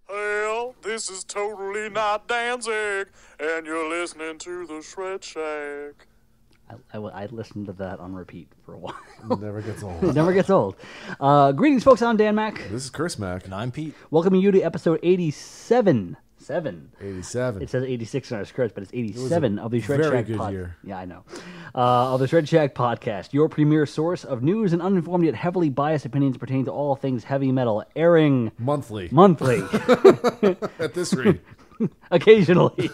Well, this is totally not Danzig, and you're listening to the Shred Shack. I listened to that on repeat for a while. It never gets old. It never gets old. Greetings, folks. I'm Dan Mack. This is Chris Mack. And I'm Pete. Welcoming you to episode 87. 87. It says 86 in our script, but it's 87 of the Shred very Shack good year. Yeah, I know. Of the Shred Shack podcast, your premier source of news and uninformed yet heavily biased opinions pertaining to all things heavy metal, airing Monthly. At this rate. occasionally.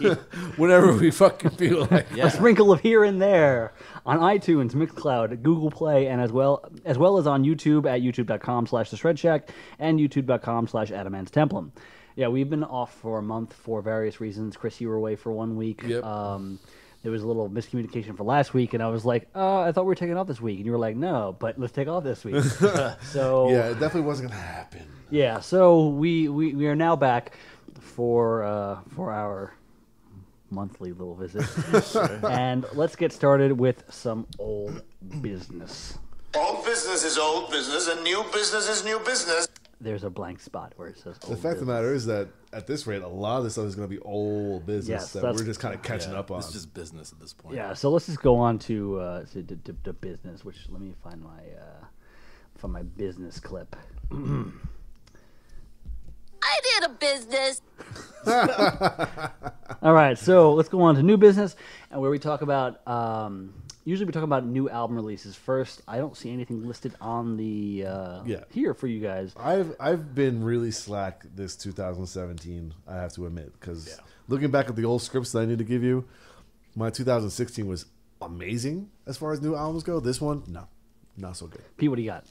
Whatever we fucking feel like. A sprinkle of here and there on iTunes, Mixcloud, Google Play, and as well as on YouTube at youtube.com/The Shred Shack and youtube.com/Adamant's Templum. Yeah, we've been off for a month for various reasons. Chris, you were away for 1 week. Yep. There was a little miscommunication for last week, and I was like, I thought we were taking off this week. And you were like, no, but let's take off this week. So Yeah, it definitely wasn't going to happen. yeah, so we are now back for our monthly little visit. And let's get started with some old business. Old business is old business, and new business is new business. There's a blank spot where it says old The fact of the business. matter is that at this rate, a lot of this stuff is going to be old business Yes, that that's- we're just kind of catching up on. It's just business at this point. Yeah, so let's just go on to business. Which let me find my business clip. I did a business. All right, so let's go on to new business, and where we talk about. Usually we talk about new album releases first. I don't see anything listed on the here for you guys. I've been really slack this 2017, I have to admit, because looking back at the old scripts that I need to give you, my 2016 was amazing as far as new albums go. This one, no, not so good. Pete, what do you got?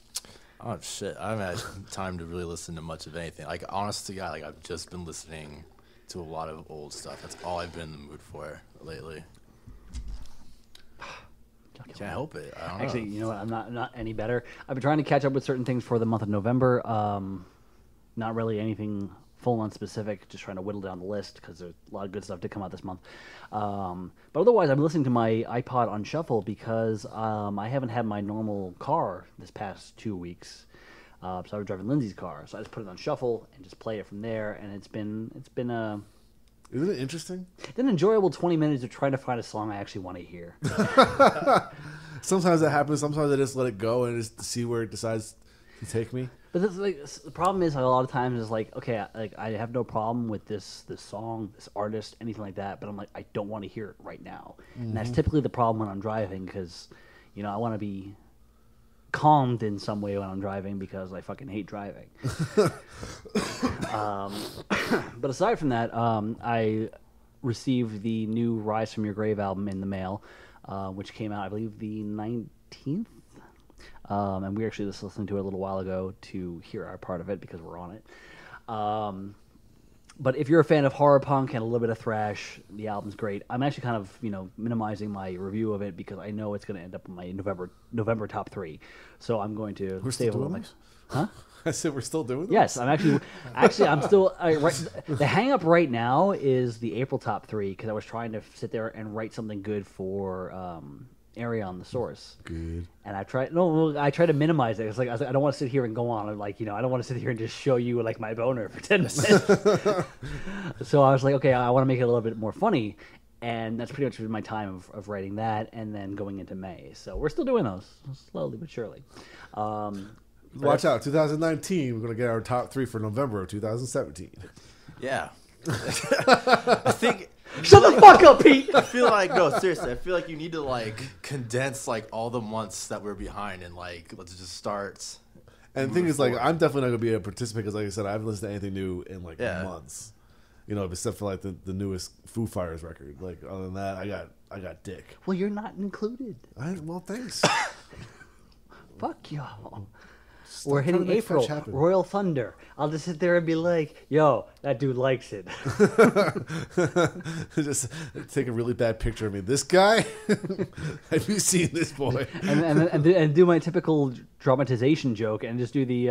Oh shit! I haven't had time to really listen to much of anything. Like honest to God, like I've just been listening to a lot of old stuff. That's all I've been in the mood for lately. Can't help it. I don't Actually, know. you know what? I'm not any better. I've been trying to catch up with certain things for the month of November. Not really anything full on specific. Just trying to whittle down the list because there's a lot of good stuff to come out this month. But otherwise, I'm listening to my iPod on shuffle because I haven't had my normal car this past 2 weeks. So I was driving Lindsay's car, so I just put it on shuffle and just play it from there. And it's been Isn't it interesting? an enjoyable 20 minutes of trying to find a song I actually want to hear. Sometimes that happens. Sometimes I just let it go and just see where it decides to take me. But this, like, the problem is, like, a lot of times is like, okay, like I have no problem with this song, this artist, anything like that. But I'm like, I don't want to hear it right now, and that's typically the problem when I'm driving because, you know, I want to be calmed in some way when I'm driving because I fucking hate driving. But aside from that, I received the new Rise From Your Grave album in the mail, which came out, I believe, the 19th. And we actually just listened to it a little while ago to hear our part of it because we're on it. But if you're a fan of horror punk and a little bit of thrash, the album's great. I'm actually kind of, minimizing my review of it because I know it's going to end up in my November top 3. So I'm going to We're save a still little doing mix. this? Huh? I said we're still doing this? Yes, I'm actually I'm still the hang up right now is the April top 3 because I was trying to sit there and write something good for Arion the Source. Good. And I try to minimize it. It's like I don't want to sit here and go on. I'm like, I don't want to sit here and just show you like my boner for 10 minutes. So I was like, okay, I want to make it a little bit more funny. And that's pretty much my time of writing that and then going into May. So we're still doing those slowly but surely. Watch out, 2019, we're going to get our top 3 for November of 2017. Yeah. I think. Shut the fuck up, Pete! I feel like no, seriously. I feel like you need to like condense like all the months that we're behind and like let's just start. And the thing is, like, I'm definitely not going to be a participant because, like I said, I haven't listened to anything new in like months. Except for like the newest Foo Fighters record. Like, other than that, I got dick. Well, you're not included. Well, thanks. Fuck y'all. Stop We're trying to hitting make April. fetch happen. Royal Thunder. I'll just sit there and be like, yo, that dude likes it. Just take a really bad picture of me. This guy? Have you seen this boy? and do my typical dramatization joke and just do the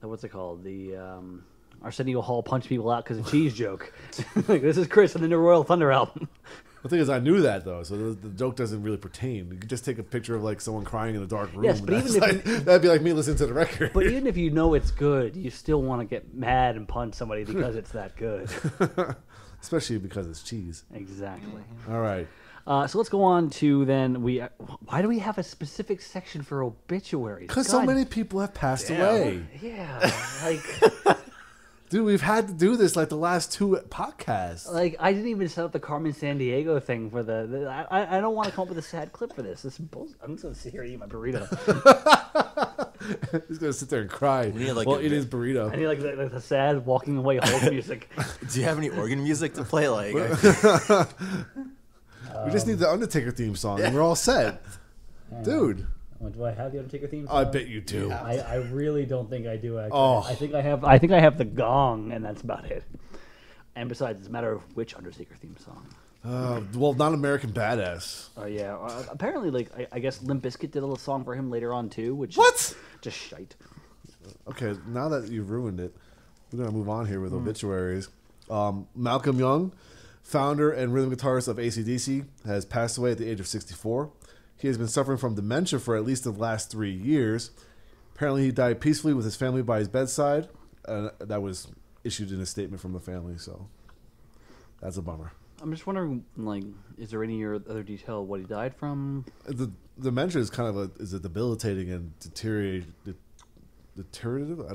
what's it called? The Arsenio Hall punch people out because of cheese joke. Like, this is Chris on the new Royal Thunder album. The thing is, I knew that though, so the joke doesn't really pertain. You could just take a picture of like someone crying in a dark room. Yes, but and even if that'd be like me listening to the record. But even if you know it's good, you still want to get mad and punch somebody because it's that good. Especially because it's cheese. Exactly. All right. So let's go on to then why do we have a specific section for obituaries? Because so many people have passed away. Yeah, like Dude, we've had to do this like the last 2 podcasts. like I didn't even set up the Carmen Sandiego thing for I don't want to come up with a sad clip for this. This is bullshit. I'm just gonna sit here and eat my burrito. He's gonna sit there and cry We need, like, while a eating his bit- burrito. I need like the sad walking away hold music. Do you have any organ music to play? Like, We just need the Undertaker theme song, and we're all set, dude. Do I have the Undertaker theme? I bet you do. I really don't think I do. Actually, Oh. I think I have the gong, and that's about it. And besides, it's a matter of which Undertaker theme song. Well, not American Badass. Oh yeah, apparently, like I guess Limp Bizkit did a little song for him later on too, which What? is just shite. Okay, now that you've ruined it, we're gonna move on here with obituaries. Malcolm Young, founder and rhythm guitarist of AC/DC, has passed away at the age of 64. He has been suffering from dementia for at least the last 3 years. Apparently, he died peacefully with his family by his bedside. That was issued in a statement from the family, so that's a bummer. I'm just wondering, like, is there any other detail of what he died from? The dementia is kind of a debilitating and deteriorative.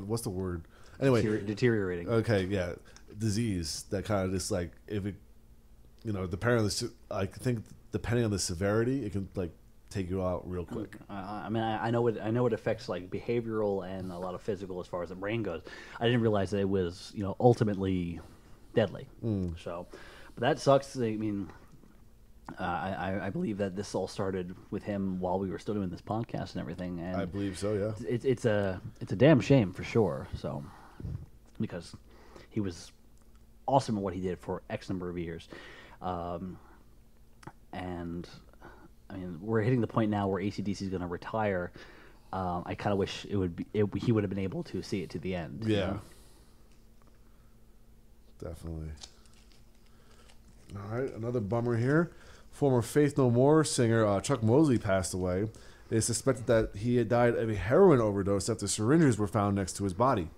What's the word? Anyway, Deteriorating. okay, yeah, disease that kind of just like if it, apparently I think depending on the severity, it can like take you out real quick. I mean, I know it affects like behavioral and a lot of physical as far as the brain goes. I didn't realize that it was ultimately deadly. So, but that sucks. I mean, I believe that this all started with him while we were still doing this podcast and everything. And I believe so. Yeah. it's a damn shame for sure. So, because he was awesome at what he did for X number of years, and I mean we're hitting the point now where AC/DC is going to retire. I kind of wish he would have been able to see it to the end. you Yeah. know? Definitely. All right, another bummer here. Former Faith No More singer Chuck Mosley passed away. It is suspected that he had died of a heroin overdose after syringes were found next to his body.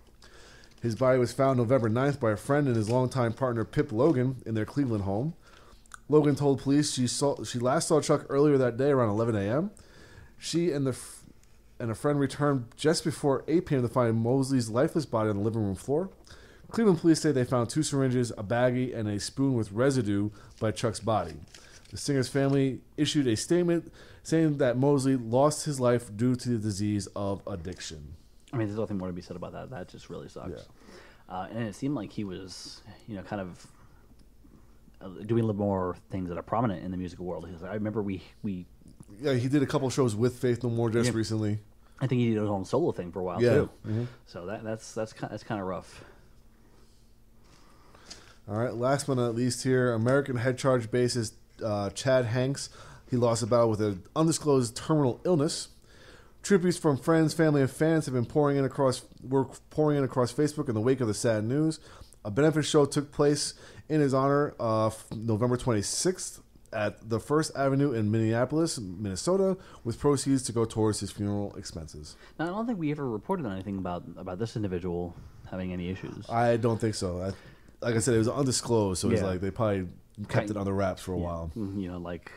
His body was found November 9th by a friend and his longtime partner Pip Logan in their Cleveland home. Logan told police she last saw Chuck earlier that day around 11 a.m. She and a friend returned just before 8 p.m. to find Mosley's lifeless body on the living room floor. Cleveland police say they found 2 syringes, a baggie, and a spoon with residue by Chuck's body. The singer's family issued a statement saying that Mosley lost his life due to the disease of addiction. I mean, there's nothing more to be said about that. That just really sucks. Yeah. And it seemed like he was, kind of doing a little more things that are prominent in the musical world. Because I remember we Yeah, he did a couple shows with Faith No More just Yeah. recently. I think he did his own solo thing for a while Yeah. too. Mhm. So that's kind of rough. All right, last but not least here, American head charge bassist Chad Hanks. He lost a battle with an undisclosed terminal illness. Tributes from friends, family, and fans have been pouring in across Facebook in the wake of the sad news. A benefit show took place in his honor November 26th at the First Avenue in Minneapolis, Minnesota, with proceeds to go towards his funeral expenses. Now, I don't think we ever reported on anything about this individual having any issues. I don't think so. Like I said, it was undisclosed, so it's Yeah. like they probably kept it under wraps for a while. Like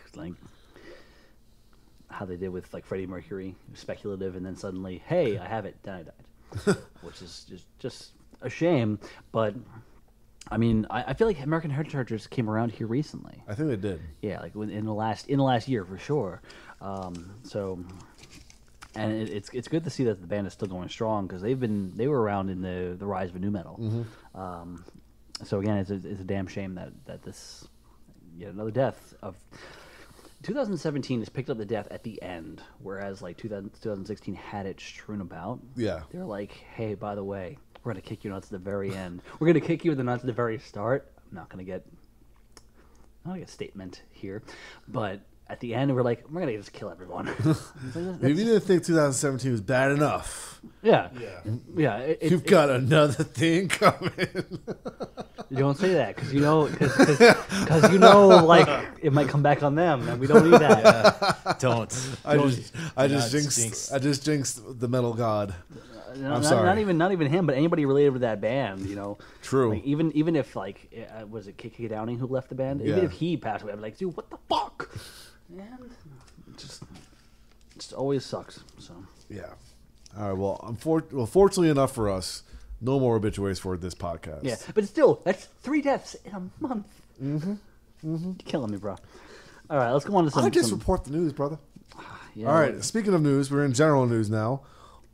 how they did with like Freddie Mercury, speculative, and then suddenly, hey, I have it, then I died, which is just a shame. But I mean, I feel like American Heart Chargers came around here recently. I think they did. Yeah, like in the last year for sure. So, and it's good to see that the band is still going strong because they were around in the rise of new metal. So again, it's a damn shame that this yet another death of 2017 has picked up the death at the end, whereas like 2016 had it strewn about. Yeah. They're like, hey, by the way, we're gonna kick you nuts at the very end. We're gonna kick you in the nuts at the very start. I'm not gonna get a statement here, but at the end we're like, we're gonna just kill everyone. If you didn't think 2017 was bad enough, yeah. you've got another thing coming. You don't say that because you know, like it might come back on them, and we don't need that. Don't. I just jinx. jinxed the metal god. I'm Not sorry. not even him, but anybody related with that band. You know, True. Like, even if like was it KK Downing who left the band? Even Yeah. if he passed away, I'm like, dude, what the fuck? And just always sucks. So Yeah. All right. Well, fortunately enough for us, no more obituaries for this podcast. yeah, but still, that's 3 deaths in a month. You're killing me, bro. All right, let's go on to some. I just report the news, brother. Yeah, All right. Speaking of news, we're in general news now.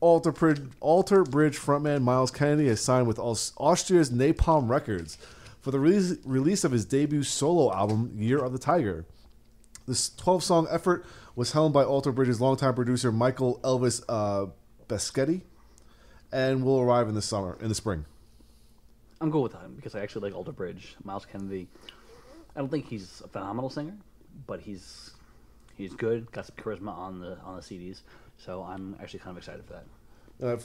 Alter Bridge frontman Miles Kennedy has signed with Austria's Napalm Records for the release of his debut solo album, Year of the Tiger. This 12-song effort was helmed by Alter Bridge's longtime producer Michael Elvis Beschetti, and will arrive in the spring. I'm good with him because I actually like Alter Bridge. Miles Kennedy. I don't think he's a phenomenal singer, but he's good. Got some charisma on the CDs, so I'm actually kind of excited for that.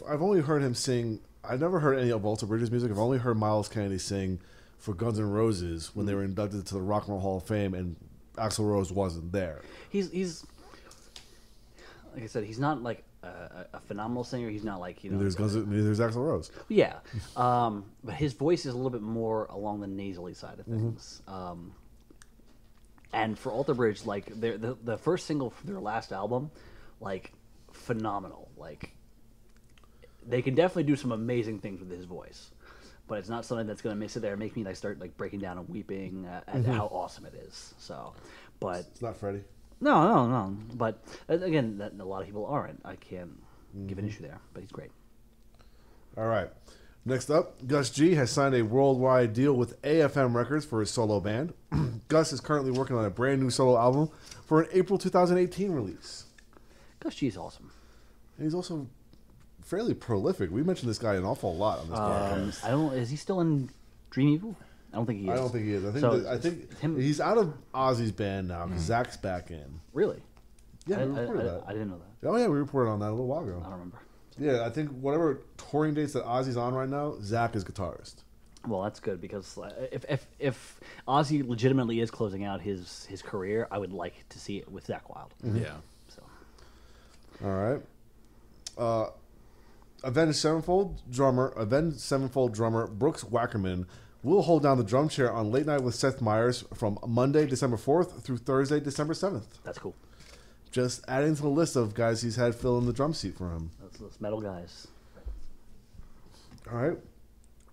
I've only heard him sing. I've never heard any of Alter Bridge's music. I've only heard Miles Kennedy sing for Guns N' Roses when they were inducted to the Rock and Roll Hall of Fame, and Axl Rose wasn't there. He's like I said, he's not like a phenomenal singer. He's not like There's Axl Rose. Yeah, but his voice is a little bit more along the nasally side of things. And for Alter Bridge, like the first single from their last album, like phenomenal. Like they can definitely do some amazing things with his voice, but it's not something that's going to sit there and make me like start like breaking down and weeping at how awesome it is. So, but It's not Freddie. no. But again, a lot of people aren't. I can't give an issue there, but he's great. All right. Next up, Gus G has signed a worldwide deal with AFM Records for his solo band. Gus is currently working on a brand new solo album for an April 2018 release. Gus G is awesome. And he's also fairly prolific. We mentioned this guy an awful lot on this podcast. I don't. Is he still in Dream Evil? I don't think he is. I don't think he is. I think he's out of Ozzy's band now because Zach's back in. Really? Yeah, we reported that. I didn't know that. Oh yeah, we reported on that a little while ago. I don't remember. Yeah, I think whatever touring dates that Ozzy's on right now, Zach is guitarist. Well, that's good because if Ozzy legitimately is closing out his career, I would like to see it with Zach Wilde. Yeah. So All right. Avenged Sevenfold drummer Brooks Wackerman will hold down the drum chair on Late Night with Seth Meyers from Monday, December 4th through Thursday, December 7th. that's cool. Just adding to the list of guys he's had fill in the drum seat for him. Those metal guys. All right.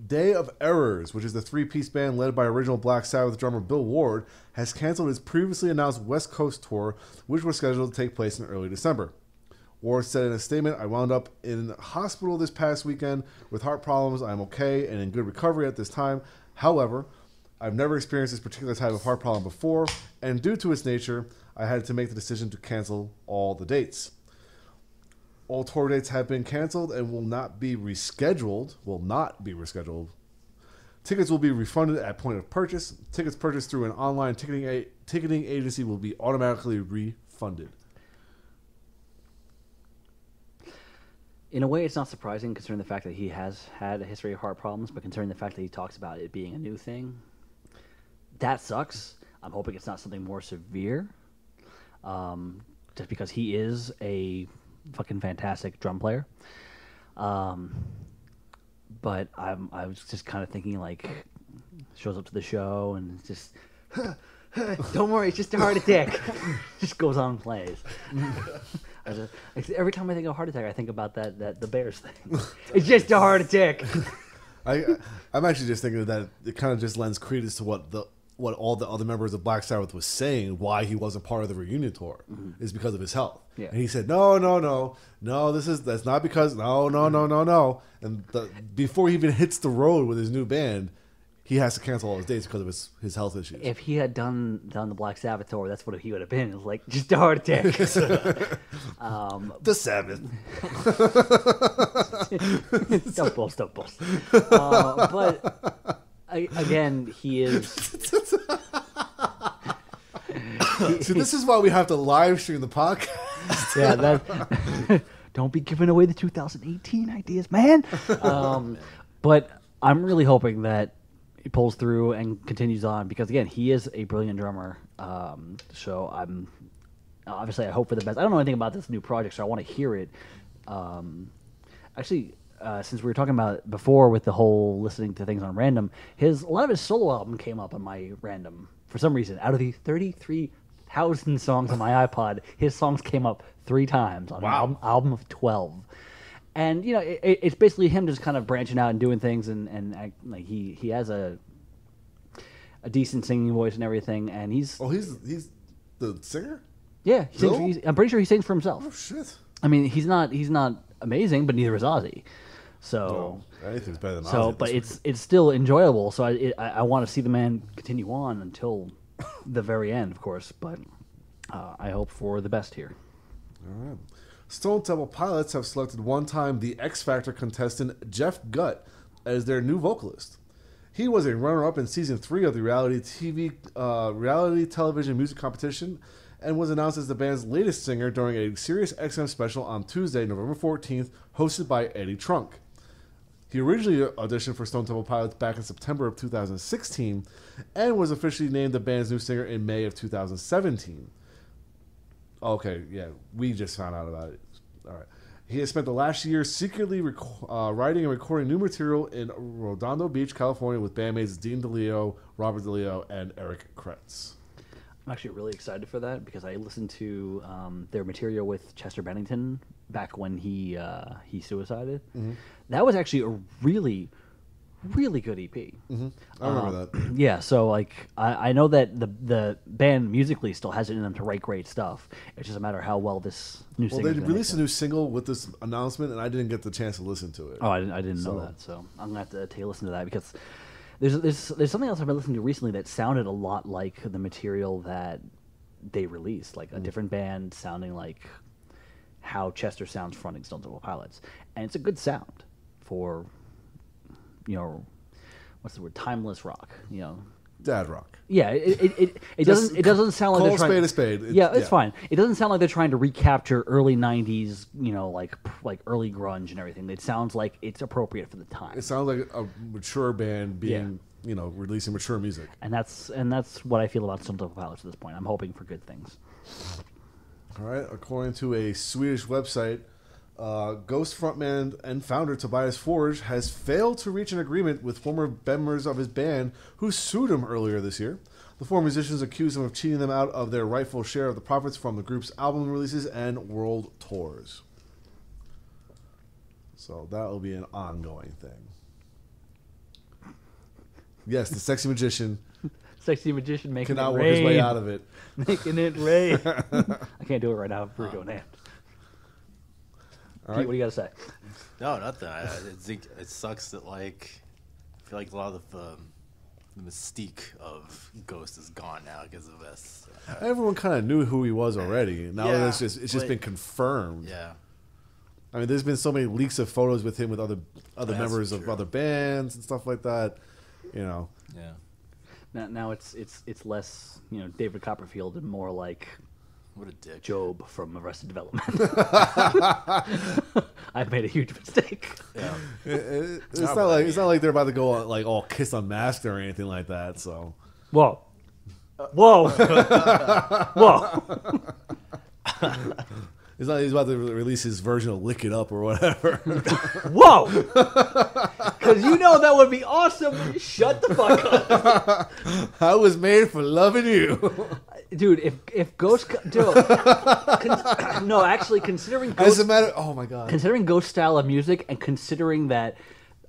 Day of Errors, which is the three-piece band led by original Black Sabbath drummer Bill Ward, has canceled its previously announced West Coast tour, which was scheduled to take place in early December. Ward said in a statement, "I wound up in hospital this past weekend with heart problems. I'm okay and in good recovery at this time. However, I've never experienced this particular type of heart problem before, and due to its nature, I had to make the decision to cancel all the dates. All tour dates have been canceled and will not be rescheduled. Tickets will be refunded at point of purchase. Tickets purchased through an online ticketing agency will be automatically refunded." In a way, it's not surprising considering the fact that he has had a history of heart problems, but considering the fact that he talks about it being a new thing, that sucks. I'm hoping it's not something more severe, just because he is a fucking fantastic drum player. But I was just kind of thinking, like, shows up to the show and it's just, don't worry, it's just a heart attack. Just goes on and plays. Every time I think of heart attack, I think about the Bears thing. It's just a heart attack. I'm actually just thinking that it kind of just lends credence to what all the other members of Black Sabbath was saying, why he wasn't part of the reunion tour, is because of his health. Yeah. And he said, no, that's not because, no. And before he even hits the road with his new band, he has to cancel all his dates because of his health issues. If he had done the Black Sabbath tour, that's what he would have been. It was like, just a heart attack. The Sabbath. Don't boast. But again, he is. So this is why we have to live stream the podcast. Yeah, don't be giving away the 2018 ideas, man. But I'm really hoping that pulls through and continues on because again, he is a brilliant drummer. So I'm obviously I hope for the best. I don't know anything about this new project, so I want to hear it. Actually, since we were talking about it before with the whole listening to things on random, a lot of his solo album came up on my random for some reason. Out of the 33,000 songs on my iPod, his songs came up 3 times on an album of 12. And it's basically him just kind of branching out and doing things, and like he has a decent singing voice and everything, and he's the singer. Yeah, I'm pretty sure he sings for himself. Oh shit! I mean, he's not amazing, but neither is Ozzy. So anything's better than Ozzy. But it's still enjoyable. So I want to see the man continue on until the very end, of course. But I hope for the best here. All right. Stone Temple Pilots have selected one-time The X Factor contestant Jeff Gutt as their new vocalist. He was a runner-up in season 3 of the reality television music competition and was announced as the band's latest singer during a Sirius XM special on Tuesday, November 14th, hosted by Eddie Trunk. He originally auditioned for Stone Temple Pilots back in September of 2016 and was officially named the band's new singer in May of 2017. Okay, yeah, we just found out about it. All right. He has spent the last year secretly writing and recording new material in Redondo Beach, California, with bandmates Dean DeLeo, Robert DeLeo, and Eric Kretz. I'm actually really excited for that because I listened to their material with Chester Bennington back when he suicided. Mm-hmm. That was actually a really, really good EP. Mm-hmm. I remember that. Yeah, so like I know that the band musically still has it in them to write great stuff. It's just a matter of how well this new single. Well, they released a new single with this announcement, and I didn't get the chance to listen to it. Oh, I didn't know that. So I'm gonna have to take a listen to that because there's something else I've been listening to recently that sounded a lot like the material that they released, like a different band sounding like how Chester sounds fronting Stone Temple Pilots, and it's a good sound for what's the word? Timeless rock, Dad rock. Yeah, it doesn't sound like they're trying a spade. It's fine. It doesn't sound like they're trying to recapture early '90s, like early grunge and everything. It sounds like it's appropriate for the time. It sounds like a mature band being, releasing mature music. And that's what I feel about Stone Temple Pilots at this point. I'm hoping for good things. All right. According to a Swedish website, Ghost frontman and founder Tobias Forge has failed to reach an agreement with former members of his band who sued him earlier this year. The four musicians accused him of cheating them out of their rightful share of the profits from the group's album releases and world tours. So that will be an ongoing thing. Yes, the sexy magician. Sexy magician making cannot it work rain. his way out of it. Making it rain. I can't do it right now. Burrito in hand. All Pete, right. what do you got to say? No, nothing. I think it sucks that I feel like a lot of the mystique of Ghost is gone now because of this. Everyone kind of knew who he was already. Now it's just been confirmed. Yeah. I mean, there's been so many leaks of photos with him with other members of other bands and stuff like that. Yeah. Now it's less David Copperfield and more like what a dick. Job from Arrested Development. I've made a huge mistake. Yeah. It's not like they're about to go like all Kiss Unmasked or anything like that. So whoa. It's not he's about to release his version of Lick It Up or whatever. Whoa! Because that would be awesome. Shut the fuck up. I was made for loving you. Dude, if Ghost... no, actually, considering Ghost... As a matter... Oh, my God. Considering Ghost style of music and considering that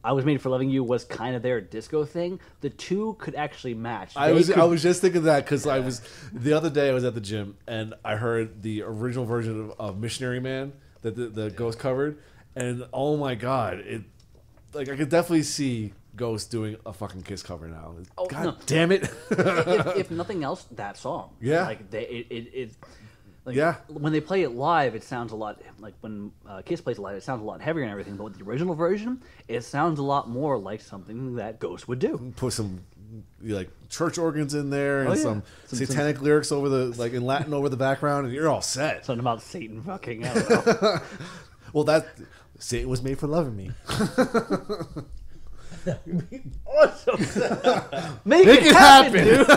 I Was Made for Loving You was kind of their disco thing, the two could actually match. I was just thinking that because the other day I was at the gym and I heard the original version of Missionary Man that the Ghost covered, and oh my God, I could definitely see Ghost doing a fucking Kiss cover now. Oh, God no. damn it! if nothing else, that song. Yeah. When they play it live, it sounds a lot like when Kiss plays it live. It sounds a lot heavier and everything. But with the original version, it sounds a lot more like something that Ghost would do. Put some church organs in there and some satanic lyrics over in Latin over the background, and you're all set. Something about Satan fucking. I don't know. Well, Satan was made for loving me. Awesome. Make it happen, dude.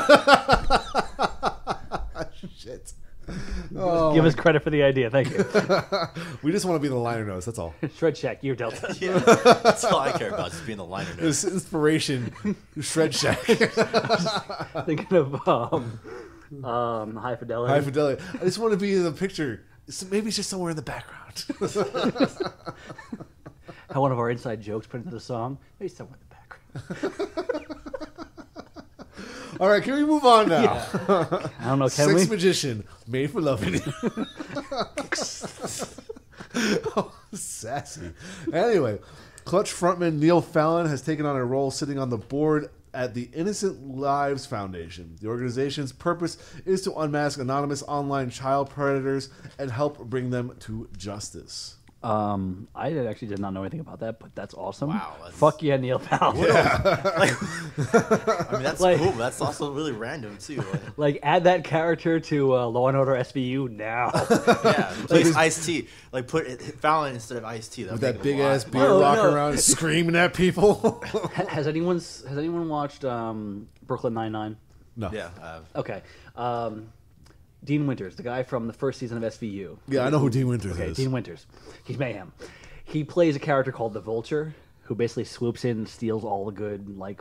Shit. Give us credit for the idea. Thank you. We just want to be the liner notes. That's all. Shred Shack, you're Delta. Yeah, that's all I care about, just being the liner note. This inspiration, Shred Shack. Thinking of High Fidelity. High Fidelity. I just want to be in the picture. Maybe it's just somewhere in the background. How one of our inside jokes put into the song. Maybe somewhere in the background. All right, can we move on now? Yeah. I don't know, can Sex we? Magician, made for loving you. Oh, sassy. Anyway, Clutch frontman Neil Fallon has taken on a role sitting on the board at the Innocent Lives Foundation. The organization's purpose is to unmask anonymous online child predators and help bring them to justice. Actually did not know anything about that, but that's awesome. Wow, Fuck yeah, Neil Fallon. I mean, that's Like- cool, but that's also really random, too. Like, add that character to Law and Order SVU now. Yeah, replace Ice-T. Like, put Fallon instead of Ice-T. With that big ass beer rocking around screaming at people. Has anyone watched Brooklyn Nine-Nine? No. Yeah. Okay. Dean Winters, the guy from the first season of SVU. Yeah, I know who Dean Winters Okay, is. Dean Winters. He's mayhem. He plays a character called the Vulture, who basically swoops in and steals all the good, like,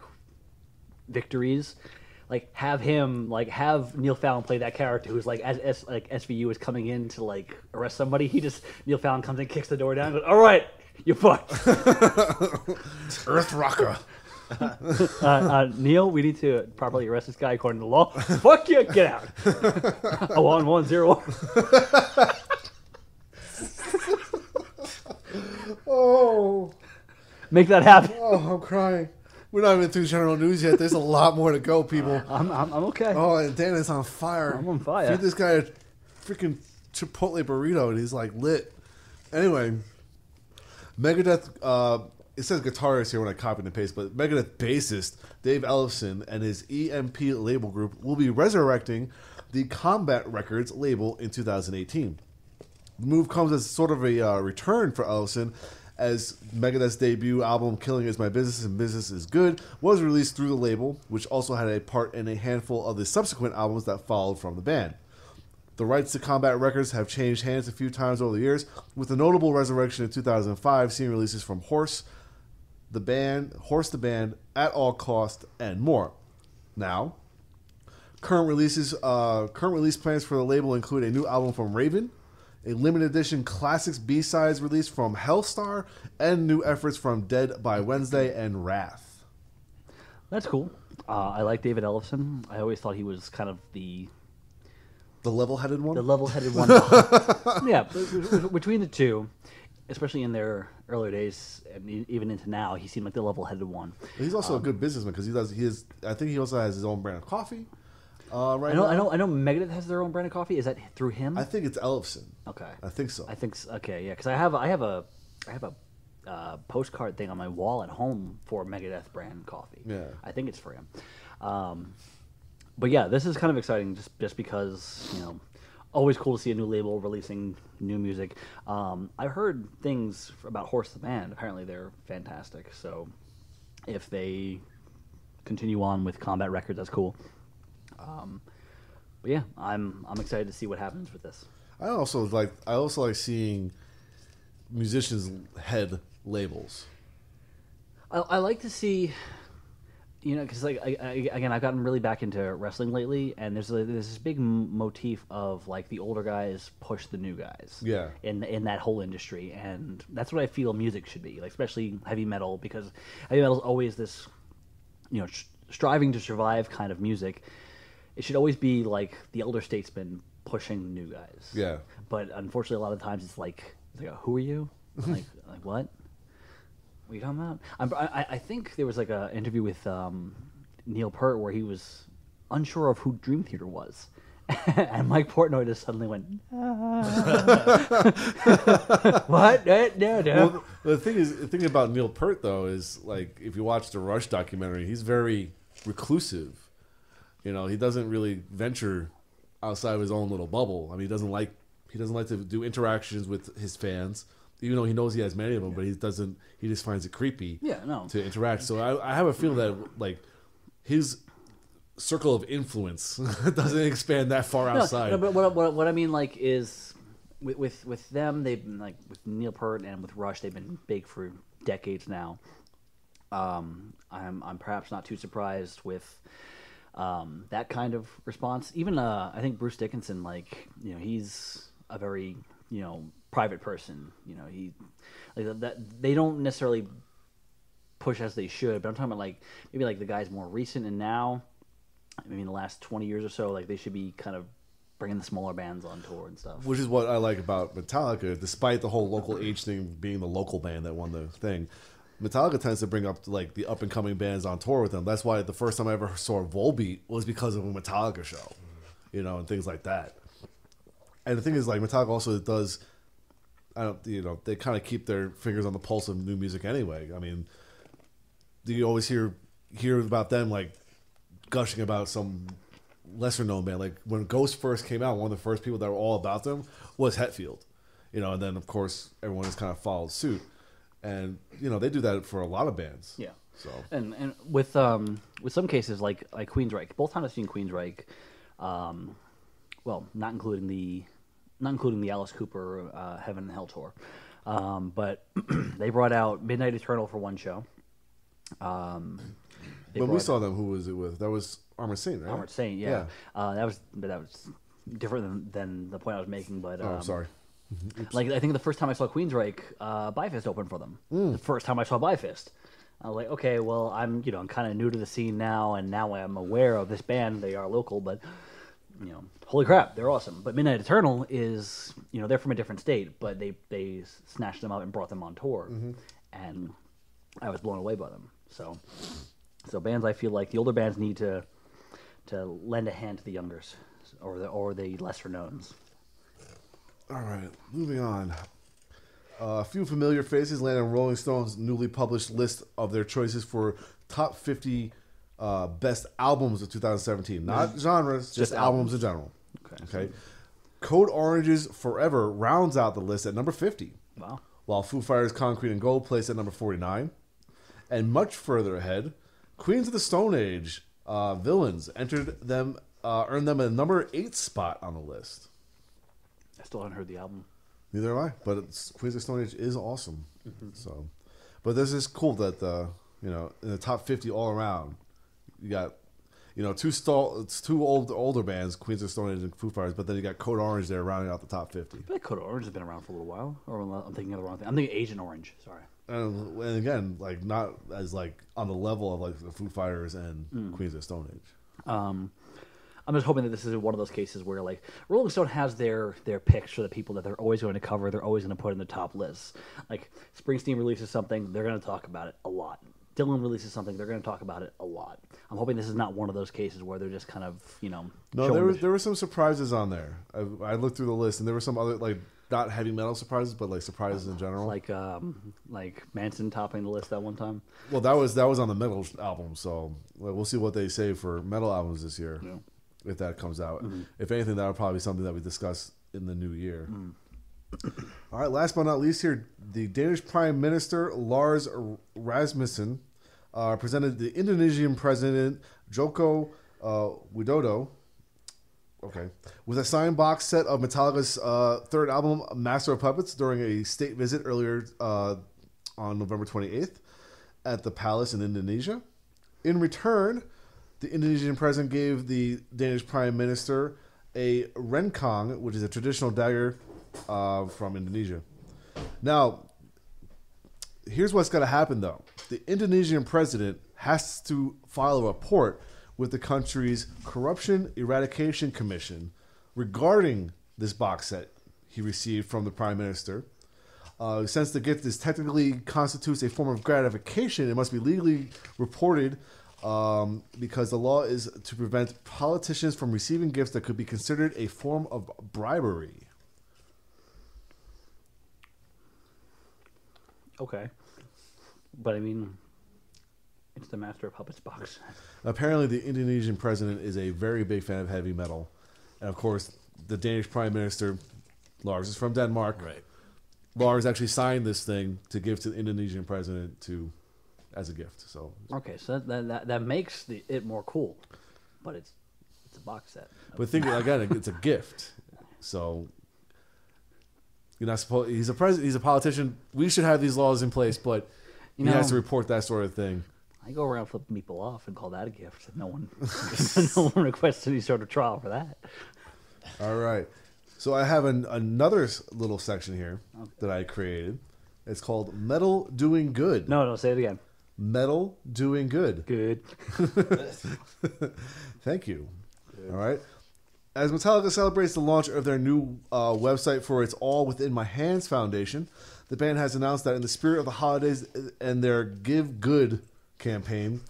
victories. Like, have Neil Fallon play that character who's like, as SVU is coming in to like arrest somebody. Neil Fallon comes in, kicks the door down, and goes, "All right, you're fucked." Earth Rocker. Neil, we need to properly arrest this guy according to the law. Fuck you, get out. 1-1-0. Oh, Make that happen. oh, I'm crying. We're not even through general news yet. There's a lot more to go, people. I'm okay. Oh, and Dan is on fire. I'm on fire. Feed this guy a freaking Chipotle burrito, and he's like lit. Anyway, Megadeth. It says guitarist here when I copy and paste, but Megadeth bassist Dave Ellefson and his EMP label group will be resurrecting the Combat Records label in 2018. The move comes as sort of a return for Ellefson, as Megadeth's debut album "Killing Is My Business and Business Is Good" was released through the label, which also had a part in a handful of the subsequent albums that followed from the band. The rights to Combat Records have changed hands a few times over the years, with a notable resurrection in 2005 seeing releases from Horse the Band, At All Cost, and more. Now, current release plans for the label include a new album from Raven, a limited edition classics B-sides release from Hellstar, and new efforts from Dead by Wednesday and Wrath. That's cool. I like David Ellefson. I always thought he was kind of the level-headed one? The level-headed one. Yeah, between the two, especially in their earlier days and even into now, he seemed like the level-headed one. He's also a good businessman because I think he also has his own brand of coffee. I know Megadeth has their own brand of coffee. Is that through him? I think it's Ellefson. Okay. I think so. Okay, yeah, because I have a postcard thing on my wall at home for Megadeth brand coffee. Yeah. I think it's for him. But yeah, this is kind of exciting just because, always cool to see a new label releasing new music. I've heard things about Horse the Band. Apparently they're fantastic. So if they continue on with Combat Records, that's cool. But yeah, I'm excited to see what happens with this. I also like seeing musicians head labels. I like to see, because again, I've gotten really back into wrestling lately, and there's this big motif of like the older guys push the new guys. Yeah. In that whole industry, and that's what I feel music should be, like especially heavy metal, because heavy metal is always this, striving to survive kind of music. It should always be like the elder statesman pushing new guys. Yeah. But unfortunately, a lot of times it's like who are you? like what? What are you talking about? I think there was like an interview with Neil Peart where he was unsure of who Dream Theater was. And Mike Portnoy just suddenly went, what? No. Well, the thing about Neil Peart though is like if you watch the Rush documentary, he's very reclusive. He doesn't really venture outside of his own little bubble. I mean, he doesn't like to do interactions with his fans. even though he knows he has many of them, but he doesn't. He just finds it creepy. Yeah, no. To interact. So I have a feeling that like his circle of influence doesn't expand that far outside. No, but what I mean like is with them, they've been like with Neil Peart and with Rush, they've been big for decades now. I'm perhaps not too surprised with that kind of response. Even I think Bruce Dickinson, like he's a very private person. He like that they don't necessarily push as they should. But I'm talking about like maybe like the guys more recent and now. I mean, the last 20 years or so, like they should be kind of bringing the smaller bands on tour and stuff. Which is what I like about Metallica, despite the whole local age thing being the local band that won the thing. Metallica tends to bring up like the up and coming bands on tour with them. That's why the first time I ever saw Volbeat was because of a Metallica show, and things like that. And the thing is, like Metallica also does, they kind of keep their fingers on the pulse of new music anyway. I mean, do you always hear about them like gushing about some lesser known band? Like when Ghost first came out, one of the first people that were all about them was Hetfield, and then of course everyone has kind of followed suit, and they do that for a lot of bands. Yeah. So and with some cases like Queensryche, both times I've seen Queensryche, well, not including the Alice Cooper Heaven and Hell tour, but they brought out Midnight Eternal for one show. When we saw them, who was it with? That was Armored Saint, right? Armored Saint, yeah. That was different than the point I was making. But I'm sorry. Like I think the first time I saw Queensryche, Bifist opened for them. The first time I saw Bifist, I was like, okay, well, I'm kind of new to the scene now, and now I'm aware of this band. They are local, but holy crap, they're awesome. But Midnight Eternal is they're from a different state, but they snatched them up and brought them on tour, and I was blown away by them. So bands, I feel like the older bands need to lend a hand to the youngers or the lesser knowns. All right, moving on. A few familiar faces landed on Rolling Stone's newly published list of their choices for top 50 best albums of 2017. Not genres, just albums in general. Okay. Code Orange's Forever rounds out the list at number 50. Wow. While Foo Fighters' Concrete and Gold placed at number 49. And much further ahead, Queens of the Stone Age, Villains, earned them a number 8 spot on the list. I still haven't heard the album. Neither have I, but Queens of the Stone Age is awesome. So, but this is cool that in the top 50 all around, you got two older bands, Queens of the Stone Age and Foo Fighters, but then you got Code Orange there rounding out the top 50. I feel like Code Orange has been around for a little while, or I'm thinking of the wrong thing. I'm thinking Agent Orange. Sorry. And again, like not as like on the level of like the Foo Fighters and Queens of the Stone Age. I'm just hoping that this is one of those cases where like Rolling Stone has their picks for the people that they're always going to cover. They're always going to put in the top lists. Like Springsteen releases something, they're going to talk about it a lot. Dylan releases something, they're going to talk about it a lot. I'm hoping this is not one of those cases where they're just kind of No, there were some surprises on there. I looked through the list and there were some other like not heavy metal surprises, but like surprises in general. Like Manson topping the list that one time. Well, that was on the metal album, so we'll see what they say for metal albums this year. Yeah. If that comes out. If anything, that'll probably be something that we discuss in the new year. All right, last but not least here, the Danish Prime Minister Lars Rasmussen presented the Indonesian President Joko Widodo with a signed box set of Metallica's third album, Master of Puppets, during a state visit earlier on November 28th at the palace in Indonesia. In return, the Indonesian president gave the Danish Prime Minister a renkong, which is a traditional dagger from Indonesia. Now, here's what's going to happen, though. The Indonesian president has to file a report with the country's Corruption Eradication Commission regarding this box set he received from the Prime Minister. Since the gift technically constitutes a form of gratification, it must be legally reported because the law is to prevent politicians from receiving gifts that could be considered a form of bribery. Okay. But I mean, it's the Master of Puppets box. Apparently, the Indonesian president is a very big fan of heavy metal. And of course, the Danish Prime Minister, Lars, is from Denmark. Right. Lars actually signed this thing to give to the Indonesian president as a gift. So Okay, so that makes it more cool, but it's a box set. but think again, it's a gift. So you're not supposed. He's a president. He's a politician. We should have these laws in place, but he has to report that sort of thing. I go around flipping people off and call that a gift. No one requests any sort of trial for that. All right. So I have another little section here that I created. It's called Metal Doing Good. No, say it again. Metal Doing Good. Good. Thank you. All right. As Metallica celebrates the launch of their new website for its All Within My Hands Foundation, the band has announced that in the spirit of the holidays and their Give Good campaign,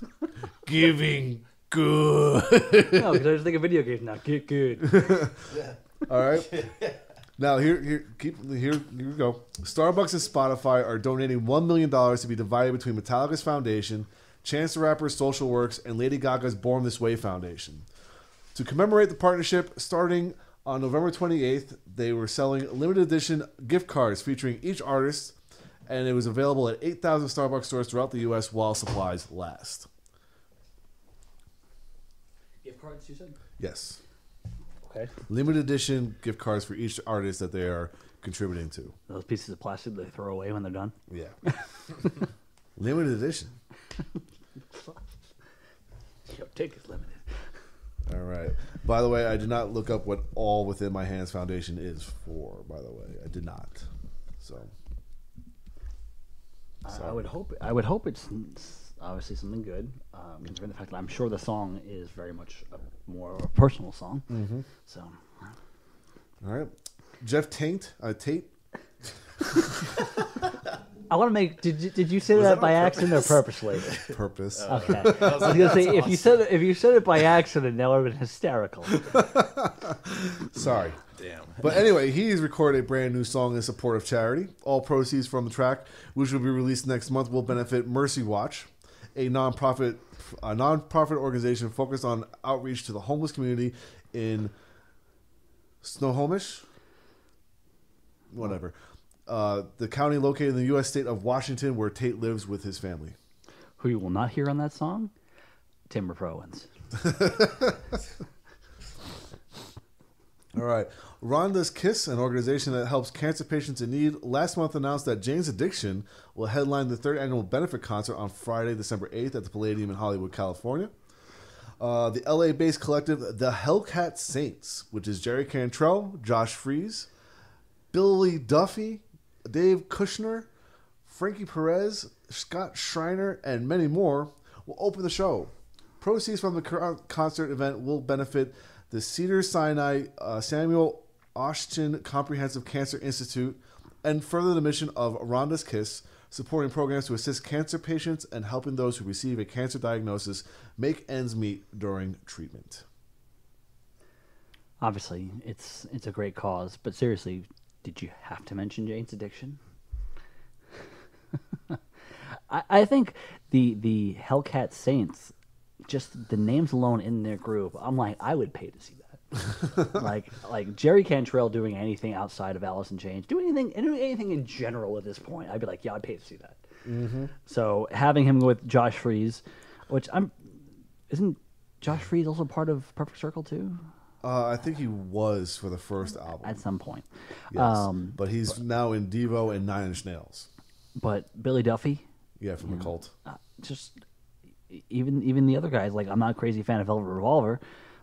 giving good. No, because I just think of video games now. Get good. All right. Now here we go. Starbucks and Spotify are donating $1 million to be divided between Metallica's foundation, Chance the Rapper's Social Works, and Lady Gaga's Born This Way Foundation. To commemorate the partnership, starting on November 28th, they were selling limited edition gift cards featuring each artist, and it was available at 8,000 Starbucks stores throughout the U.S. while supplies last. Gift cards, you said? Yes. Okay. Limited edition gift cards for each artist that they are contributing to. Those pieces of plastic they throw away when they're done. Yeah. Limited edition. Your ticket's limited. All right. By the way, I did not look up what All Within My Hands Foundation is for, by the way. I did not. So I would hope it's obviously something good, considering the fact that I'm sure the song is very much more of a personal song. Mm-hmm. So, all right, Jeff Tate. I want to make. Did you say that by accident or purposely? Purpose. Okay. I was gonna say if you said it by accident, that would have been hysterical. Sorry. Damn. But anyway, he's recorded a brand new song in support of charity. All proceeds from the track, which will be released next month, will benefit Mercy Watch, a nonprofit organization focused on outreach to the homeless community in Snohomish, whatever, the county located in the U.S. state of Washington, where Tate lives with his family. Who you will not hear on that song? Timber Owens. All right. Rhonda's Kiss, an organization that helps cancer patients in need, last month announced that Jane's Addiction will headline the third annual benefit concert on Friday, December 8th at the Palladium in Hollywood, California. The LA-based collective, the Hellcat Saints, which is Jerry Cantrell, Josh Freese, Billy Duffy, Dave Kushner, Frankie Perez, Scott Schreiner, and many more, will open the show. Proceeds from the concert event will benefit the Cedars-Sinai Samuel Oshton Comprehensive Cancer Institute, and further the mission of Rhonda's Kiss, supporting programs to assist cancer patients and helping those who receive a cancer diagnosis make ends meet during treatment. Obviously, it's a great cause, but seriously, did you have to mention Jane's Addiction? I think the Hellcat Saints, just the names alone in their group, I'm like, I would pay to see that. like Jerry Cantrell doing anything outside of Alice in Chains, doing anything in general at this point, I'd be like, yeah, I'd pay to see that. Mm-hmm. So having him with Josh Freese, isn't Josh Freese also part of Perfect Circle too? I think he was for the first album at some point. Yes, but he's now in Devo and Nine Inch Nails. But Billy Duffy, from the Cult. Just even the other guys, like, I'm not a crazy fan of Velvet Revolver.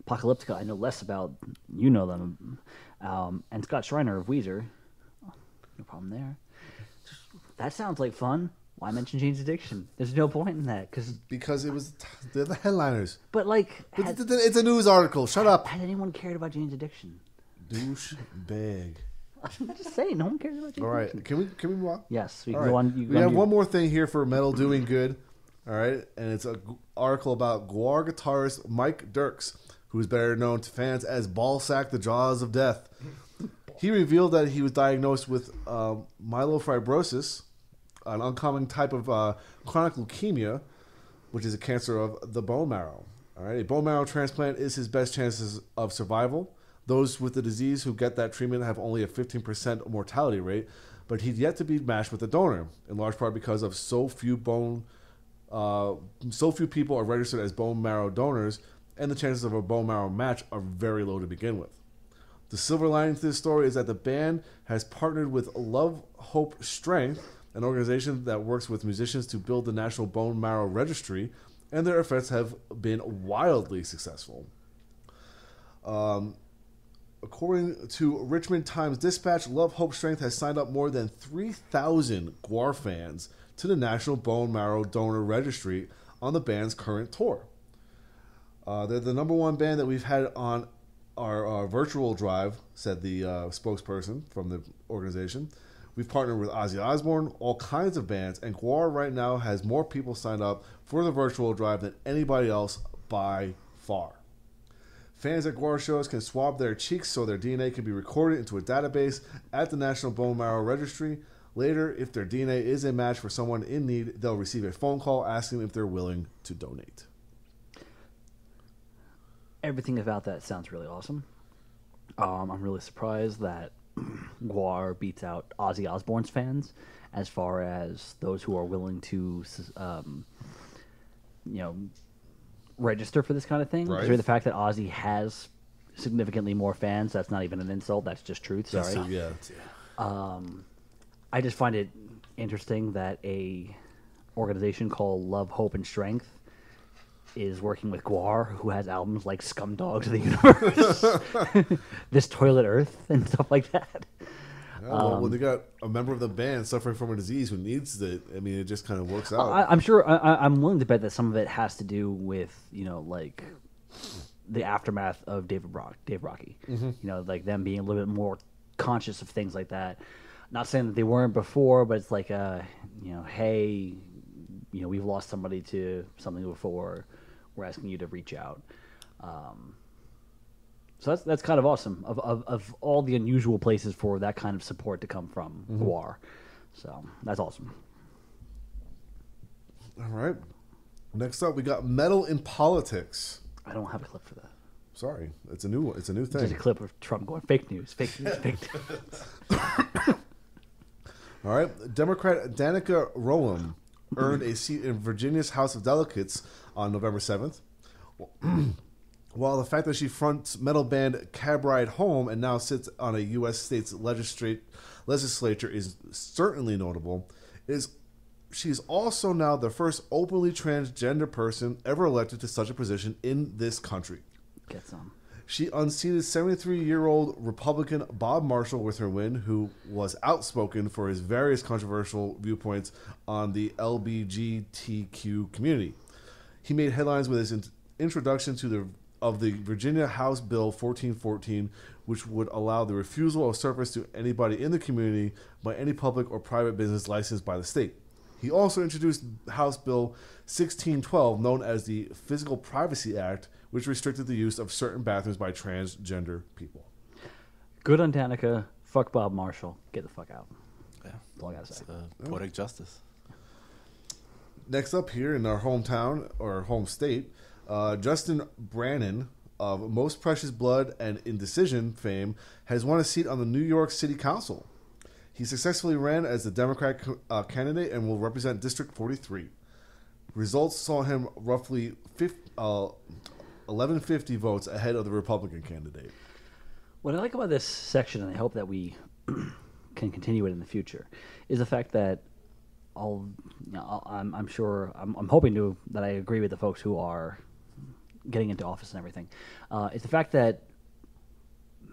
Apocalyptica, I know less about. You know them. And Scott Schreiner of Weezer. Oh, no problem there. That sounds like fun. Why mention Jane's Addiction? There's no point in that. Because they're the headliners. But, like... it's a news article. Shut up. Has anyone cared about Jane's Addiction? Douche bag. I'm just saying, no one cares about Jane's Addiction. All right, can we move on? Yes, we can go on. We have one more thing here for Metal Doing Good. All right, and it's an article about Gwar guitarist Mike Dirks, who is better known to fans as Ballsack, the Jaws of Death. He revealed that he was diagnosed with myelofibrosis, an uncommon type of chronic leukemia, which is a cancer of the bone marrow. All right, a bone marrow transplant is his best chances of survival. Those with the disease who get that treatment have only a 15% mortality rate, but he'd yet to be matched with a donor, in large part because of so few people are registered as bone marrow donors, and the chances of a bone marrow match are very low to begin with. The silver lining to this story is that the band has partnered with Love, Hope, Strength, an organization that works with musicians to build the National Bone Marrow Registry, and their efforts have been wildly successful. According to Richmond Times-Dispatch, Love, Hope, Strength has signed up more than 3,000 GWAR fans to the National Bone Marrow Donor Registry on the band's current tour. They're the number one band that we've had on our virtual drive, said the spokesperson from the organization. We've partnered with Ozzy Osbourne, all kinds of bands, and GWAR right now has more people signed up for the virtual drive than anybody else by far. Fans at GWAR shows can swab their cheeks so their DNA can be recorded into a database at the National Bone Marrow Registry. Later, if their DNA is a match for someone in need, they'll receive a phone call asking if they're willing to donate. Everything about that sounds really awesome. I'm really surprised that GWAR beats out Ozzy Osbourne's fans as far as those who are willing to, register for this kind of thing. Right. Considering the fact that Ozzy has significantly more fans, that's not even an insult. That's just truth. Sorry. So, yeah. I just find it interesting that a organization called Love, Hope, and Strength is working with GWAR, who has albums like Scumdogs of the Universe, This Toilet Earth, and stuff like that. Yeah, well, when they got a member of the band suffering from a disease who needs it, I mean, it just kind of works out. I'm sure. I'm willing to bet that some of it has to do with like the aftermath of Dave Rocky. Mm-hmm. Like them being a little bit more conscious of things like that. Not saying that they weren't before, but it's like, hey, we've lost somebody to something before. We're asking you to reach out. So that's kind of awesome. Of all the unusual places for that kind of support to come from, GWAR. So that's awesome. All right. Next up, we got metal in politics. I don't have a clip for that. Sorry, it's a new one. It's a new thing. There's a clip of Trump going fake news, fake news, fake news. All right. Democrat Danica Roem earned a seat in Virginia's House of Delegates on November 7th. While the fact that she fronts metal band Cab Ride Home and now sits on a U.S. state's legislature is certainly notable, she's also now the first openly transgender person ever elected to such a position in this country. Get some. She unseated 73-year-old Republican Bob Marshall with her win, who was outspoken for his various controversial viewpoints on the LGBTQ community. He made headlines with his introduction to the Virginia House Bill 1414, which would allow the refusal of service to anybody in the community by any public or private business licensed by the state. He also introduced House Bill 1612, known as the Physical Privacy Act, which restricted the use of certain bathrooms by transgender people. Good on Danica. Fuck Bob Marshall. Get the fuck out. Yeah. That's all I gotta say. Poetic justice. Next up here in our hometown, or home state, Justin Brannan of Most Precious Blood and Indecision fame has won a seat on the New York City Council. He successfully ran as the Democrat candidate and will represent District 43. Results saw him roughly 1150 votes ahead of the Republican candidate. What I like about this section, and I hope that we can continue it in the future, is the fact that I'm hoping that I agree with the folks who are getting into office and everything. It's the fact that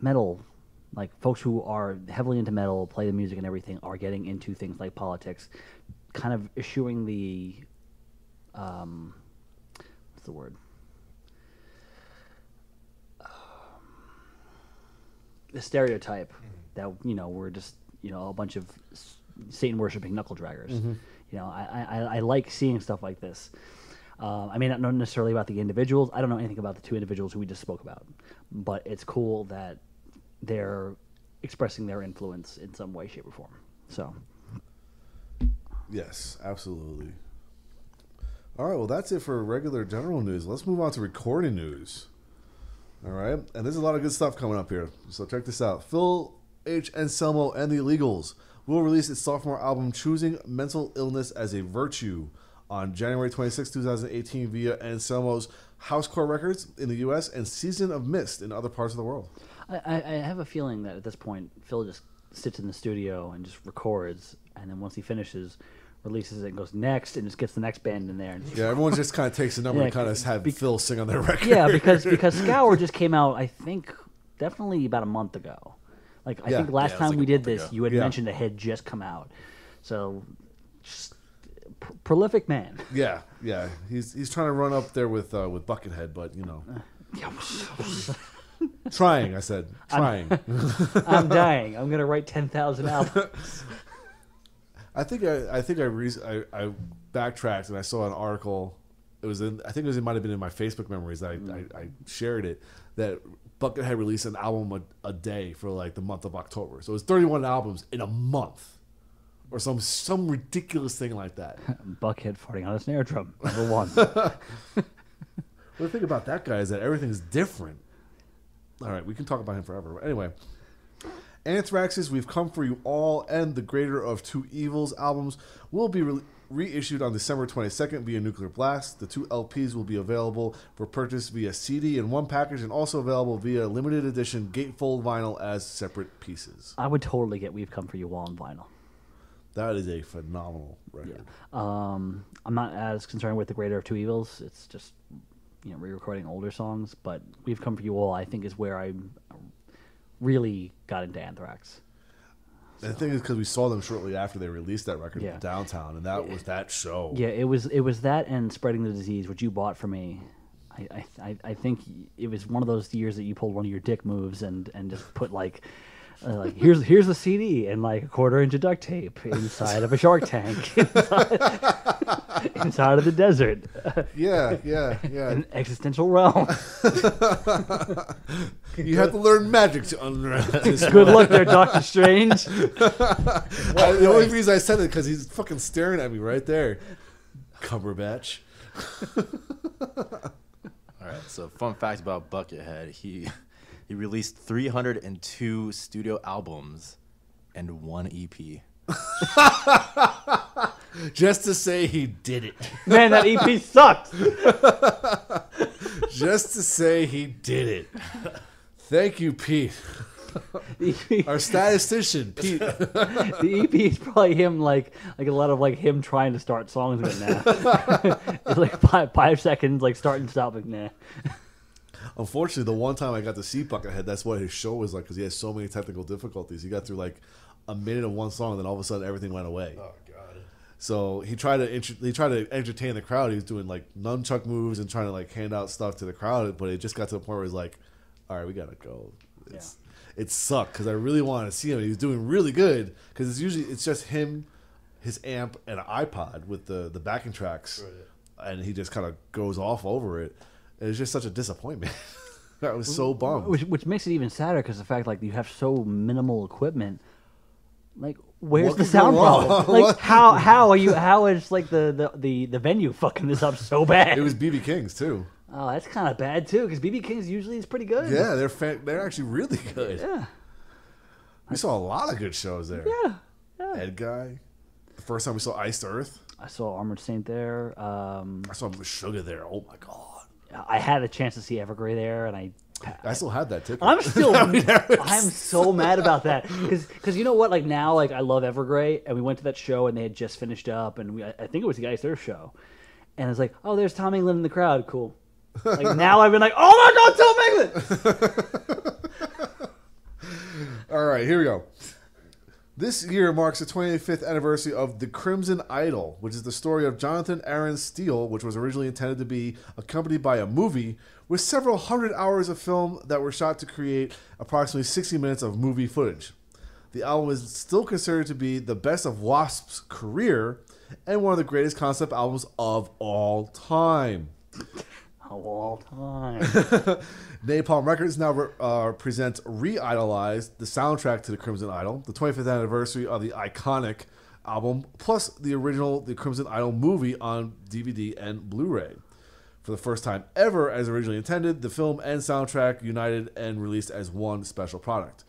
metal, like folks who are heavily into metal, play the music and everything, are getting into things like politics, kind of eschewing the what's the word? The stereotype that we're just a bunch of Satan worshipping knuckle draggers. Mm-hmm. I like seeing stuff like this. I may not know necessarily about the individuals. I don't know anything about the two individuals who we just spoke about, but it's cool that they're expressing their influence in some way, shape, or form. So, yes, absolutely. All right, well, that's it for regular general news. Let's move on to recording news. All right, and there's a lot of good stuff coming up here. So check this out. Phil H. Anselmo and the Illegals will release its sophomore album, Choosing Mental Illness as a Virtue, on January 26, 2018 via Anselmo's Housecore Records in the U.S. and Season of Mist in other parts of the world. I have a feeling that at this point, Phil just sits in the studio and just records, and then once he finishes, releases it and goes next, and just gets the next band in there. Yeah, everyone just kind of takes a number and kind of have Phil sing on their record. Yeah, because Scour just came out, I think, definitely about a month ago. Like, I think last time we did this, you had mentioned it had just come out. So, just prolific man. Yeah. He's trying to run up there with Buckethead, but, you know. Trying, I said. Trying. I'm dying. I'm going to write 10,000 albums. I think I backtracked and I saw an article. It might have been in my Facebook memories that I shared it, that Buckethead released an album a day for like the month of October. So it was 31 albums in a month, or some ridiculous thing like that. Buckethead farting on a snare drum, number one. Well, the thing about that guy is that everything's different. All right, we can talk about him forever. Anyway, Anthrax's We've Come For You All and The Greater of Two Evils albums will be reissued on December 22nd via Nuclear Blast. The 2 LPs will be available for purchase via CD in one package and also available via limited edition gatefold vinyl as separate pieces. I would totally get We've Come For You All on vinyl. That is a phenomenal record. Yeah. I'm not as concerned with The Greater of Two Evils. It's just, re-recording older songs, but We've Come For You All, I think, is where I really got into Anthrax. So. The thing is, because we saw them shortly after they released that record in downtown, and that was that show. Yeah, it was that and Spreading the Disease, which you bought for me. I think it was one of those years that you pulled one of your dick moves and just put like here's the CD and like a 1/4 inch of duct tape inside of a shark tank inside of the desert. Yeah. An existential realm. You have to learn magic to unwrap this. Good luck there, Doctor Strange. The only reason I said it because he's fucking staring at me right there. Cumberbatch. All right, so fun fact about Buckethead. He released 302 studio albums and 1 EP. Just to say he did it. Man, that EP sucked. Just to say he did it. Thank you, Pete. Our statistician, Pete. The EP is probably him, like a lot of like him trying to start songs right now. It's like 5 seconds, like start and stop. Like, nah. Unfortunately, the one time I got to see Buckethead, that's what his show was like, because he had so many technical difficulties. He got through like a minute of one song, and then all of a sudden everything went away. Oh God! So he tried to entertain the crowd. He was doing like nunchuck moves and trying to like hand out stuff to the crowd, but it just got to the point where he's like, "All right, we gotta go." It sucked because I really wanted to see him. He was doing really good because it's just him, his amp, and an iPod with the backing tracks, right. And he just kind of goes off over it. It was just such a disappointment. I was so bummed. Which makes it even sadder because the fact like you have so minimal equipment. Like, where's the sound problem? Like, how is like the venue fucking this up so bad? It was BB King's too. Oh, that's kind of bad too because BB King's usually is pretty good. Yeah, they're actually really good. Yeah, we saw a lot of good shows there. Yeah. Ed Guy. The first time we saw Iced Earth. I saw Armored Saint there. I saw Sugar there. Oh my god. I had a chance to see Evergrey there, and I still had that ticket. I'm so mad about that because you know what? Like now, like I love Evergrey, and we went to that show, and they had just finished up, and I think it was the Iced Earth show, and it's like, oh, there's Tom England in the crowd, cool. Like now, I've been like, oh my god, Tom England! All right, here we go. This year marks the 25th anniversary of The Crimson Idol, which is the story of Jonathan Aaron Steele, which was originally intended to be accompanied by a movie with several hundred hours of film that were shot to create approximately 60 minutes of movie footage. The album is still considered to be the best of Wasp's career and one of the greatest concept albums of all time. Napalm Records now presents Re-Idolized, the soundtrack to The Crimson Idol, the 25th anniversary of the iconic album, plus the original The Crimson Idol movie on DVD and Blu-ray. For the first time ever, as originally intended, the film and soundtrack united and released as one special product.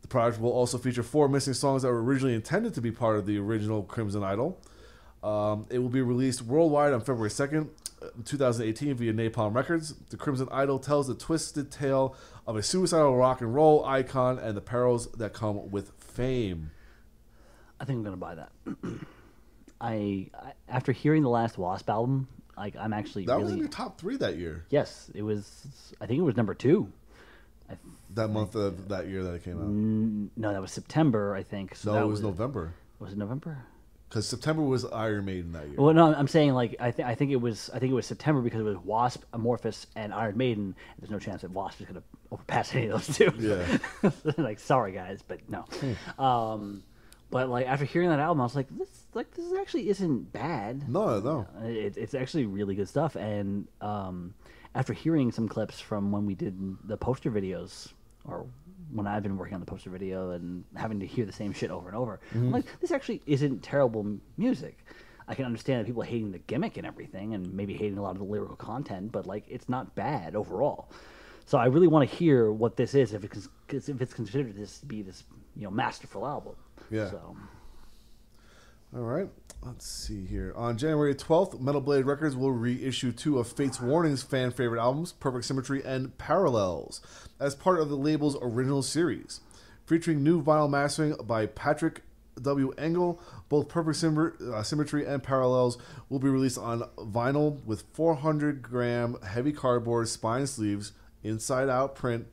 The project will also feature 4 missing songs that were originally intended to be part of the original Crimson Idol. It will be released worldwide on February 2nd, 2018 via Napalm Records. The Crimson Idol tells the twisted tale of a suicidal rock and roll icon and the perils that come with fame. I think I'm going to buy that. I after hearing the last Wasp album, I'm actually That really... was in your top 3 that year. Yes, it was. I think it was number 2. That month of that year that it came out. No, that was September, I think. So No, that it was November. Was it November? Because September was Iron Maiden that year. Well, no, I'm saying like I think it was September because it was Wasp, Amorphous, and Iron Maiden. There's no chance that Wasp is going to overpass any of those two. Yeah. Like, sorry guys, but no. But like after hearing that album, I was like, this actually isn't bad. No. It's actually really good stuff. And after hearing some clips from when we did the poster videos, or when I've been working on the poster video and having to hear the same shit over and over, I'm like, this actually isn't terrible music. I can understand that people hating the gimmick and everything, and maybe hating a lot of the lyrical content, but like, it's not bad overall. So I really want to hear what this is, if it's considered this to be this masterful album. Yeah. So. All right. Let's see here. On January 12th, Metal Blade Records will reissue 2 of Fate's Warning's fan favorite albums, Perfect Symmetry and Parallels, as part of the label's original series. Featuring new vinyl mastering by Patrick W. Engel, both Perfect Symmetry and Parallels will be released on vinyl with 400-gram heavy cardboard spine sleeves, inside-out print,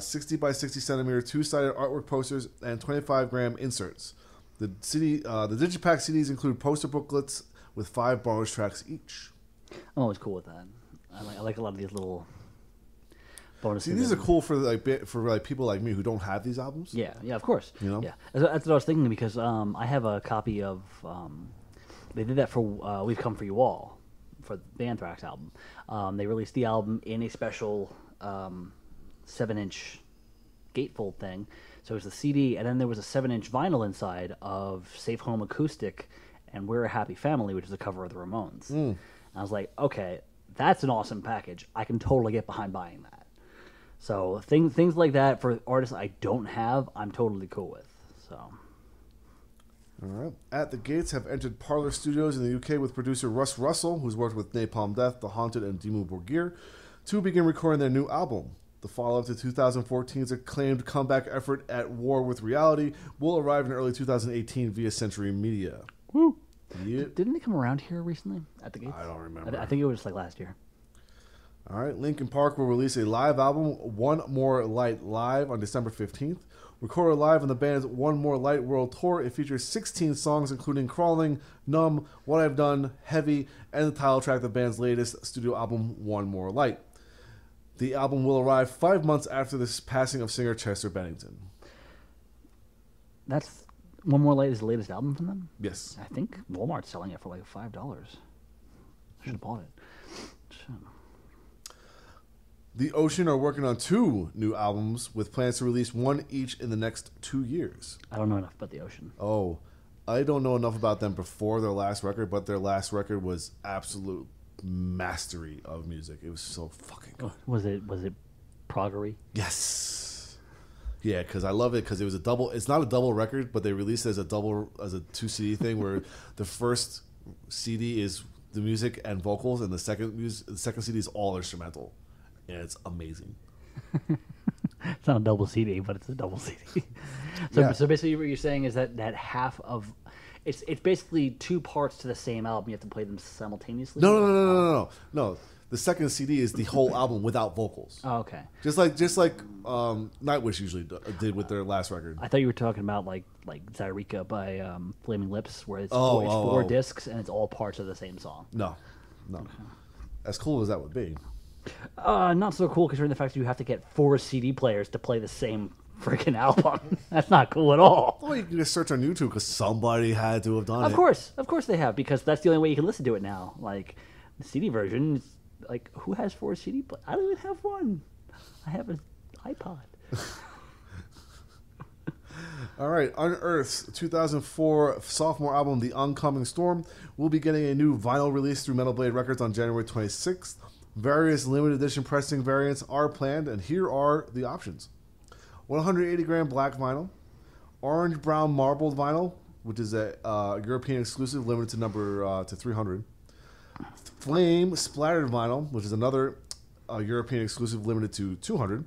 60 by 60 centimeter 2-sided artwork posters, and 25-gram inserts. The Digipack CDs include poster booklets with 5 bonus tracks each. I'm always cool with that. I like a lot of these little bonuses. See, these are cool for people like me who don't have these albums. Yeah, of course. Yeah, that's what I was thinking, because I have a copy of. They did that for "We've Come for You All," for the Anthrax album. They released the album in a special 7-inch gatefold thing. So it was the CD, and then there was a 7-inch vinyl inside of Safe Home Acoustic and We're a Happy Family, which is a cover of the Ramones. And I was like, okay, that's an awesome package. I can totally get behind buying that. So things like that for artists I don't have, I'm totally cool with. So. All right. At the Gates have entered Parlor Studios in the UK with producer Russ Russell, who's worked with Napalm Death, The Haunted, and Dimmu Borgir, to begin recording their new album. The follow-up to 2014's acclaimed comeback effort, At War with Reality, will arrive in early 2018 via Century Media. Woo! Yep. Didn't they come around here recently at the Gates? I don't remember. I think it was like last year. All right. Linkin Park will release a live album, One More Light Live, on December 15th. Recorded live on the band's One More Light World Tour, it features 16 songs, including Crawling, Numb, What I've Done, Heavy, and the title track of the band's latest studio album, One More Light. The album will arrive 5 months after the passing of singer Chester Bennington. That's One More Light is the latest album from them? Yes. I think Walmart's selling it for like $5. I should have bought it. Shit. The Ocean are working on 2 new albums with plans to release 1 each in the next 2 years. I don't know enough about the Ocean. Oh, I don't know enough about them before their last record, but their last record was absolute mastery of music. It was so fucking good. Was it proggery? Yes. Yeah, because I love it because it was a double. It's not a double record, but they released it as a 2 CD thing where the first CD is the music and vocals, and the second CD is all instrumental, and it's amazing. It's not a double CD, but it's a double CD. So basically, what you're saying is that half of it's basically 2 parts to the same album. You have to play them simultaneously. No. The second CD is the whole album without vocals. Oh, okay. Just like Nightwish usually did with their last record. I thought you were talking about like Zyreeka by Flaming Lips, where it's 4 discs and it's all parts of the same song. No. As cool as that would be. Not so cool considering the fact that you have to get 4 CD players to play the same freaking album. That's not cool at all. Well, you can just search on YouTube because somebody had to have done it. Of course they have, because that's the only way you can listen to it now. Like the CD version, is, like, who has 4 CD players? I don't even have one. I have an iPod. All right, Unearth's 2004 sophomore album, The Oncoming Storm, will be getting a new vinyl release through Metal Blade Records on January 26th. Various limited edition pressing variants are planned, and here are the options. 180 gram black vinyl, orange brown marbled vinyl, which is a European exclusive, limited to number to 300. Flame splattered vinyl, which is another European exclusive, limited to 200.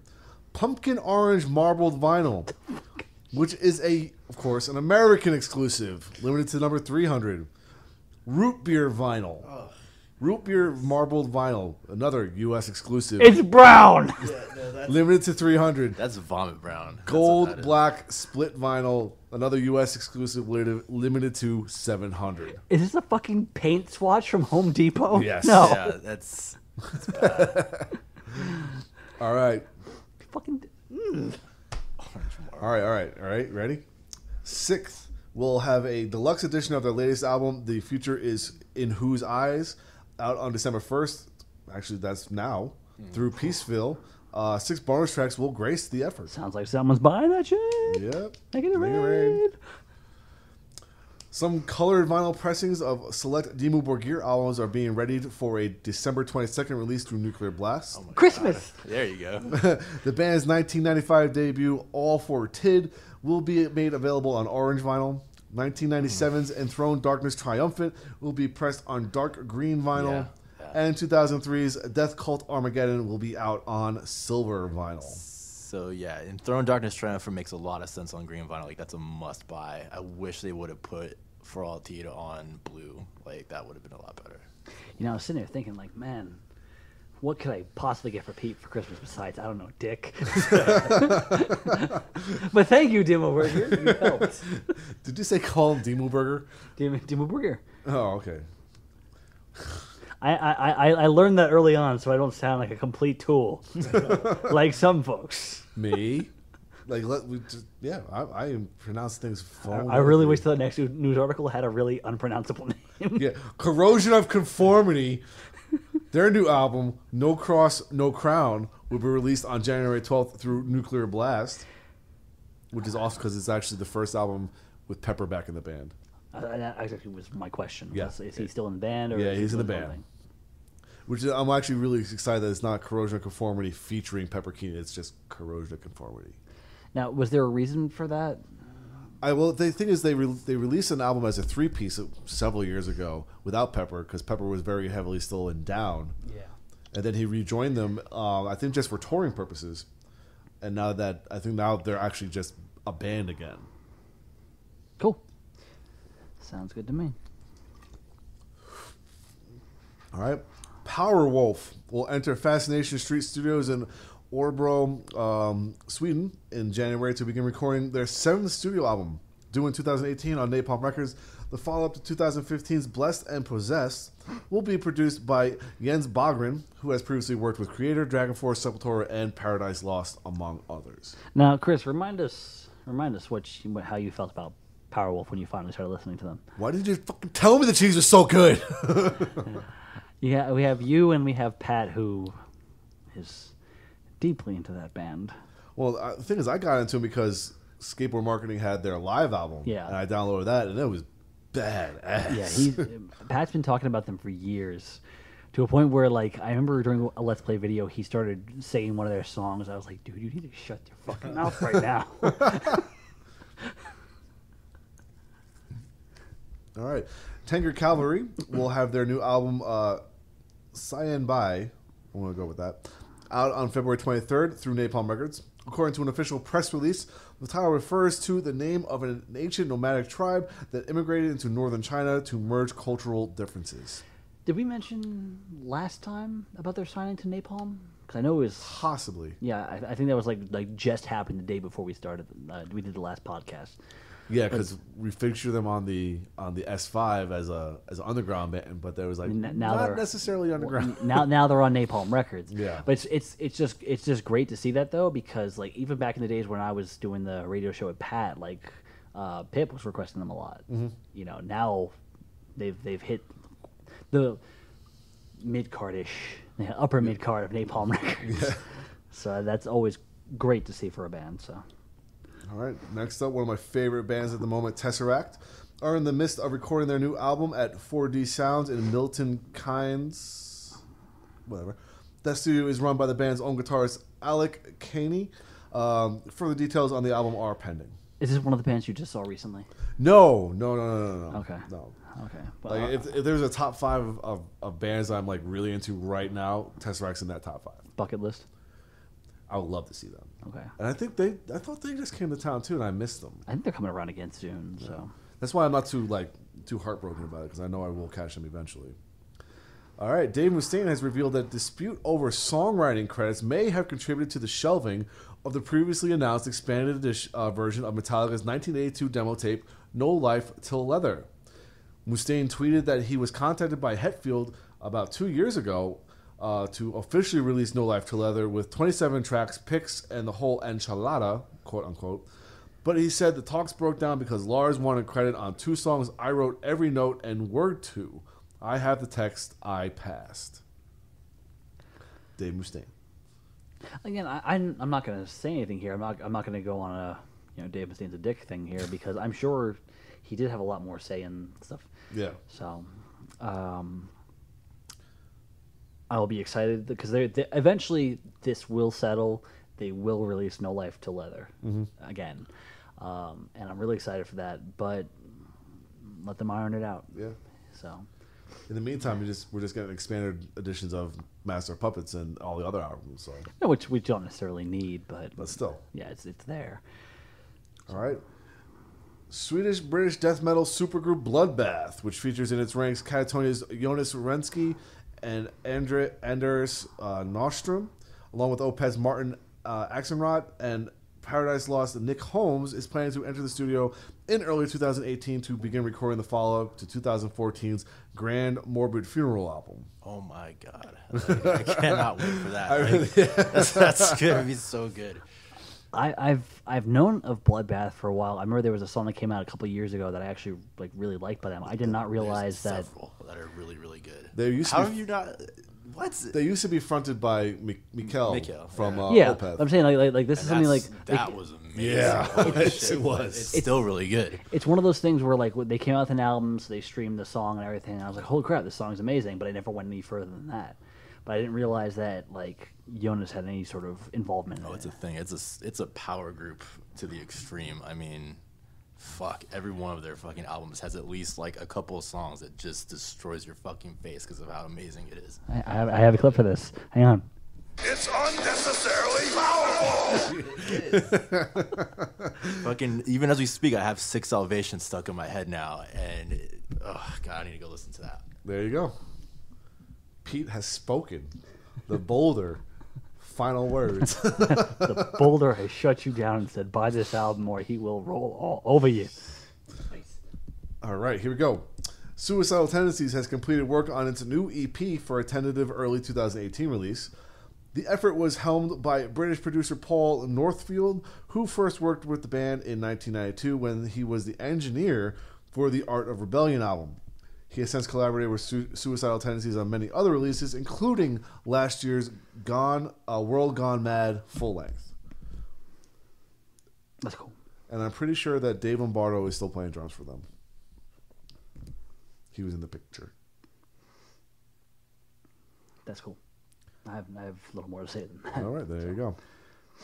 Pumpkin orange marbled vinyl, which is of course, an American exclusive, limited to number 300. Root beer vinyl. Root beer marbled vinyl, another U.S. exclusive. It's brown. Limited to 300. That's vomit brown. That's Gold what that is. black split vinyl, another U.S. exclusive, limited to 700. Is this a fucking paint swatch from Home Depot? Yes. No. Yeah, that's bad. All right. Fucking. All right. Ready? 6th, we'll have a deluxe edition of their latest album, The Future Is In Whose Eyes, out on December 1st. Actually, that's now. Through Peaceville. 6 bonus tracks will grace the effort. Sounds like someone's buying that shit. Yep. Make it Make it rain. rain. Some colored vinyl pressings of select Dimmu Borgir albums are being readied for a December 22nd release through Nuclear Blast. Christmas. There you go. The band's 1995 debut, All for Tid, will be made available on orange vinyl. 1997's Enthroned Darkness Triumphant will be pressed on dark green vinyl. Yeah. And 2003's Death Cult Armageddon will be out on silver vinyl. So yeah, Enthroned Darkness Triumphant makes a lot of sense on green vinyl. Like that's a must buy. I wish they would have put For All Tita on blue. Like that would have been a lot better. You know, I was sitting there thinking, like, man, what could I possibly get for Pete for Christmas besides, I don't know, dick? But thank you, Dimmu Burger. You helped. Did you say call him Dimmu Burger? Dimmu Burger. Oh, okay. I learned that early on, so I don't sound like a complete tool, like some folks. Me? Like, I pronounce things phone. I really wish the next news article had a really unpronounceable name. Yeah, Corrosion of Conformity. Their new album, No Cross, No Crown, will be released on January 12th through Nuclear Blast, which is awesome because it's actually the first album with Pepper back in the band. That actually was my question. Yeah. Is he still in the band? Or Yeah, is he he's in the doing his own band. thing? Which I'm actually really excited that it's not Corrosion of Conformity featuring Pepper Keenan. It's just Corrosion of Conformity. Now, was there a reason for that? The thing is, they released an album as a 3-piece several years ago without Pepper because Pepper was very heavily still in Down. Yeah. And then he rejoined them, I think just for touring purposes. And now they're actually just a band again. Cool. Sounds good to me. All right. Powerwolf will enter Fascination Street Studios in Örebro, Sweden in January to begin recording their 7th studio album, due in 2018 on Napalm Records. The follow-up to 2015's Blessed and Possessed will be produced by Jens Bogren, who has previously worked with Creator, Dragon Force, Sepultura, and Paradise Lost, among others. Now, Chris, remind us how you felt about Powerwolf when you finally started listening to them. Why did you fucking tell me the cheese was so good? Yeah, we have you and we have Pat, who is deeply into that band. Well, the thing is, I got into it because Skateboard Marketing had their live album. Yeah. And I downloaded that, and it was badass. Yeah, Pat's been talking about them for years, to a point where, like, I remember during a Let's Play video, he started saying one of their songs. I was like, dude, you need to shut your fucking mouth right now. All right. Tanger Cavalry will have their new album, Cyan Bai, I'm going to go with that, out on February 23rd through Napalm Records. According to an official press release, the title refers to the name of an ancient nomadic tribe that immigrated into northern China to merge cultural differences. Did we mention last time about their signing to Napalm? Because I know it was... Possibly. Yeah, I think that was like just happened the day before we started. We did the last podcast. Yeah, because we featured them on the S5 as an underground band, but there was like Now not they're- necessarily underground. Now they're on Napalm Records. Yeah. But it's just great to see that though, because like even back in the days when I was doing the radio show with Pat, like Pip was requesting them a lot. Mm-hmm. You know, now they've hit the mid cardish, upper mid card of Napalm Records. Yeah. So that's always great to see for a band. So. All right, next up, one of my favorite bands at the moment, Tesseract, are in the midst of recording their new album at 4D Sounds in Milton Keynes. Whatever. That studio is run by the band's own guitarist, Alec Caney. Further details on the album are pending. Is this one of the bands you just saw recently? No. Okay. No. Okay. Well, Like if there's a top 5 of bands I'm like really into right now, Tesseract's in that top 5. bucket list. I would love to see them. Okay. And I thought they just came to town too, and I missed them. I think they're coming around again soon. So That's why I'm not too heartbroken about it, because I know I will catch them eventually. All right, Dave Mustaine has revealed that dispute over songwriting credits may have contributed to the shelving of the previously announced expanded version of Metallica's 1982 demo tape, No Life Till Leather. Mustaine tweeted that he was contacted by Hetfield about 2 years ago to officially release No Life Till Leather with 27 tracks, picks, and the whole enchilada, quote unquote. But he said the talks broke down because Lars wanted credit on 2 songs I wrote every note and word to. I have the text, I passed. Dave Mustaine. again, I'm not going to say anything here. I'm not going to go on a Dave Mustaine's a dick thing here, because I'm sure he did have a lot more say in stuff. Yeah. So, I will be excited because they eventually this will settle. They will release No Life Till Leather again, and I'm really excited for that. But let them iron it out. Yeah. So, in the meantime, we're just getting expanded editions of Master of Puppets and all the other albums. So, no, which we don't necessarily need, but still, yeah, it's there. All right. Swedish-British death metal supergroup Bloodbath, which features in its ranks Katatonia's Jonas Renski and Anders Nostrum, along with Opeth's Martin Axelrod and Paradise Lost Nick Holmes, is planning to enter the studio in early 2018 to begin recording the follow-up to 2014's Grand Morbid Funeral album. Oh my god! I cannot wait for that. That's gonna be so good. I've known of Bloodbath for a while. I remember there was a song that came out a couple of years ago that I actually really liked by them. I did not realize There's that. several that are really good. How have you not? What's They used to be fronted by Mikkel from Yeah, Opeth. I'm saying like this is something like that was amazing. Yeah, Holy it shit, was. It's still really good. it's one of those things where like they came out with an album, so they streamed the song and everything. And I was like, holy crap, this song's amazing. But I never went any further than that. But I didn't realize that like Jonas had any sort of involvement in it. It's a thing. It's a power group to the extreme. I mean, fuck, every one of their fucking albums has at least like a couple of songs that just destroys your fucking face because of how amazing it is. I have a clip for this. Hang on. It's unnecessarily powerful. Fucking, even as we speak, I have Six Salvation stuck in my head now, and oh god, I need to go listen to that. There you go. Pete has spoken. The Boulder. Final words. The boulder has shut you down and said, buy this album or he will roll all over you. All right, here we go. Suicidal Tendencies has completed work on its new EP for a tentative early 2018 release. The effort was helmed by British producer Paul Northfield, who first worked with the band in 1992 when he was the engineer for the Art of Rebellion album. He has since collaborated with Suicidal Tendencies on many other releases, including last year's World Gone Mad full length. That's cool. And I'm pretty sure that Dave Lombardo is still playing drums for them. He was in the picture. That's cool. I have a little more to say than that. All right, there you go.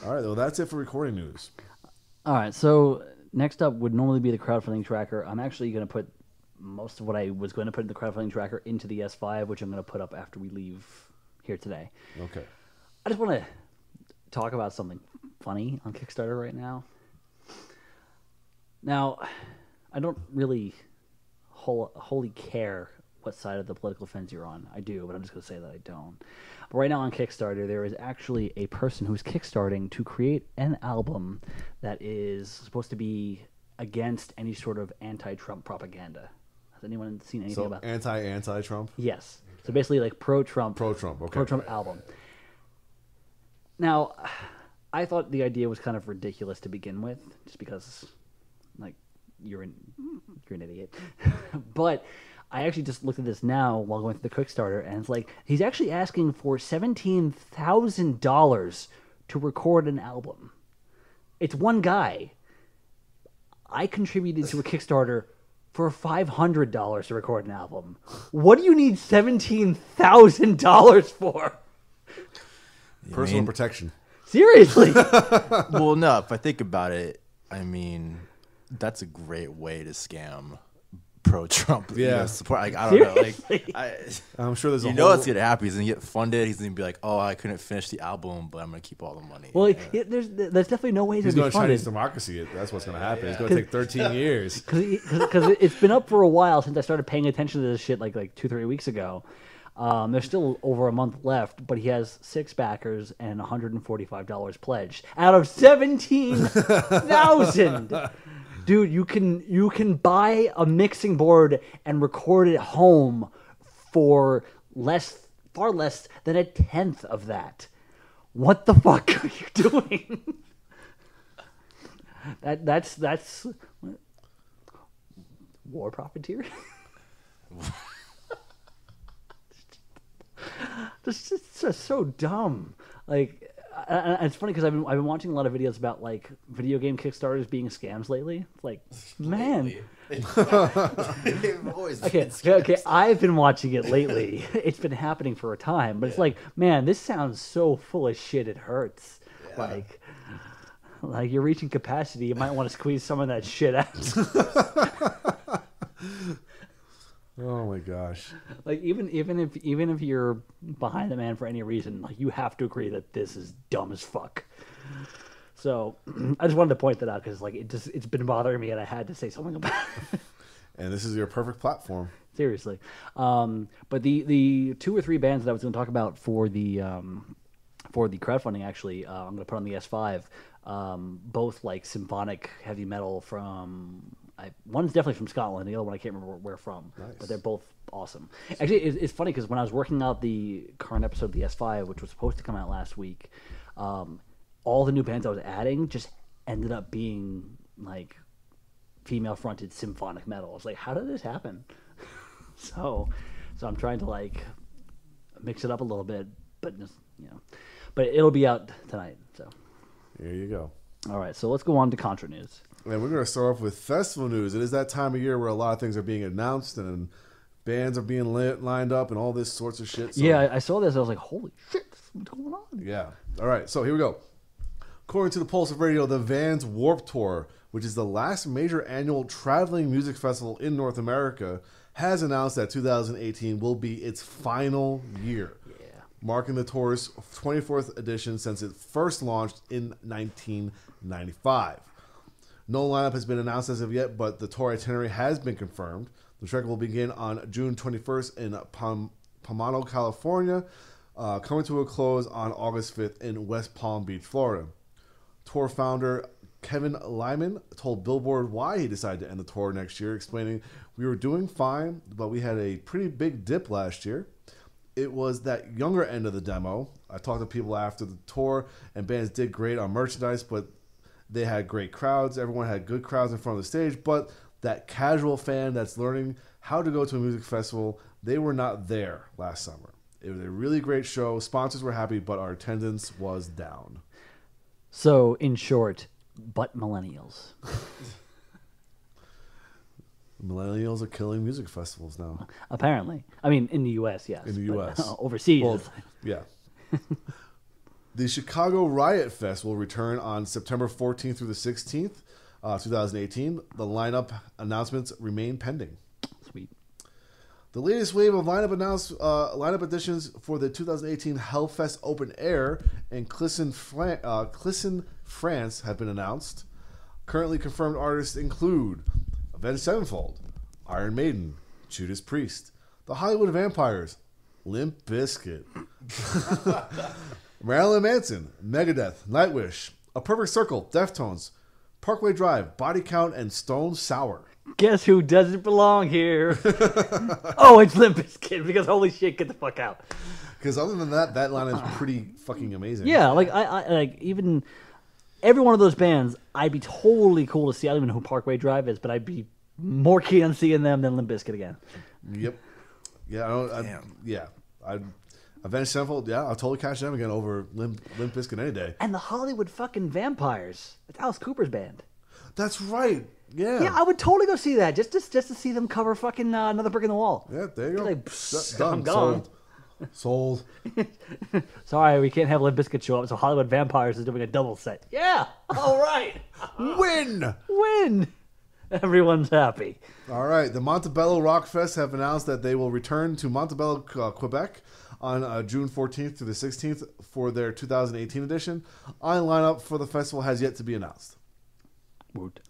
All right, well, that's it for recording news. All right, so next up would normally be the crowdfunding tracker. I'm actually going to put most of what I was going to put in the crowdfunding tracker into the S5, which I'm going to put up after we leave here today. Okay. I just want to talk about something funny on Kickstarter right now. Now, I don't really wholly care what side of the political fence you're on. I do, but I'm just going to say that I don't. But right now on Kickstarter, there is actually a person who's kickstarting to create an album that is supposed to be against any sort of anti-Trump propaganda. Has anyone seen anything about that? Anti-Trump? Yes. So basically like pro-Trump. Pro-Trump, okay. Pro-Trump album. Now, I thought the idea was kind of ridiculous to begin with, just because, like, you're an idiot. But I actually just looked at this now while going through the Kickstarter, and it's like, he's actually asking for $17,000 to record an album. It's one guy. I contributed to a Kickstarter for $500 to record an album. What do you need $17,000 for? Personal protection. Seriously. Well, no, if I think about it, I mean, that's a great way to scam pro-Trump support. Like, I don't know. Like, I'm sure there's a know what's gonna happen. He's gonna get funded. He's gonna be like, "Oh, I couldn't finish the album, but I'm gonna keep all the money." Well, there's definitely no way He's to going be to funded. Chinese democracy. That's what's going to happen. It's going to take 13 years. Because it's been up for a while since I started paying attention to this shit like 2-3 weeks ago. There's still over a month left, but he has 6 backers and $145 pledged out of 17,000. Dude, you can buy a mixing board and record it at home for far less than a tenth of that. What the fuck are you doing? That's war profiteer. This is just so dumb. Like, it's funny because I've been watching a lot of videos about like video game Kickstarters being scams lately. It's like, man. They've always been Okay. I've been watching it lately. It's been happening for a time, but it's like, man, this sounds so full of shit. It hurts. Yeah. Like you're reaching capacity. You might want to squeeze some of that shit out. Oh my gosh! Like even if you're behind the man for any reason, like you have to agree that this is dumb as fuck. So I just wanted to point that out because like it's been bothering me and I had to say something about it. And this is your perfect platform. Seriously, but the 2 or 3 bands that I was going to talk about for the crowdfunding, actually, I'm going to put on the S5. Both like symphonic heavy metal from. One's definitely from Scotland. The other one I can't remember where from. Nice. But they're both awesome. Actually, it's funny because when I was working out the current episode of the S5, which was supposed to come out last week, all the new bands I was adding just ended up being like female-fronted symphonic metal. I was like, how did this happen? so I'm trying to like mix it up a little bit, but just, but it'll be out tonight. So here you go. All right, so let's go on to Contra news. And we're going to start off with festival news. It is that time of year where a lot of things are being announced and bands are being lined up and all this sorts of shit. So, yeah, I saw this. I was like, holy shit, what's going on? Yeah. All right, so here we go. According to the Pulse of Radio, the Vans Warped Tour, which is the last major annual traveling music festival in North America, has announced that 2018 will be its final year, marking the tour's 24th edition since it first launched in 1995. No lineup has been announced as of yet, but the tour itinerary has been confirmed. The trek will begin on June 21st in Pomano, California, coming to a close on August 5th in West Palm Beach, Florida. Tour founder Kevin Lyman told Billboard why he decided to end the tour next year, explaining, "We were doing fine, but we had a pretty big dip last year. It was that younger end of the demo. I talked to people after the tour, and bands did great on merchandise, but they had great crowds. Everyone had good crowds in front of the stage, but that casual fan that's learning how to go to a music festival, they were not there last summer. It was a really great show. Sponsors were happy, but our attendance was down." So, in short, but millennials. Millennials are killing music festivals now. Apparently. I mean, in the U.S., yes. In the U.S. Overseas. Well, yeah. The Chicago Riot Fest will return on September 14th through the 16th, 2018. The lineup announcements remain pending. Sweet. The latest wave of lineup additions for the 2018 Hellfest Open Air in Clisson, France have been announced. Currently confirmed artists include Avenged Sevenfold, Iron Maiden, Judas Priest, The Hollywood Vampires, Limp Bizkit, Marilyn Manson, Megadeth, Nightwish, A Perfect Circle, Deftones, Parkway Drive, Body Count, and Stone Sour. Guess who doesn't belong here? Oh, it's Limp Bizkit, because holy shit, get the fuck out. Because other than that, that line is pretty fucking amazing. Yeah, like I like even every one of those bands, I'd be totally cool to see. I don't even know who Parkway Drive is, but I'd be more keen on seeing them than Limp Bizkit again. Yep. Yeah, Avenged Sevenfold, yeah, I'll totally catch them again over Limp Bizkit any day. And the Hollywood fucking Vampires. It's Alice Cooper's band. That's right. Yeah. Yeah, I would totally go see that. Just to see them cover fucking Another Brick in the Wall. Yeah, there you go. Like, Done. I'm gone. Sold. Sold. Sorry, we can't have Limp Bizkit show up, so Hollywood Vampires is doing a double set. Yeah, all right. Win! Everyone's happy. All right. The Montebello Rock Fest have announced that they will return to Montebello, Quebec on June 14th to the 16th for their 2018 edition. Online lineup for the festival has yet to be announced. Woot.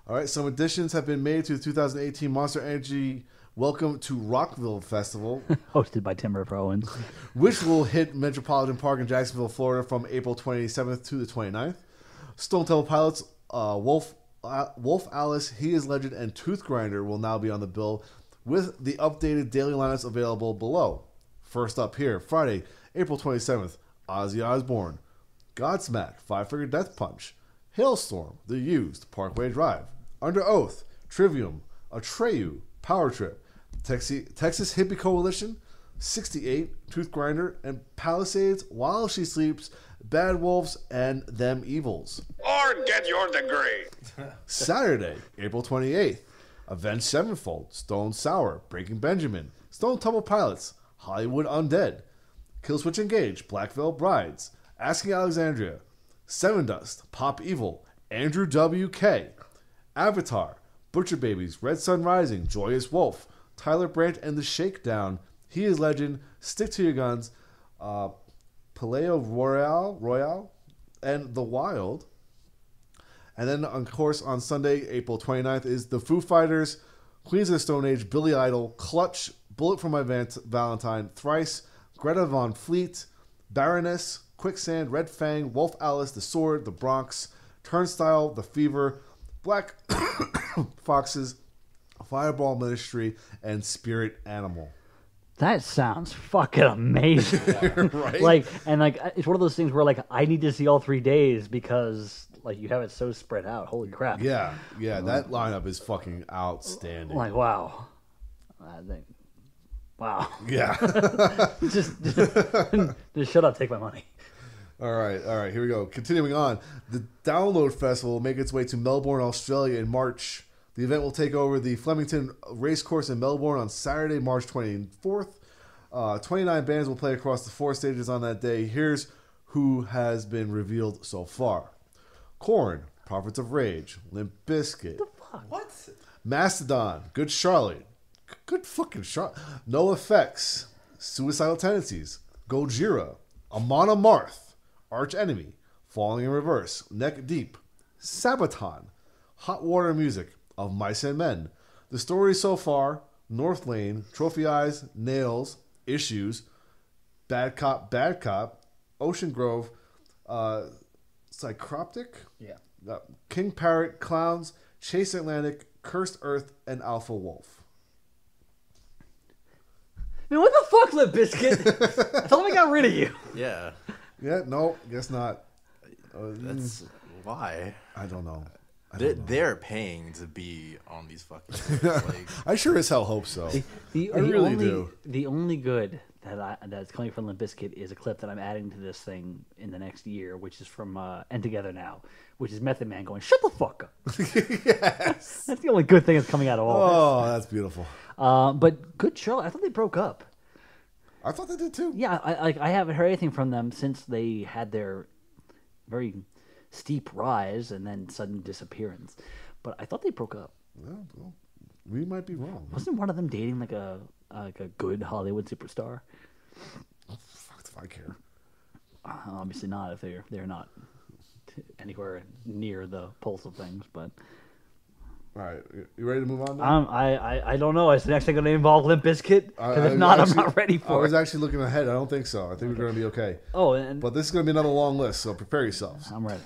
All right. Some additions have been made to the 2018 Monster Energy Welcome to Rockville Festival, Hosted by Tim Riff Owens. which will hit Metropolitan Park in Jacksonville, Florida from April 27th to the 29th. Stone Temple Pilots, Wolf Alice, He Is Legend, and Tooth Grinder will now be on the bill with the updated daily lineups available below. First up here, Friday, April 27th, Ozzy Osbourne, Godsmack, Five Finger Death Punch, Hailstorm, The Used, Parkway Drive, Under Oath, Trivium, Atreyu, Power Trip, Texas Hippie Coalition, 68, Tooth Grinder, and Palisades, While She Sleeps, Bad Wolves, and Them Evils. Or get your degree. Saturday, April 28th, Avenged Sevenfold, Stone Sour, Breaking Benjamin, Stone Temple Pilots, Hollywood Undead, Killswitch Engage, Black Veil Brides, Asking Alexandria, Seven Dust, Pop Evil, Andrew W.K., Avatar, Butcher Babies, Red Sun Rising, Joyous Wolf, Tyler Brandt and the Shakedown, He Is Legend, Stick to Your Guns, Paleo Royale, and The Wild. And then, of course, on Sunday, April 29th, is the Foo Fighters, Queens of the Stone Age, Billy Idol, Clutch, Bullet for My Valentine, Thrice, Greta Von Fleet, Baroness, Quicksand, Red Fang, Wolf Alice, The Sword, The Bronx, Turnstile, The Fever, Black Foxes, Fireball Ministry, and Spirit Animal. That sounds fucking amazing. Right? It's one of those things where I need to see all 3 days because you have it so spread out. Holy crap. Yeah, that lineup is fucking outstanding. Wow. Wow. Yeah. just shut up, take my money. All right, here we go. Continuing on, the Download Festival will make its way to Melbourne, Australia in March. The event will take over the Flemington Racecourse in Melbourne on Saturday, March 24th. 29 bands will play across the 4 stages on that day. Here's who has been revealed so far. Korn, Prophets of Rage, Limp Bizkit, What? Mastodon, Good Charlotte, Good fucking Charlotte, No Effects, Suicidal Tendencies, Gojira, Amon Amarth, Arch Enemy, Falling in Reverse, Neck Deep, Sabaton, Hot Water Music, Of Mice and Men, The Story So Far, North Lane, Trophy Eyes, Nails, Issues, Bad Cop, Ocean Grove, Psychroptic, King Parrot, Clowns, Chase Atlantic, Cursed Earth, and Alpha Wolf. Man, what the fuck, Limp Bizkit? I thought we got rid of you. Yeah. Yeah, no, guess not. That's why. I don't know. They're paying to be on these fucking things. I sure as hell hope so. I really do. The only good that's coming from Limp Bizkit is a clip that I'm adding to this thing in the next year, which is from End Together Now, which is Method Man going, "Shut the fuck up." Yes. That's the only good thing that's coming out of all Oh, that's beautiful. this. But good show. I thought they broke up. I thought they did too. Yeah, I haven't heard anything from them since they had their very steep rise and then sudden disappearance. But I thought they broke up. Well, we might be wrong. Wasn't one of them dating like a good Hollywood superstar? Fuck if I care. Obviously not if they're not anywhere near the pulse of things. But All right, you ready to move on now? I don't know. Is the next thing going to involve Limp Bizkit? Because if not, I'm not ready I for was it. actually looking ahead. I don't think so. I think we're going to be okay. Oh, and But this is going to be another long list, so prepare yourselves. I'm ready.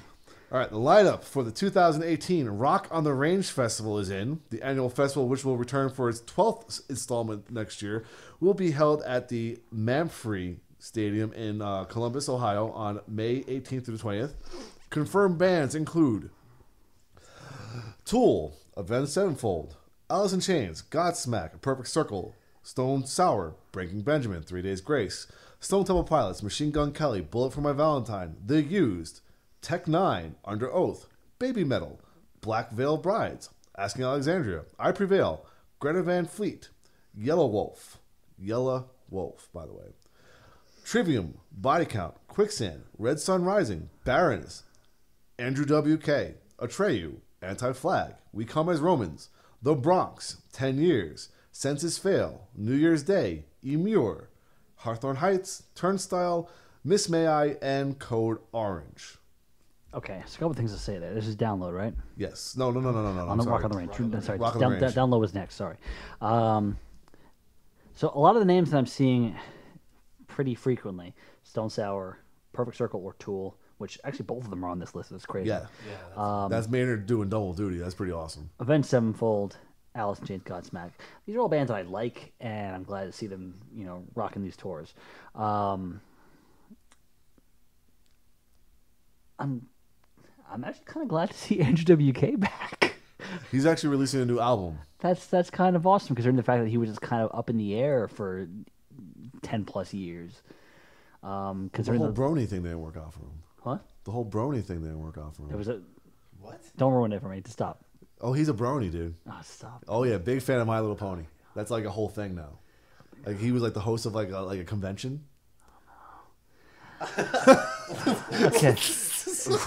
All right, the lineup for the 2018 Rock on the Range Festival is in. The annual festival, which will return for its 12th installment next year, will be held at the Mamfree Stadium in Columbus, Ohio on May 18th through the 20th. Confirmed bands include Tool, Avenged Sevenfold, Alice in Chains, Godsmack, A Perfect Circle, Stone Sour, Breaking Benjamin, 3 Days Grace, Stone Temple Pilots, Machine Gun Kelly, Bullet for My Valentine, The Used, Tech Nine, Under Oath, Baby Metal, Black Veil Brides, Asking Alexandria, I Prevail, Greta Van Fleet, Yellow Wolf, by the way, Trivium, Body Count, Quicksand, Red Sun Rising, Baroness, Andrew WK, Atreyu, Anti-Flag, We Come as Romans, The Bronx, 10 Years, Census Fail, New Year's Day, Emure, Hawthorne Heights, Turnstile, Miss May I, and Code Orange. Okay, so a couple things to say there. This is download, right? Yes. No. On the Rock on the Range. Sorry, Rock on the Range. Download was next. Sorry. So a lot of the names that I'm seeing pretty frequently: Stone Sour, Perfect Circle, or Tool. Which actually both of them are on this list. That's crazy. Yeah. That's Maynard doing double duty. That's pretty awesome. Avenged Sevenfold, Alice in Chains, Godsmack. These are all bands that I like, and I'm glad to see them, rocking these tours. I'm actually kind of glad to see Andrew WK back. He's actually releasing a new album. That's kind of awesome, considering the fact that he was just kind of up in the air for 10 plus years. The whole Brony thing didn't work out for him. What? The whole Brony thing didn't work out for him. It was a What? Don't ruin it for me. Just stop. Oh, he's a Brony, dude. Oh, stop. Oh yeah, big fan of My Little Pony. That's like a whole thing now. Like he was like the host of like a convention. Okay.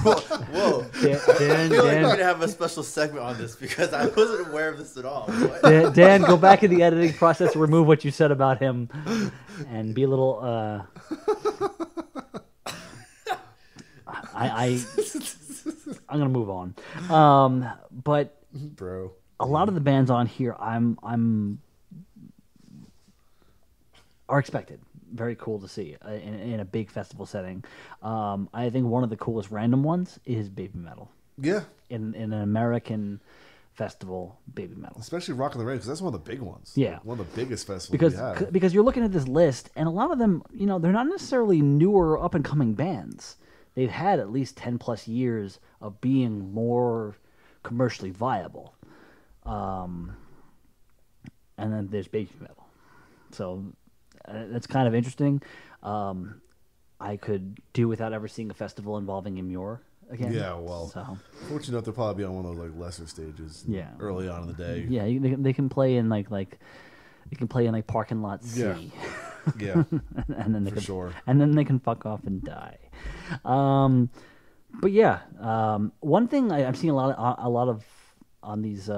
Whoa. Dan, I feel like we're going to have a special segment on this because I wasn't aware of this at all. What? Dan, go back in the editing process, remove what you said about him, and be a little. I'm gonna move on. But bro, a lot of the bands on here, are expected. Very cool to see in a big festival setting. I think one of the coolest random ones is Baby Metal. Yeah. In an American festival, Baby Metal. Especially Rock on the Range, because that's one of the big ones. Yeah. One of the biggest festivals we have. Because you're looking at this list, and a lot of them, they're not necessarily newer, up-and-coming bands. They've had at least 10 plus years of being more commercially viable. And then there's Baby Metal. So that's kind of interesting. I could do without ever seeing a festival involving Imure again. Yeah, well, fortunately enough, they'll probably be on one of those like lesser stages. Yeah, early on in the day. Yeah, they can play in like you can play in like parking lot C. Yeah, and then sure. And then they can fuck off and die. But yeah, one thing I'm seeing a lot of on these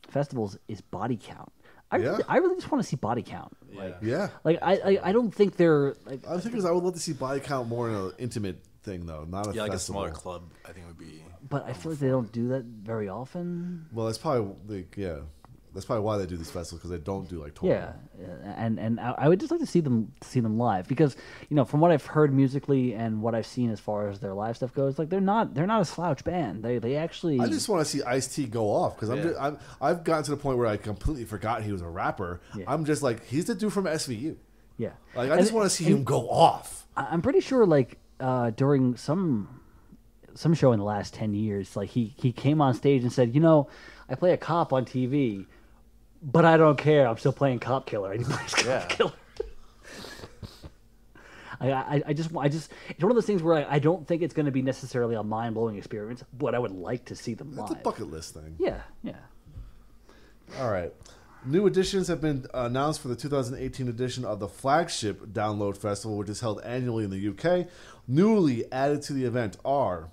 festivals is body count. I really just want to see body count. I don't think they're. I think I would love to see body count more in an intimate thing though, not a festival. Like a smaller club. I think would be. But I feel like they don't do that very often. Well, that's probably that's probably why they do these festivals, because they don't do like touring. Yeah, and I would just like to see them live, because from what I've heard musically and what I've seen as far as their live stuff goes, like they're not a slouch band. They actually. I just want to see Ice-T go off, because I've gotten to the point where I completely forgot he was a rapper. Yeah. I'm just like, he's the dude from SVU. Yeah, like I just want to see him go off. I'm pretty sure like during some show in the last 10 years, like he came on stage and said, I play a cop on TV. But I don't care. I'm still playing Cop Killer. And he plays Cop Killer. I just it's one of those things where I don't think it's going to be necessarily a mind blowing experience, but I would like to see them live. It's a bucket list thing. Yeah. All right. New additions have been announced for the 2018 edition of the flagship Download Festival, which is held annually in the UK. Newly added to the event are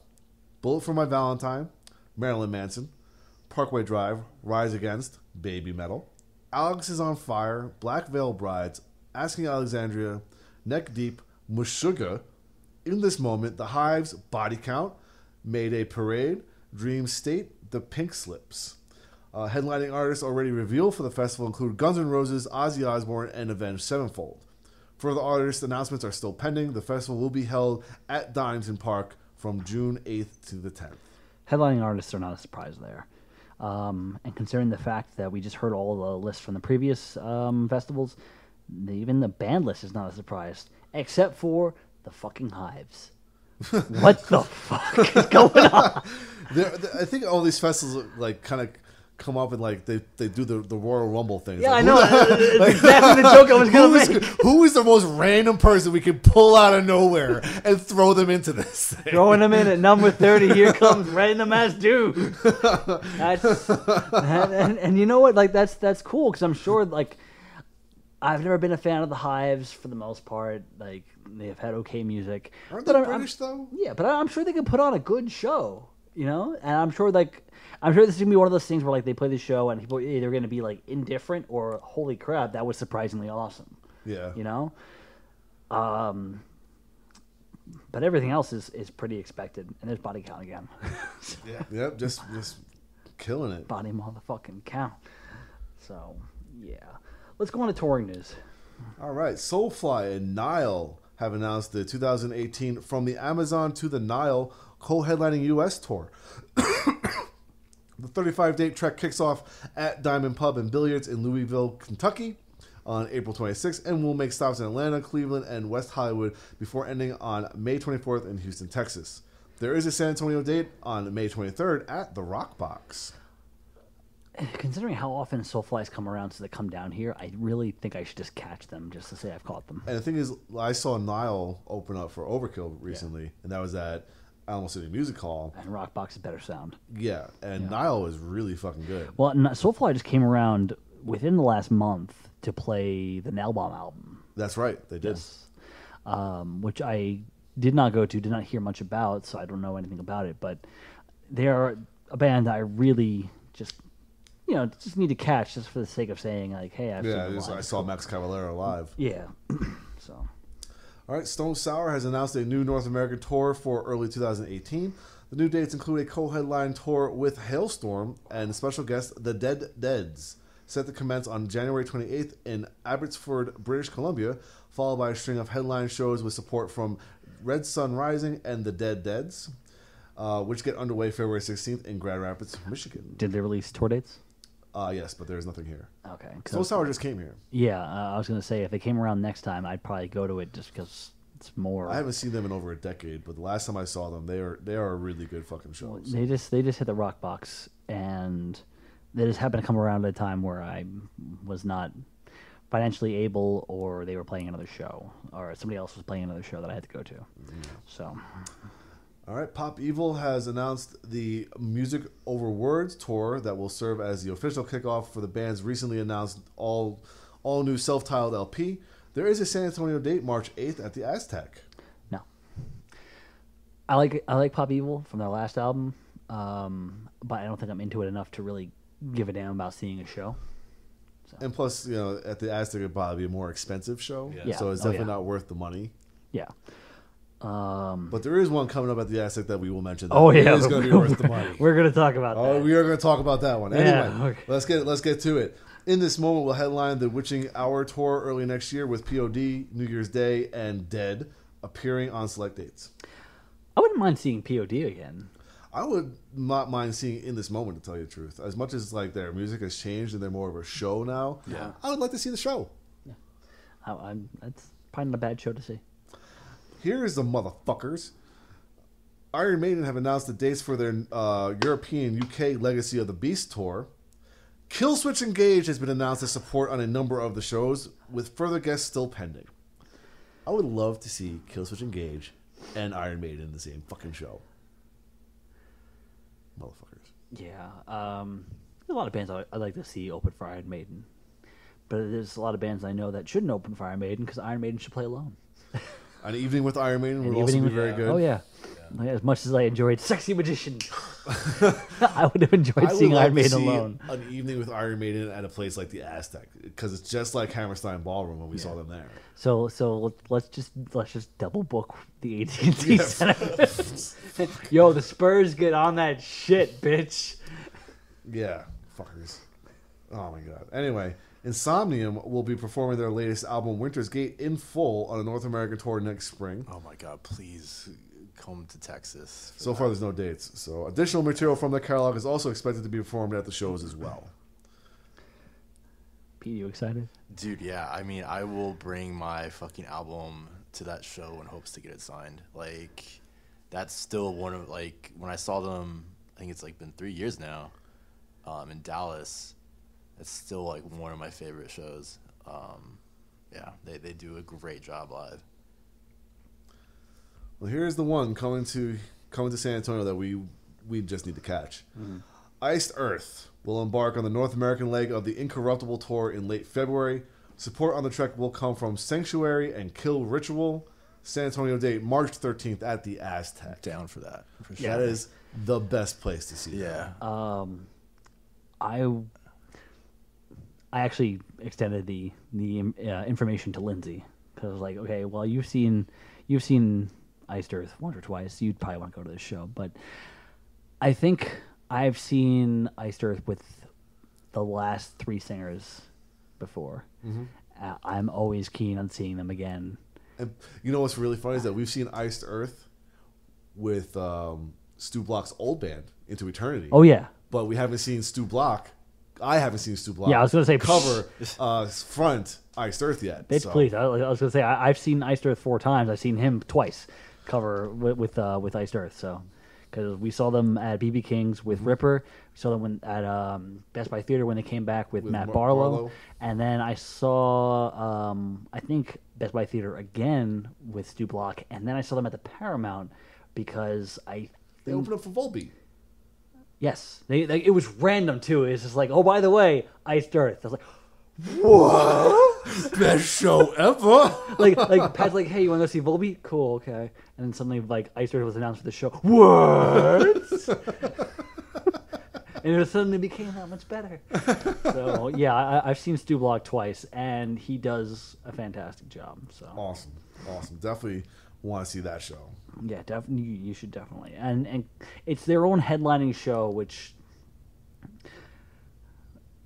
Bullet for My Valentine, Marilyn Manson, Parkway Drive, Rise Against, Baby Metal, Alex is on Fire, Black Veil Brides, Asking Alexandria, Neck Deep, Meshuggah, In This Moment, The Hives, Body Count, Mayday Parade, Dream State, The Pink Slips. Headlining artists already revealed for the festival include Guns N' Roses, Ozzy Osbourne, and Avenged Sevenfold. Further artist announcements are still pending. The festival will be held at Dynasty Park from June 8th to the 10th. Headlining artists are not a surprise there. And considering the fact that we just heard all the lists from the previous festivals, even the band list is not a surprise, except for the fucking Hives. What the fuck is going on? I think all these festivals like kind of come up and like they do the Royal Rumble thing. Yeah, like, I know. That's exactly the joke I was going to make. Who is the most random person we can pull out of nowhere and throw them into this thing? Throwing them in at number 30. Here comes random ass dude. And you know what? Like that's cool, because I'm sure like I've never been a fan of the Hives for the most part. Like they've had okay music. Aren't But they I'm- British though? Yeah, but I'm sure they can put on a good show, you know. And I'm sure this is gonna be one of those things where like they play the show and people are either gonna be like indifferent or holy crap, that was surprisingly awesome, Yeah. you know. But everything else is pretty expected, and there's Body Count again. Yep. Just killing it. Body motherfucking count. So yeah, let's go on to touring news. All right, Soulfly and Nile have announced the 2018 From the Amazon to the Nile co-headlining U.S. tour. The 35-date trek kicks off at Diamond Pub and Billiards in Louisville, Kentucky on April 26th and will make stops in Atlanta, Cleveland, and West Hollywood before ending on May 24th in Houston, Texas. There is a San Antonio date on May 23rd at the Rock Box. Considering how often Soulflies come around, so they come down here, I really think I should just catch them just to say I've caught them. And the thing is, I saw Nile open up for Overkill recently, and that was at Alamo City Music Hall. And Rockbox is better sound. Yeah, and Nile was really fucking good. Well, Soulfly just came around within the last month to play the Nail Bomb album. That's right, they did. Yes. Which I did not go to, did not hear much about, so I don't know anything about it. But they are a band I really just need to catch just for the sake of saying, like, hey, I've seen them live. I saw Max Cavalera live. Yeah. So. All right, Stone Sour has announced a new North American tour for early 2018. The new dates include a co-headline tour with Hailstorm and special guest The Dead Deads, set to commence on January 28th in Abbotsford, British Columbia, followed by a string of headline shows with support from Red Sun Rising and The Dead Deads, which get underway February 16th in Grand Rapids, Michigan. Did they release tour dates? Yes, but there's nothing here. Okay. Stone Sour just came here. Yeah, I was going to say, if they came around next time, I'd probably go to it just because it's more... I haven't seen them in over a decade, but the last time I saw them, they are a really good fucking shows. They just hit the Rock Box, and they just happened to come around at a time where I was not financially able, or they were playing another show, or somebody else was playing another show that I had to go to. So... All right, Pop Evil has announced the Music Over Words tour that will serve as the official kickoff for the band's recently announced all new self-titled LP. There is a San Antonio date, March 8th, at the Aztec. No, I like Pop Evil from their last album, but I don't think I'm into it enough to really give a damn about seeing a show. So. And plus, at the Aztec it'd probably be a more expensive show, Yeah. so it's definitely not worth the money. Yeah. But there is one coming up at the Aztec that we will mention. That It's going to be worth the money. We're going to talk about that. Oh, we are going to talk about that one. Yeah, Anyway, okay. let's get to it. In this moment, we'll headline the Witching Hour tour early next year with POD, New Year's Day, and Dead appearing on select dates. I wouldn't mind seeing POD again. I would not mind seeing In This Moment, to tell you the truth. As much as like their music has changed and they're more of a show now, I would like to see the show. That's probably not a bad show to see. Here's the motherfuckers. Iron Maiden have announced the dates for their European UK Legacy of the Beast tour. Killswitch Engage has been announced as support on a number of the shows, with further guests still pending. I would love to see Killswitch Engage and Iron Maiden in the same fucking show. Motherfuckers. Yeah. There's a lot of bands I'd like to see open for Iron Maiden. But there's a lot of bands I know that shouldn't open for Iron Maiden because Iron Maiden should play alone. An Evening with Iron Maiden would An also Evening be with- very good. Oh, yeah. As much as I enjoyed Sexy Magician, I would have enjoyed I would seeing love Iron to Maiden see alone. an Evening with Iron Maiden at a place like the Aztec, because it's just like Hammerstein Ballroom when we saw them there. So let's just double book the AT&T Center. Yo, the Spurs get on that shit, bitch. Yeah, fuckers. Oh my god. Anyway, Insomnium will be performing their latest album, Winter's Gate, in full on a North American tour next spring. Oh my god, please come to Texas. So far, there's no dates. So additional material from the catalog is also expected to be performed at the shows as well. Pete, you excited? Dude, yeah. I mean, I will bring my fucking album to that show in hopes to get it signed. Like, that's still one of, like, when I saw them, I think it's, like, been 3 years now, in Dallas. It's still, like, one of my favorite shows. Yeah, they do a great job live. Well, here's the one coming to San Antonio that we just need to catch. Iced Earth will embark on the North American leg of the Incorruptible tour in late February. Support on the trek will come from Sanctuary and Kill Ritual. San Antonio date, March 13th at the Aztec. Down for that. For sure. Yeah, that is the best place to see Yeah. I actually extended the information to Lindsay because I was like, okay, well, you've seen Iced Earth once or twice. You'd probably want to go to this show, but I think I've seen Iced Earth with the last 3 singers before. Mm-hmm. I'm always keen on seeing them again. And you know what's really funny is that we've seen Iced Earth with Stu Block's old band, Into Eternity. Oh, yeah. But we haven't seen Stu Block. I haven't seen Stu Block. Yeah, I was going to say cover front Iced Earth yet. Bitch, so. Please. I was going to say I've seen Iced Earth 4 times. I've seen him twice cover with Iced Earth. So because we saw them at BB King's with Ripper, we saw them at Best Buy Theater when they came back with Matt Barlow, and then I saw I think Best Buy Theater again with Stu Block, and then I saw them at the Paramount because they opened up for Volbeat. Yes, it was random too. It's just like, oh, by the way, Iced Earth. I was like, what? Best show ever. like Pat's like, hey, you want to go see Volbeat? Cool, okay. And then suddenly like Iced Earth was announced for the show. What? And it suddenly became that much better. So yeah, I've seen Stu Block twice, and he does a fantastic job. So awesome. Definitely want to see that show. Yeah, definitely. You should definitely. And it's their own headlining show, which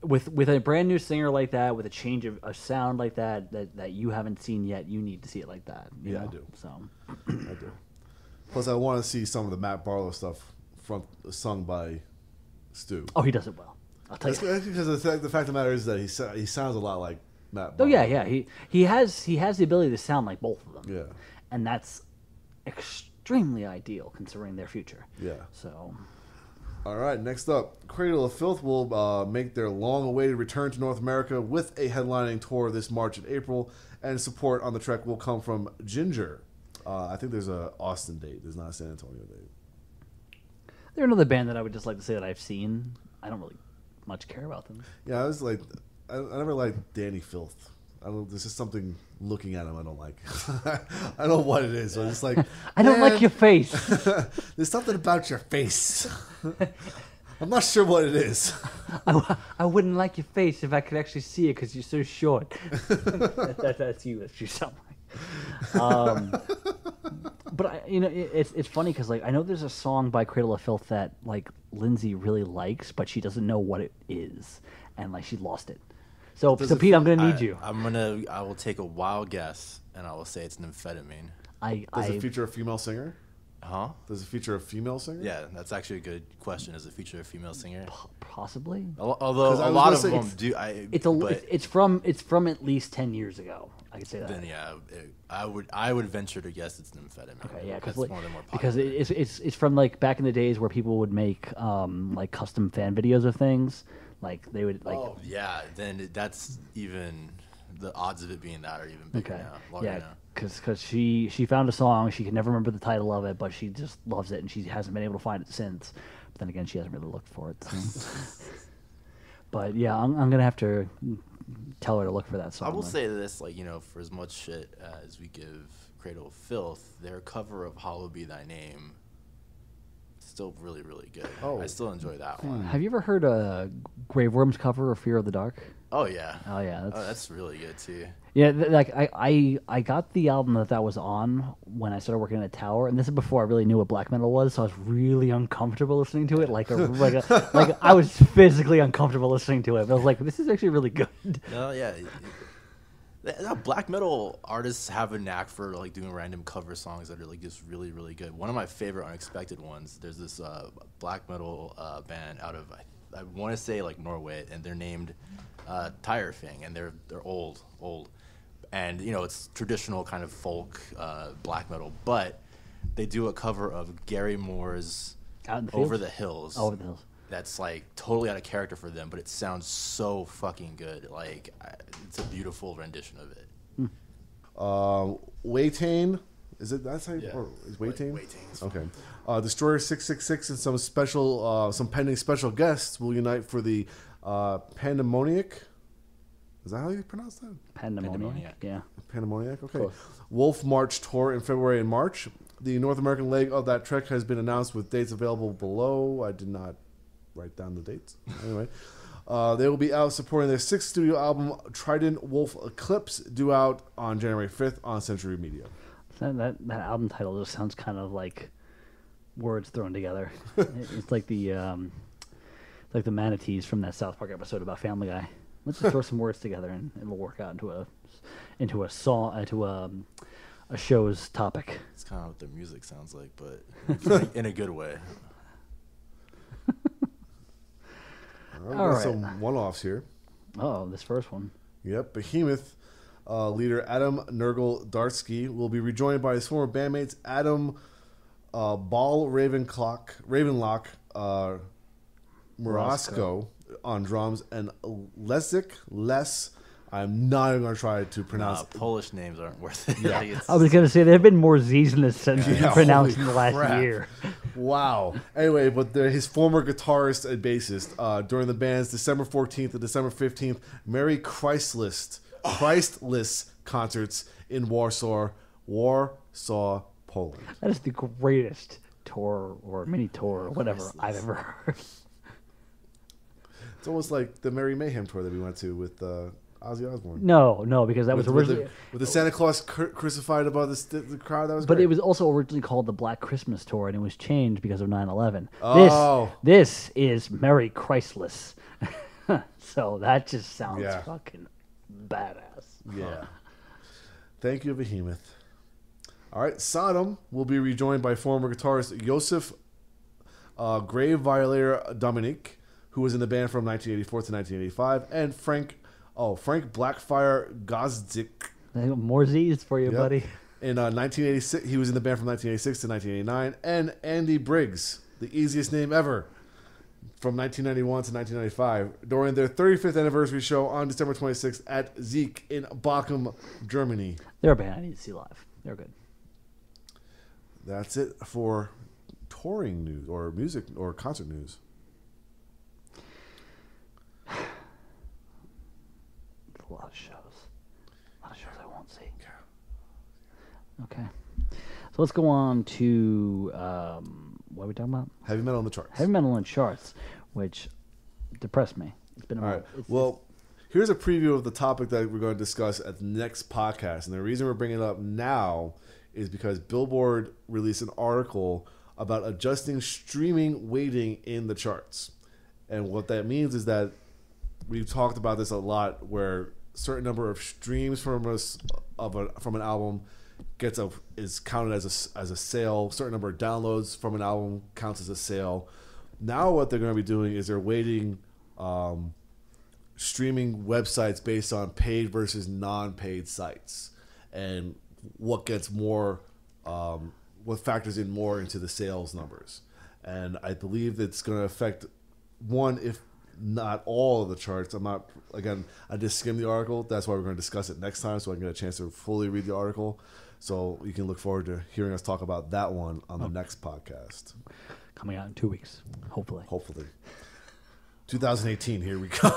with a brand new singer like that, with a change of a sound like that you haven't seen yet, you need to see it like that. You know? I do. So I do. Plus, I want to see some of the Matt Barlow stuff sung by Stu. Oh, he does it well. I'll tell you. Because the fact of the matter is that he sounds a lot like Matt Barlow. Oh yeah. He has the ability to sound like both of them. Yeah. And that's extremely ideal considering their future. Yeah. So. All right, next up, Cradle of Filth will make their long-awaited return to North America with a headlining tour this March and April, and support on the trek will come from Ginger. I think there's a Austin date. There's not a San Antonio date. They're another band that I would just like to say that I've seen. I don't really much care about them. Yeah, I never liked Danny Filth. There's just something looking at him I don't like. I don't know what it is. But it's like I don't like your face. There's something about your face. I'm not sure what it is. I wouldn't like your face if I could actually see it because you're so short. That's you. That's you something. But it's funny because like I know there's a song by Cradle of Filth that like Lindsay really likes, but she doesn't know what it is, and like she lost it. So Pete, I'm gonna need you. I will take a wild guess, and I will say it's amphetamine. Does it feature a female singer? Huh? Does it feature a female singer? Yeah, that's actually a good question. Does it feature a female singer? Possibly. Although a lot of them do. It's from at least 10 years ago. I could say that. Then yeah, I would venture to guess it's an amphetamine. Okay, yeah, that's one of the more popular. Because it's from like back in the days where people would make like custom fan videos of things. Like they would like. Oh yeah, then that's even the odds of it being that are even bigger now. Yeah, because she found a song, she can never remember the title of it, but she just loves it, and she hasn't been able to find it since. But then again, she hasn't really looked for it. So. But yeah, I'm gonna have to tell her to look for that song. I will say this, like for as much shit as we give Cradle of Filth, their cover of "Hallowed Be Thy Name." Still really, really good. Oh. I still enjoy that one. Have you ever heard a Grave Worms cover of Fear of the Dark? Oh yeah. Oh yeah. That's really good too. Yeah, like I got the album that was on when I started working at Tower, and this is before I really knew what black metal was, so I was really uncomfortable listening to it. Like I was physically uncomfortable listening to it. But I was like, this is actually really good. No, yeah. Black metal artists have a knack for like doing random cover songs that are like just really, really good. One of my favorite unexpected ones. There's this black metal band out of I want to say like Norway, and they're named Tyrefing, and they're old, and it's traditional kind of folk black metal, but they do a cover of Gary Moore's Over the Hills. Over the Hills. That's like totally out of character for them, but it sounds so fucking good. Like it's a beautiful rendition of it. Waytane, is it that's how you? Yeah. Or is Waytane? Waytane. Okay. Destroyer 666 and some pending special guests will unite for the Pandemoniac. Is that how you pronounce that? Pandemoniac. Yeah. Pandemoniac? Okay. Close. Wolf March Tour in February and March. The North American leg of that trek has been announced with dates available below. I did not write down the dates. Anyway. They will be out supporting their 6th studio album, Trident Wolf Eclipse, due out on January 5th on Century Media. That album title just sounds kind of like words thrown together. It's like the manatees from that South Park episode about Family Guy. Let's just throw some words together and it'll work out into a song, into a show's topic. It's kind of what their music sounds like, but in a good way. All right. Some one-offs here. Oh, this first one. Yep. Behemoth leader Adam Nergal-Darsky will be rejoined by his former bandmates Adam Ball Ravenlock Morasco on drums and Les. I'm not even going to try to pronounce it. Polish names aren't worth it. Yeah. I was going to say there have been more Z's in this sentence pronounced in the last crap. year. Wow. Anyway, but his former guitarist and bassist during the band's December 14th and December 15th Merry Christless concerts in Warsaw, Poland. That is the greatest tour or mini tour or whatever I've ever heard. It's almost like the Merry Mayhem tour that we went to with Ozzy Osbourne. No, because that was originally with the Santa Claus crucified above the crowd. That was but great. it was also originally called the Black Christmas Tour, and it was changed because of 9/11. Oh. This is Merry Christless. So that just sounds fucking badass. Yeah. Thank you, Behemoth. All right, Sodom will be rejoined by former guitarist Josef Grave Violator Dominique, who was in the band from 1984 to 1985, and Frank Blackfire Gozdik. More Z's for you, buddy. In 1986, he was in the band from 1986 to 1989, and Andy Briggs, the easiest name ever, from 1991 to 1995, during their 35th anniversary show on December 26th at Zeke in Bochum, Germany. They're a band I need to see live. They're good. That's it for touring news or music or concert news. A lot of shows. A lot of shows I won't see. Okay. So let's go on to what are we talking about? Heavy metal on the charts. Heavy metal on charts, which depressed me. It's been a All right. Well, here's a preview of the topic that we're going to discuss at the next podcast. And the reason we're bringing it up now is because Billboard released an article about adjusting streaming weighting in the charts. And what that means is that we've talked about this a lot, where certain number of streams from an album is counted as a sale. Certain number of downloads from an album counts as a sale. Now what they're going to be doing is they're weighting streaming websites based on paid versus non-paid sites, and what gets more, what factors in more into the sales numbers. And I believe that's going to affect one, if not all of the charts. I just skimmed the article. That's why we're going to discuss it next time, so I can get a chance to fully read the article. So you can look forward to hearing us talk about that one on the next podcast. Coming out in 2 weeks, hopefully. 2018, here we go.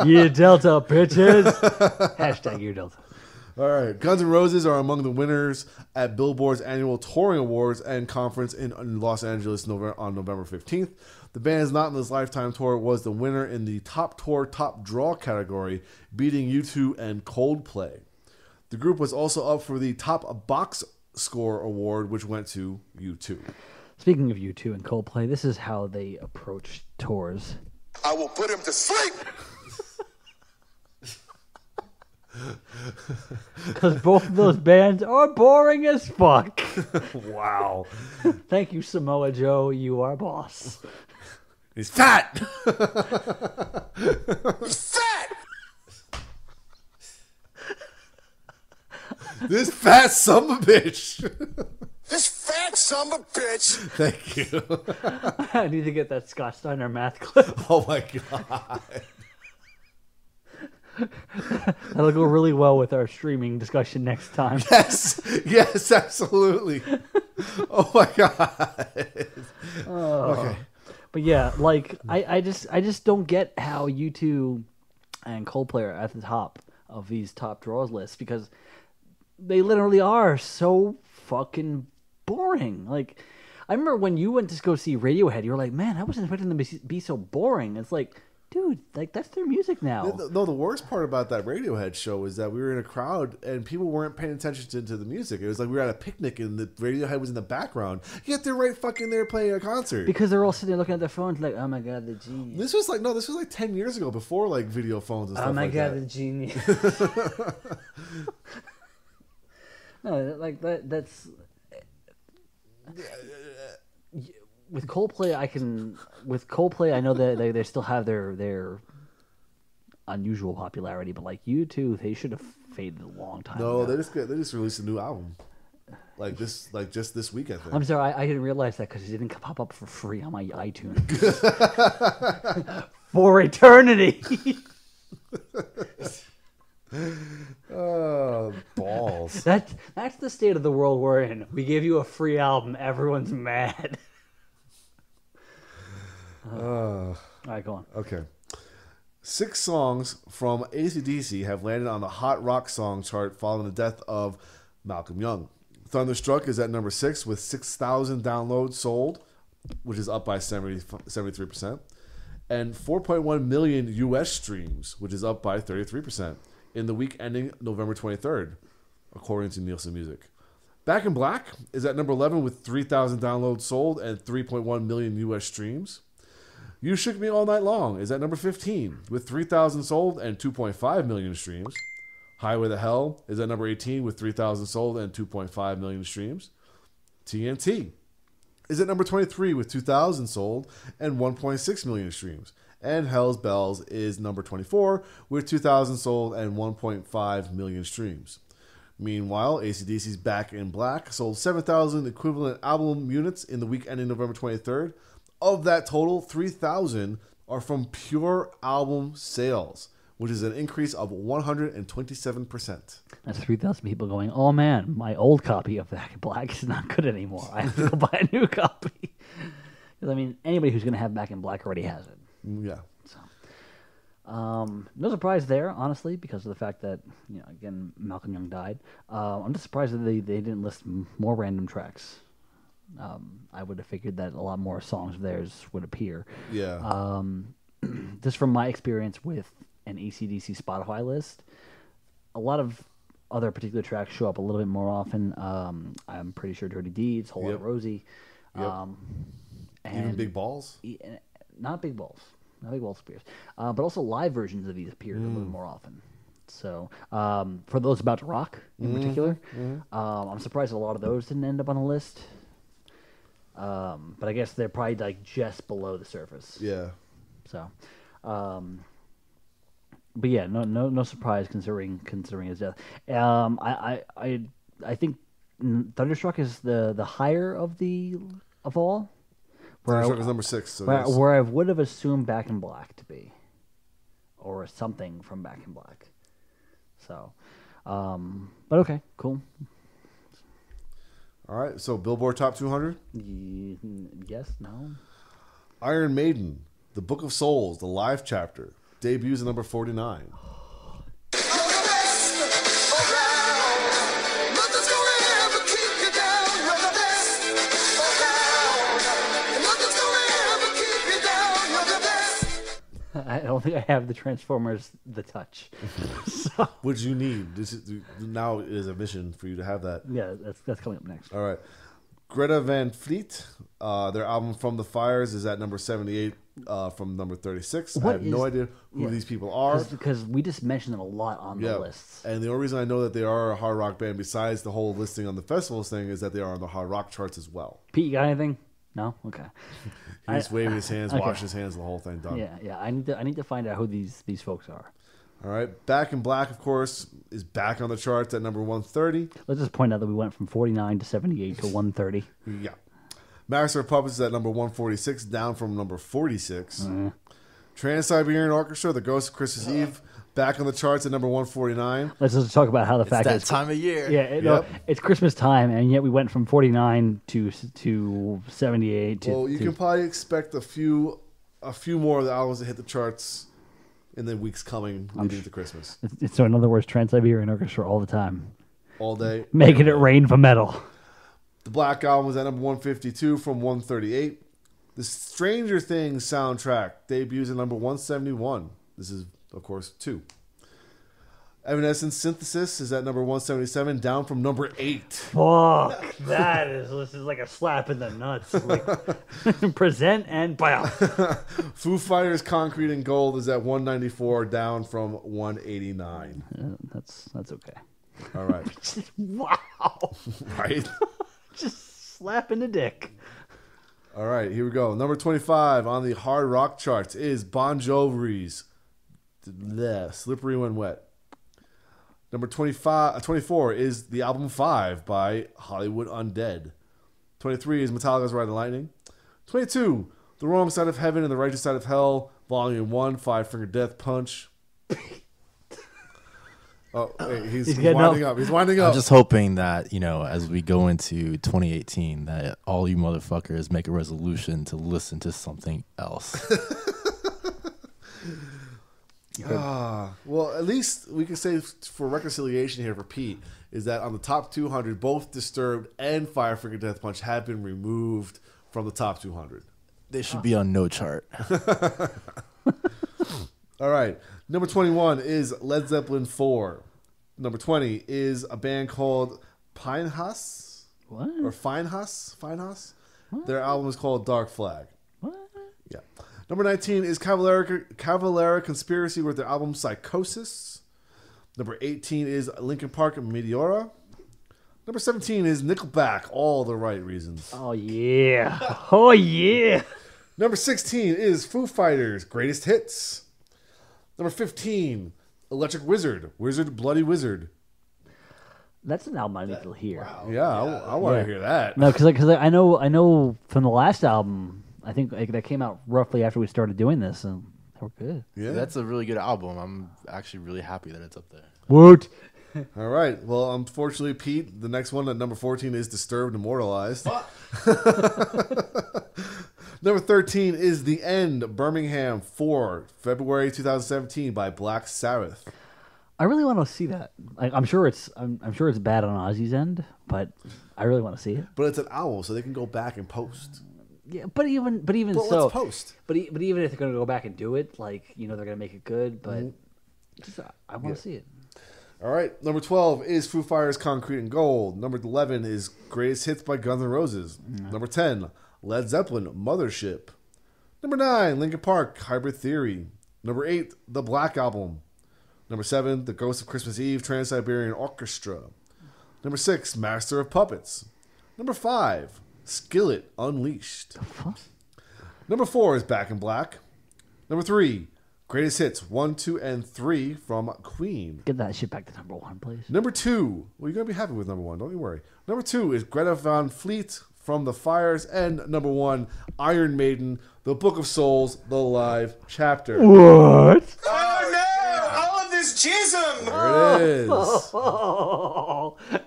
Year Delta, bitches. Hashtag Year Delta. All right. Guns N' Roses are among the winners at Billboard's annual Touring Awards and Conference in Los Angeles on November 15th. The band's Not in This Lifetime tour was the winner in the Top Tour, Top Draw category, beating U2 and Coldplay. The group was also up for the Top Box Score Award, which went to U2. Speaking of U2 and Coldplay, this is how they approach tours. I will put him to sleep. Because both of those bands are boring as fuck. Wow. Thank you, Samoa Joe. You are boss. He's fat. He's fat. This fat son of a bitch. This fat son of a bitch. Thank you. I need to get that Scott Steiner math clip. Oh my god. That'll go really well with our streaming discussion next time. Yes, absolutely. Oh my god. Oh. Okay. But yeah, like I just don't get how U2 and Coldplay are at the top of these top draws lists because they literally are so fucking boring. Like, I remember when you went to go see Radiohead, you were like, man, I wasn't expecting them to be so boring. It's like, dude, like that's their music now. No, the worst part about that Radiohead show is that we were in a crowd and people weren't paying attention to the music. It was like we were at a picnic and the Radiohead was in the background. Yet they're right fucking there playing a concert. Because they're all sitting there looking at their phones like, oh my god, the genius. This was like 10 years ago, before like video phones and stuff like that. Oh my god, the genius. No, like that's with Coldplay. I know that they still have their unusual popularity, but like U2, they should have faded a long time ago. They just released a new album, just this week, I think. I'm sorry, I didn't realize that because it didn't pop up for free on my iTunes for eternity. Oh, balls. That's the state of the world we're in. We give you a free album, everyone's mad. All right, go on. Okay. 6 songs from AC/DC have landed on the Hot Rock Song chart following the death of Malcolm Young. Thunderstruck is at number 6 with 6,000 downloads sold, which is up by 73%, and 4.1 million U.S. streams, which is up by 33%, in the week ending November 23rd, according to Nielsen Music. Back in Black is at number 11 with 3,000 downloads sold and 3.1 million U.S. streams. You Shook Me All Night Long is at number 15 with 3,000 sold and 2.5 million streams. Highway to Hell is at number 18 with 3,000 sold and 2.5 million streams. TNT is at number 23 with 2,000 sold and 1.6 million streams. And Hell's Bells is number 24 with 2,000 sold and 1.5 million streams. Meanwhile, AC/DC's Back in Black sold 7,000 equivalent album units in the week ending November 23rd. Of that total, 3,000 are from pure album sales, which is an increase of 127%. That's 3,000 people going, oh man, my old copy of Back in Black is not good anymore. I have to go buy a new copy. Because, I mean, anybody who's going to have Back in Black already has it. Yeah. So, no surprise there, honestly, because of the fact that, again, Malcolm Young died. I'm just surprised that they didn't list more random tracks. I would have figured that a lot more songs of theirs would appear. Yeah. Just from my experience with an AC/DC Spotify list, a lot of other particular tracks show up a little bit more often. I'm pretty sure Dirty Deeds, Whole Lot of Rosie. Yep. Even Big Balls? Not Big Balls. Not Big Balls appears. But also live versions of these appear a little more often. So, for those about to rock in particular, I'm surprised a lot of those didn't end up on the list. But I guess they're probably like just below the surface. Yeah. So, but yeah, no surprise considering his death. I think Thunderstruck is the higher of all. Thunderstruck is number 6. So where I would have assumed Back in Black to be, or something from Back in Black. So, but okay, cool. All right, so Billboard Top 200? Yes, no. Iron Maiden, The Book of Souls, the live chapter, debuts at number 49. I don't think I have the Transformers The Touch. So. Which you need. Now is a mission for you to have that. Yeah, that's coming up next. All right. Greta Van Fleet, their album From the Fires is at number 78 from number 36. I have no idea who these people are. Because we just mentioned them a lot on the lists. And the only reason I know that they are a hard rock band, besides the whole listing on the festivals thing, is that they are on the hard rock charts as well. Pete, you got anything? No? Okay. He's waving his hands, washing his hands, the whole thing done. Yeah. I need to find out who these folks are. All right. Back in Black, of course, is back on the charts at number 130. Let's just point out that we went from 49 to 78 to 130. Yeah. Master of Puppets is at number 146, down from number 46. Trans-Siberian Orchestra, The Ghost of Christmas Eve, back on the charts at number 149. Let's just talk about how the fact that time of year. Yeah, it's Christmas time, and yet we went from 49 to 78. You can probably expect a few more of the albums that hit the charts in the weeks coming leading to Christmas. So in other words, Trans-Siberian Orchestra all the time. All day. Making it rain for metal. The Black Album was at number 152 from 138. The Stranger Things soundtrack debuts at number 171. This is, of course, 2. Evanescence Synthesis is at number 177, down from number 8. Fuck, this is like a slap in the nuts. Like, present and bam. Foo Fighters Concrete and Gold is at 194, down from 189. That's okay. All right. Wow. Right? Just slapping the dick. All right, here we go. Number 25 on the hard rock charts is Bon Jovi's Slippery When Wet. Number 24 is the album 5 by Hollywood Undead. 23 is Metallica's Ride the Lightning. 22, The Wrong Side of Heaven and the Righteous Side of Hell, Volume 1, Five Finger Death Punch. Oh, wait, he's winding up. He's winding up. I'm just hoping that, as we go into 2018, that all you motherfuckers make a resolution to listen to something else. Well, at least we can say for reconciliation here for Pete is that on the top 200, both Disturbed and Five Finger Death Punch have been removed from the top 200. They should be on no chart. All right. Number 21 is Led Zeppelin 4. Number 20 is a band called Pinehas. What? Or Finehas. What? Their album is called Dark Flag. What? Yeah. Number 19 is Cavalera Conspiracy with their album Psychosis. Number 18 is Linkin Park Meteora. Number 17 is Nickelback, All the Right Reasons. Oh, yeah. Oh, yeah. Number 16 is Foo Fighters, Greatest Hits. Number 15, Electric Wizard, Bloody Wizard. That's an album I need to hear. Wow. Yeah, I want to hear that. No, because I know from the last album, I think that came out roughly after we started doing this, and they were good. Yeah, that's a really good album. I'm actually really happy that it's up there. Woot! All right. Well, unfortunately, Pete, the next one at number 14 is Disturbed Immortalized. Number 13 is The End, Birmingham 4, February 2017 by Black Sabbath. I really want to see that. I'm sure it's bad on Ozzy's end, but I really want to see it. But it's an album, so they can go back and post. Yeah, but even so, let's post. But even if they're going to go back and do it, they're going to make it good. But I want to see it. All right. Number 12 is Foo Fighters' Concrete and Gold. Number 11 is Greatest Hits by Guns N' Roses. Number 10, Led Zeppelin, Mothership. Number 9, Linkin Park, Hybrid Theory. Number 8, The Black Album. Number 7, The Ghost of Christmas Eve, Trans-Siberian Orchestra. Number 6, Master of Puppets. Number 5, Skillet, Unleashed. Number 4 is Back in Black. Number 3, Greatest Hits 1, 2, and 3 from Queen. Get that shit back to number 1, please. Number 2, well, you're going to be happy with number 1, don't you worry. Number 2 is Greta Van Fleet from The Fires. And number 1, Iron Maiden, The Book of Souls, the live chapter. What? Oh no! All of this jism! There it is.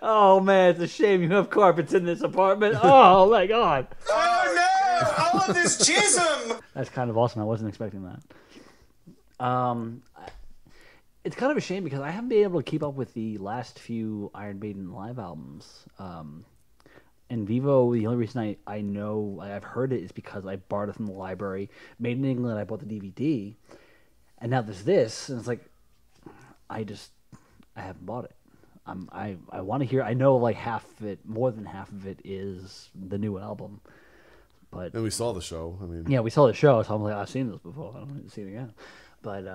Oh, man, it's a shame you have carpets in this apartment. Oh, my God. Oh no! All of this jism! That's kind of awesome. I wasn't expecting that. It's kind of a shame because I haven't been able to keep up with the last few Iron Maiden live albums. In Vivo, the only reason I know I've heard it is because I borrowed it from the library. Made in England, I bought the DVD, and now there's this, and it's like I haven't bought it. I want to hear. I know like half of it, more than half of it, is the new album. But And we saw the show. yeah, we saw the show, so I'm like, I've seen this before. I don't need to see it again. But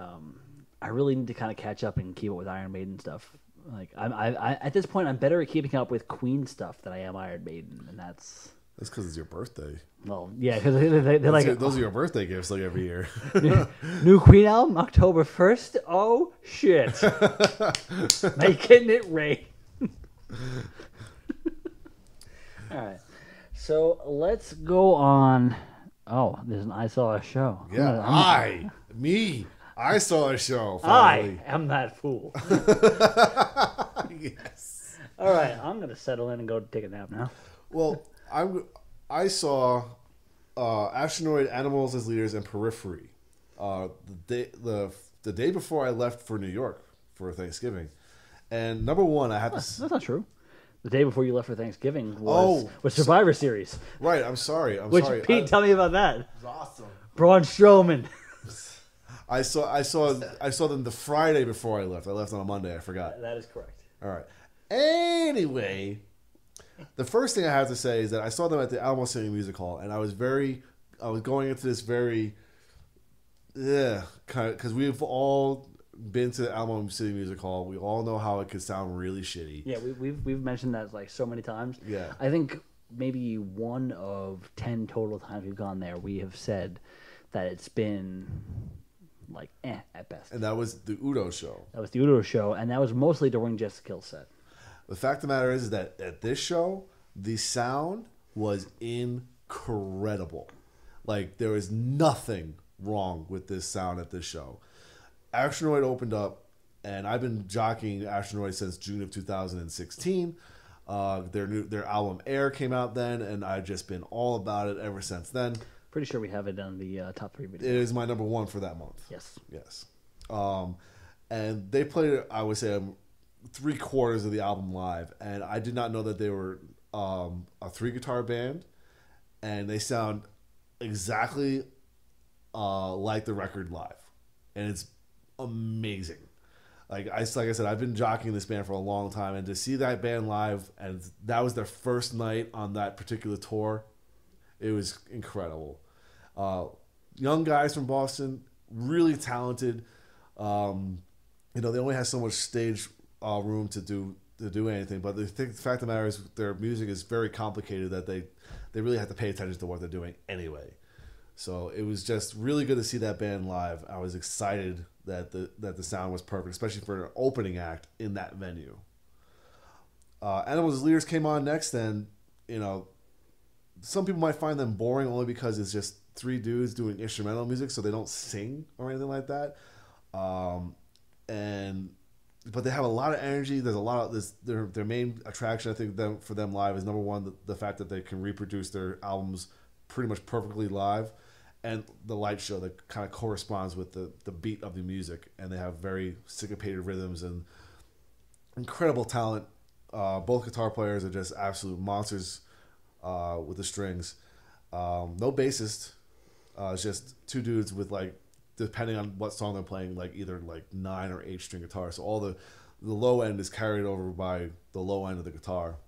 I really need to kind of catch up and keep up with Iron Maiden stuff. Like I at this point, I'm better at keeping up with Queen stuff than I am Iron Maiden, and that's because it's your birthday. Well, yeah, because they're like those are your birthday gifts, like every year. New Queen album, October 1st. Oh shit, making it rain. All right, so let's go on. Oh, there's an I saw a show. Yeah, I saw a show. Finally. I am that fool. Yes. All right, I'm gonna settle in and go take a nap now. Well, I saw Astronoid Animals as Leaders and Periphery. The the day before I left for New York for Thanksgiving. And number one, I have to. That's not true. The day before you left for Thanksgiving was Survivor Series. Right, I'm sorry. Pete, tell me about that. It was awesome. Braun Strowman. I saw them the Friday before I left. I left on a Monday. I forgot. That is correct. All right. Anyway, the first thing I have to say is that I saw them at the Alamo City Music Hall, and I was going into this very, because we've all been to the Alamo City Music Hall. We all know how it could sound really shitty. Yeah, we've mentioned that like so many times. Yeah. I think maybe 1 of 10 total times we've gone there, we have said that it's been like at best. And that was the Udo show. That was the Udo show, and that was mostly during Jessica Kill's set. The fact of the matter is that at this show, the sound was incredible. Like, there was nothing wrong with this sound at this show. Asteroid opened up, and I've been jockeying Asteroid since June of 2016. Their album Air came out then, and I've just been all about it ever since then. Pretty sure we have it on the top 3 video. It is my number 1 for that month. Yes. And they played, I would say, 3/4 of the album live, and I did not know that they were a 3-guitar band, and they sound exactly like the record live, and it's amazing. Like I said, I've been jockeying this band for a long time, and to see that band live, and that was their first night on that particular tour, it was incredible. Young guys from Boston, really talented. They only have so much stage room to do anything, but the fact of the matter is their music is very complicated that they really have to pay attention to what they're doing anyway. So it was just really good to see that band live. I was excited that the sound was perfect, especially for an opening act in that venue. Animals as Leaders came on next, and some people might find them boring only because it's just 3 dudes doing instrumental music, so they don't sing or anything like that. But they have a lot of energy. There's a lot of their main attraction, I think, for them live is number 1, the fact that they can reproduce their albums pretty much perfectly live, and the light show that kind of corresponds with the beat of the music, and they have very syncopated rhythms and incredible talent. Both guitar players are just absolute monsters with the strings. No bassist. It's just 2 dudes with, like, depending on what song they're playing, like either like 9 or 8 string guitar. So all the low end is carried over by the low end of the guitar.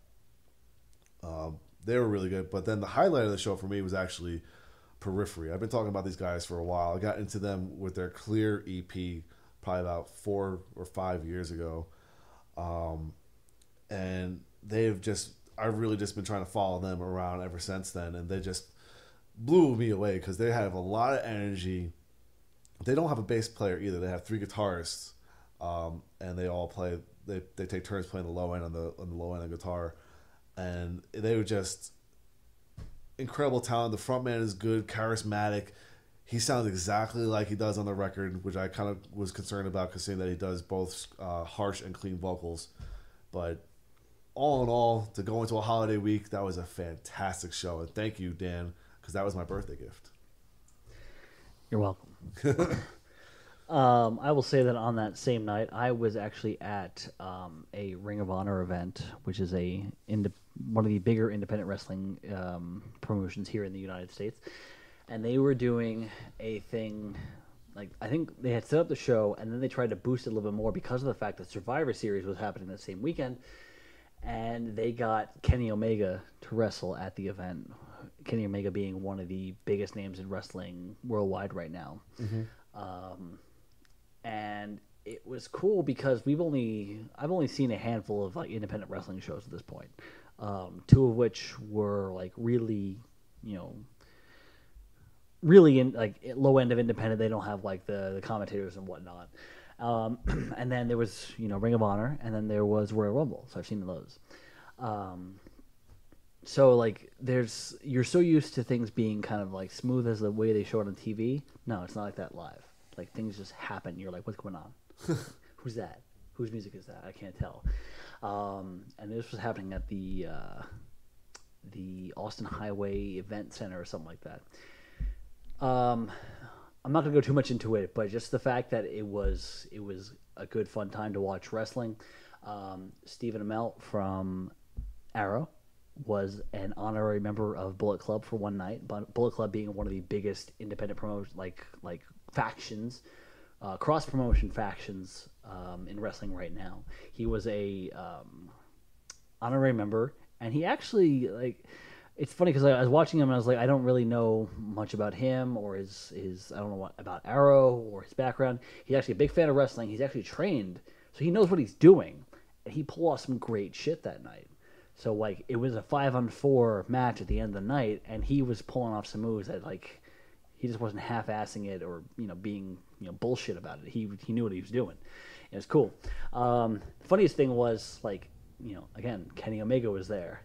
They were really good. But then the highlight of the show for me was actually Periphery. I've been talking about these guys for a while. I got into them with their Clear EP probably about 4 or 5 years ago. And I've really just been trying to follow them around ever since then. And they just blew me away because they have a lot of energy. They don't have a bass player either. They have 3 guitarists, and they all play. They take turns playing the low end on the low end of the guitar, and they were just incredible talent. The frontman is good, charismatic. He sounds exactly like he does on the record, which I kind of was concerned about, considering that he does both harsh and clean vocals. But all in all, to go into a holiday week, that was a fantastic show, and thank you, Dan, because that was my birthday gift. You're welcome. I will say that on that same night, I was actually at a Ring of Honor event, which is one of the bigger independent wrestling promotions here in the United States. And they were doing a thing, like, I think they had set up the show, and then they tried to boost it a little bit more because of the fact that Survivor Series was happening the same weekend. And they got Kenny Omega to wrestle at the event. Kenny Omega being one of the biggest names in wrestling worldwide right now. Mm-hmm. And it was cool because I've only seen a handful of like independent wrestling shows at this point. 2 of which were like really in like low end of independent. They don't have like the commentators and whatnot. And then there was Ring of Honor, and then there was Royal Rumble. So I've seen those. So like you're so used to things being kind of like smooth as the way they show it on TV. No, it's not like that live. Like things just happen. You're like, what's going on? Who's that? Whose music is that? I can't tell. And this was happening at the Austin Highway Event Center or something like that. I'm not going to go too much into it, but just the fact that it was a good fun time to watch wrestling. Stephen Amell from Arrow was an honorary member of Bullet Club for one night. Bullet Club being one of the biggest independent promotion like factions, cross promotion factions in wrestling right now. He was a honorary member, and he actually it's funny because I was watching him and I was like, I don't really know much about him or his I don't know what about Arrow or his background. He's actually a big fan of wrestling. He's actually trained, so he knows what he's doing, and he pulled off some great shit that night. So it was a 5-on-4 match at the end of the night, and he was pulling off some moves that he just wasn't half-assing it or being bullshit about it. He knew what he was doing. It was cool. The funniest thing was again, Kenny Omega was there.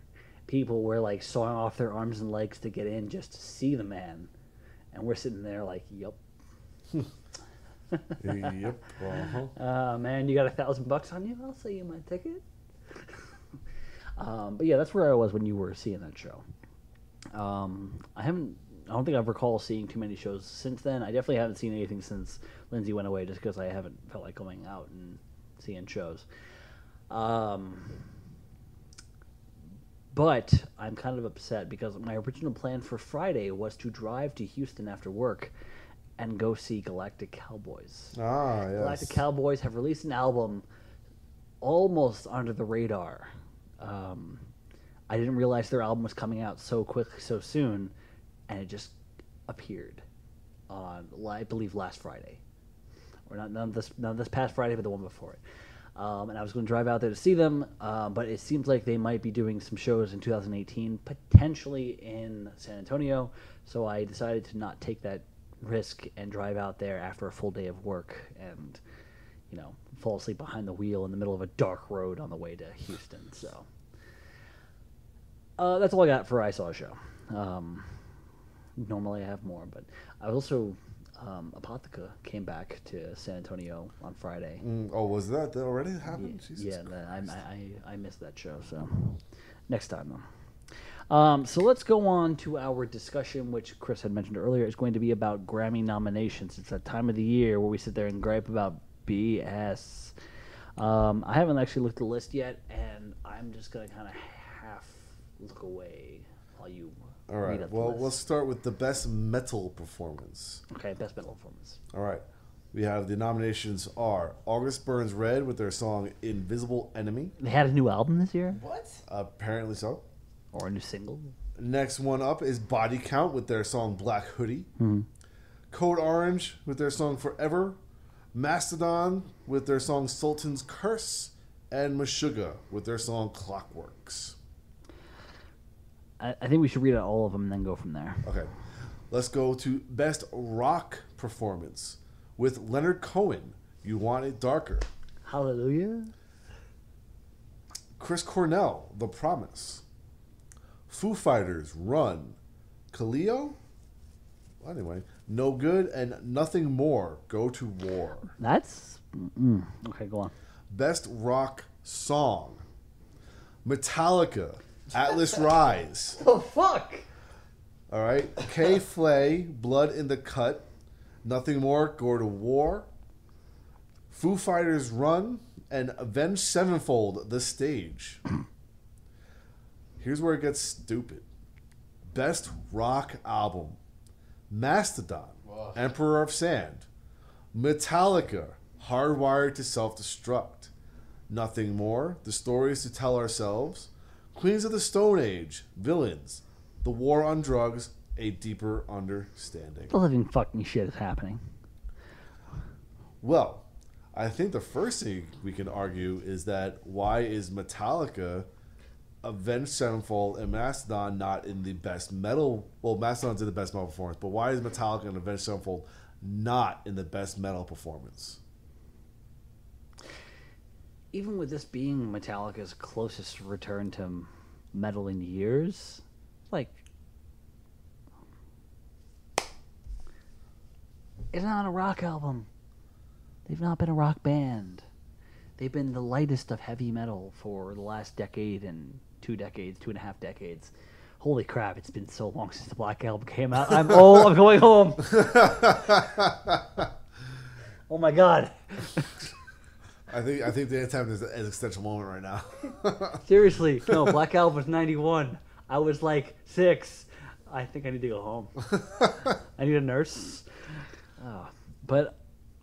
People were sawing off their arms and legs to get in just to see the man, and we're sitting there yep. Yep. Uh-huh. Man, you got $1,000 on you? I'll sell you my ticket. But yeah, that's where I was when you were seeing that show. I don't think I recall seeing too many shows since then. I definitely haven't seen anything since Lindsay went away, just because I haven't felt like going out and seeing shows. But I'm kind of upset because my original plan for Friday was to drive to Houston after work and go see Galactic Cowboys. Ah, yes. Galactic Cowboys have released an album almost under the radar. I didn't realize their album was coming out so quickly, so soon, and it just appeared on, I believe, last Friday, or not this past Friday, but the one before it. And I was going to drive out there to see them, but it seems like they might be doing some shows in 2018, potentially in San Antonio. So I decided to not take that risk and drive out there after a full day of work and fall asleep behind the wheel in the middle of a dark road on the way to Houston. So that's all I got for I Saw a Show. Normally I have more, but I was also Apotheca came back to San Antonio on Friday. Was that already happened? Yeah, I missed that show. So next time though. So let's go on to our discussion, which Chris had mentioned earlier, is going to be about Grammy nominations. It's that time of the year where we sit there and gripe about BS. I haven't actually looked at the list yet, and I'm just going to kind of half look away while you read up the list. Let's start with the best metal performance. Okay, best metal performance. All right. We have the nominations are August Burns Red with their song Invisible Enemy. They had a new album this year? What? Apparently so. Or a new single? Next one up is Body Count with their song Black Hoodie. Code Orange with their song Forever. Mastodon with their song Sultan's Curse. And Meshuggah with their song Clockworks. I think we should read out all of them and then go from there. Okay. Let's go to Best Rock Performance with Leonard Cohen, You Want It Darker. Hallelujah. Chris Cornell, The Promise. Foo Fighters, Run. Kaleo? Well, anyway, No Good and Nothing More, Go to War. That's... Okay, go on. Best Rock Song. Metallica, Atlas Rise. Oh, fuck! All right. K. Flay, Blood in the Cut. Nothing More, Go to War. Foo Fighters, Run. And Avenged Sevenfold, The Stage. Here's where it gets stupid. Best Rock Album. Mastodon, Emperor of Sand. Metallica, Hardwired to Self-Destruct. Nothing More, The Stories to Tell Ourselves. Queens of the Stone Age, Villains. The War on Drugs, A Deeper Understanding. The living fucking shit is happening. Well, I think the first thing we can argue is that why is Metallica, Avenged Sevenfold, and Mastodon not in the best metal? Well, Mastodon's in the best metal performance, but why is Metallica and Avenged Sevenfold not in the best metal performance? Even with this being Metallica's closest return to metal in years, it's not a rock album. They've not been a rock band. They've been the lightest of heavy metal for the last decade and 2 decades, 2.5 decades. Holy crap! It's been so long since the Black Album came out. I'm old. I'm going home. Oh my god! I think the time is an existential moment right now. Seriously, no. Black Album was 91. I was like 6. I think I need to go home. I need a nurse. But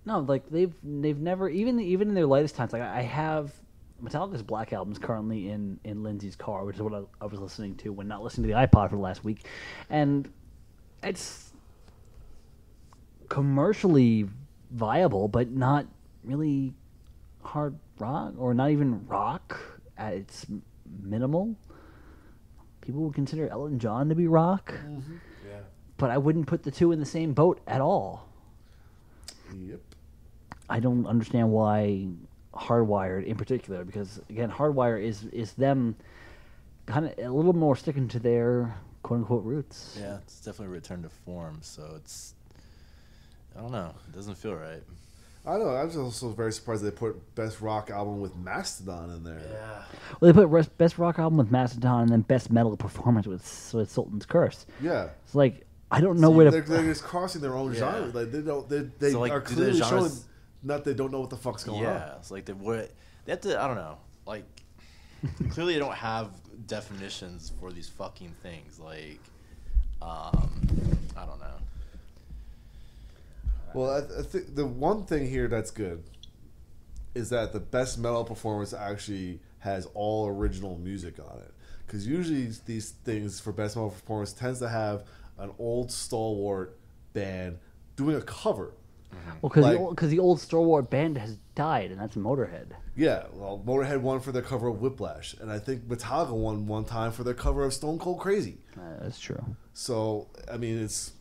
no, like they've never even in their latest times. Like I have Metallica's Black Album's currently in Lindsay's car, which is what I was listening to when not listening to the iPod for the last week, and it's commercially viable, but not really hard rock or not even rock at its minimal. People would consider Elton John to be rock, Yeah. but I wouldn't put the two in the same boat at all. Yep. I don't understand why Hardwired in particular, because again, Hardwire is them kind of a little more sticking to their quote unquote roots. Yeah, it's definitely a return to form. So it's, I don't know, it doesn't feel right. I know. I was also very surprised they put best rock album with Mastodon in there. Yeah. Well, they put best rock album with Mastodon and then best metal performance with Sultan's Curse. Yeah. It's like I don't know where to. They're just crossing their own genre. Like they don't. They So, like, are do the clearly showing genres- not they don't know what the fuck's going on. Yeah, it's like they have to. I don't know. Like clearly they don't have definitions for these fucking things. Like, I don't know. Well, I think the one thing here that's good is that the best metal performance actually has all original music on it. Because usually these things for best metal performance tends to have an old stalwart band doing a cover. Well, because Like- the old stalwart band has died, and that's Motorhead. Yeah, well, Motorhead won for their cover of Whiplash, and I think Metallica won one time for their cover of Stone Cold Crazy. That's true. So, I mean, it's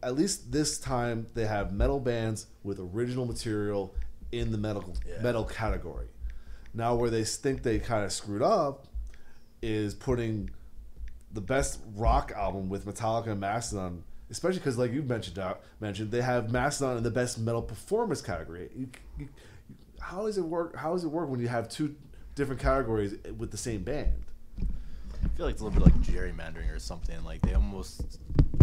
at least this time they have metal bands with original material in the metal category. Now, where they think they kind of screwed up is putting the best rock album with Metallica and Mastodon, especially because, like you mentioned, they have Mastodon in the best metal performance category. How does it work? How does it work when you have two different categories with the same band? I feel like it's a little bit like gerrymandering or something. Like they almost,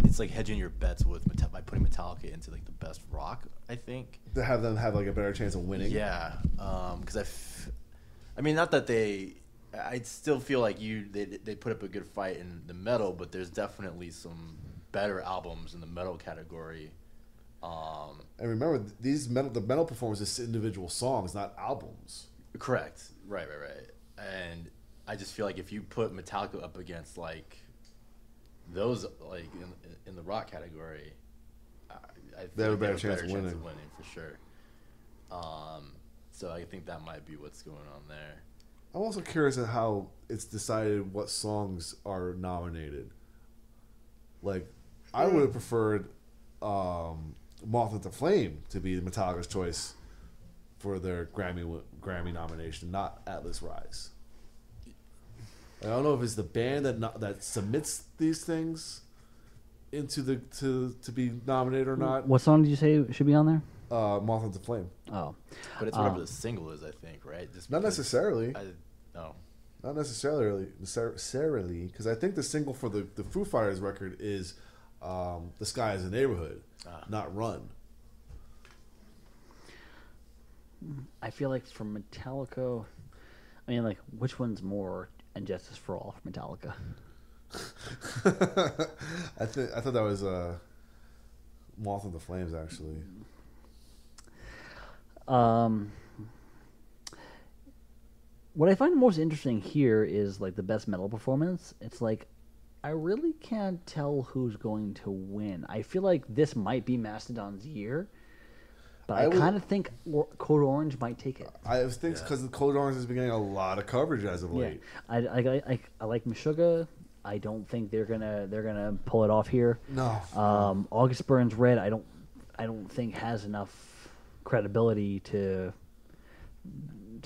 it's like hedging your bets with by putting Metallica into like the best rock. I think To have them have like a better chance of winning. Yeah, because I mean, not that I still feel like they put up a good fight in the metal, but there's definitely some better albums in the metal category. And remember, the metal performance is individual songs, not albums. Correct. Right. And I just feel like if you put Metallica up against like those like in the rock category, I feel They have a like better chance of winning. for sure. So I think that might be what's going on there. I'm also curious at how it's decided what songs are nominated. Like, I would have preferred Moth into Flame to be Metallica's choice for their Grammy nomination, not Atlas Rise. I don't know if it's the band that submits these things into to be nominated or not. What song did you say should be on there? Moth into Flame. Oh, But it's whatever the single is, I think, right? Just Not because necessarily. No. Not necessarily, because I think the single for the Foo Fighters record is "The Sky Is a Neighborhood," not "Run." I feel like for Metallica, I mean, like, which one's more "And Justice for All" for Metallica? I thought that was "Moth into Flames" actually. What I find most interesting here is like the best metal performance. It's like I really can't tell who's going to win. I feel like this might be Mastodon's year, but I kind of think Code Orange might take it. I think because the Code Orange has been getting a lot of coverage as of late. I like Meshuggah. I don't think they're gonna pull it off here. No. August Burns Red. I don't think has enough credibility to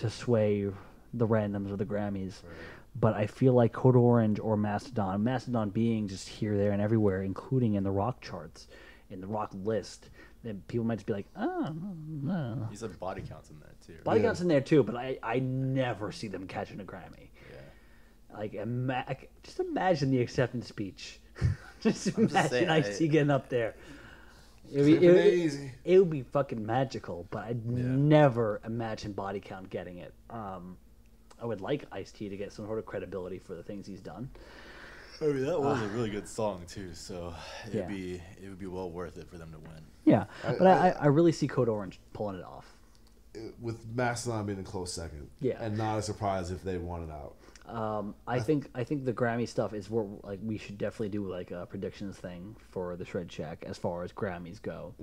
sway the randoms or the Grammys. Right. But I feel like Code Orange or Mastodon being just here, there, and everywhere, including in the rock charts, in the rock list, then people might just be like, oh, no. He said Body Count's in that too. Body Count's in there too, but I never see them catching a Grammy. Like, just imagine the acceptance speech. Just I'm just imagine saying, Ice-T getting up there. It would be fucking magical, but I'd never imagine Body Count getting it. I would like Ice-T to get some sort of credibility for the things he's done. I mean, that was a really good song too, so Yeah. it would be well worth it for them to win. Yeah, but I really see Code Orange pulling it off. With Mastodon being a close second. Yeah. And not a surprise if they won it out. I think the Grammy stuff is where like we should definitely do like a predictions thing for the Shred Shack as far as Grammys go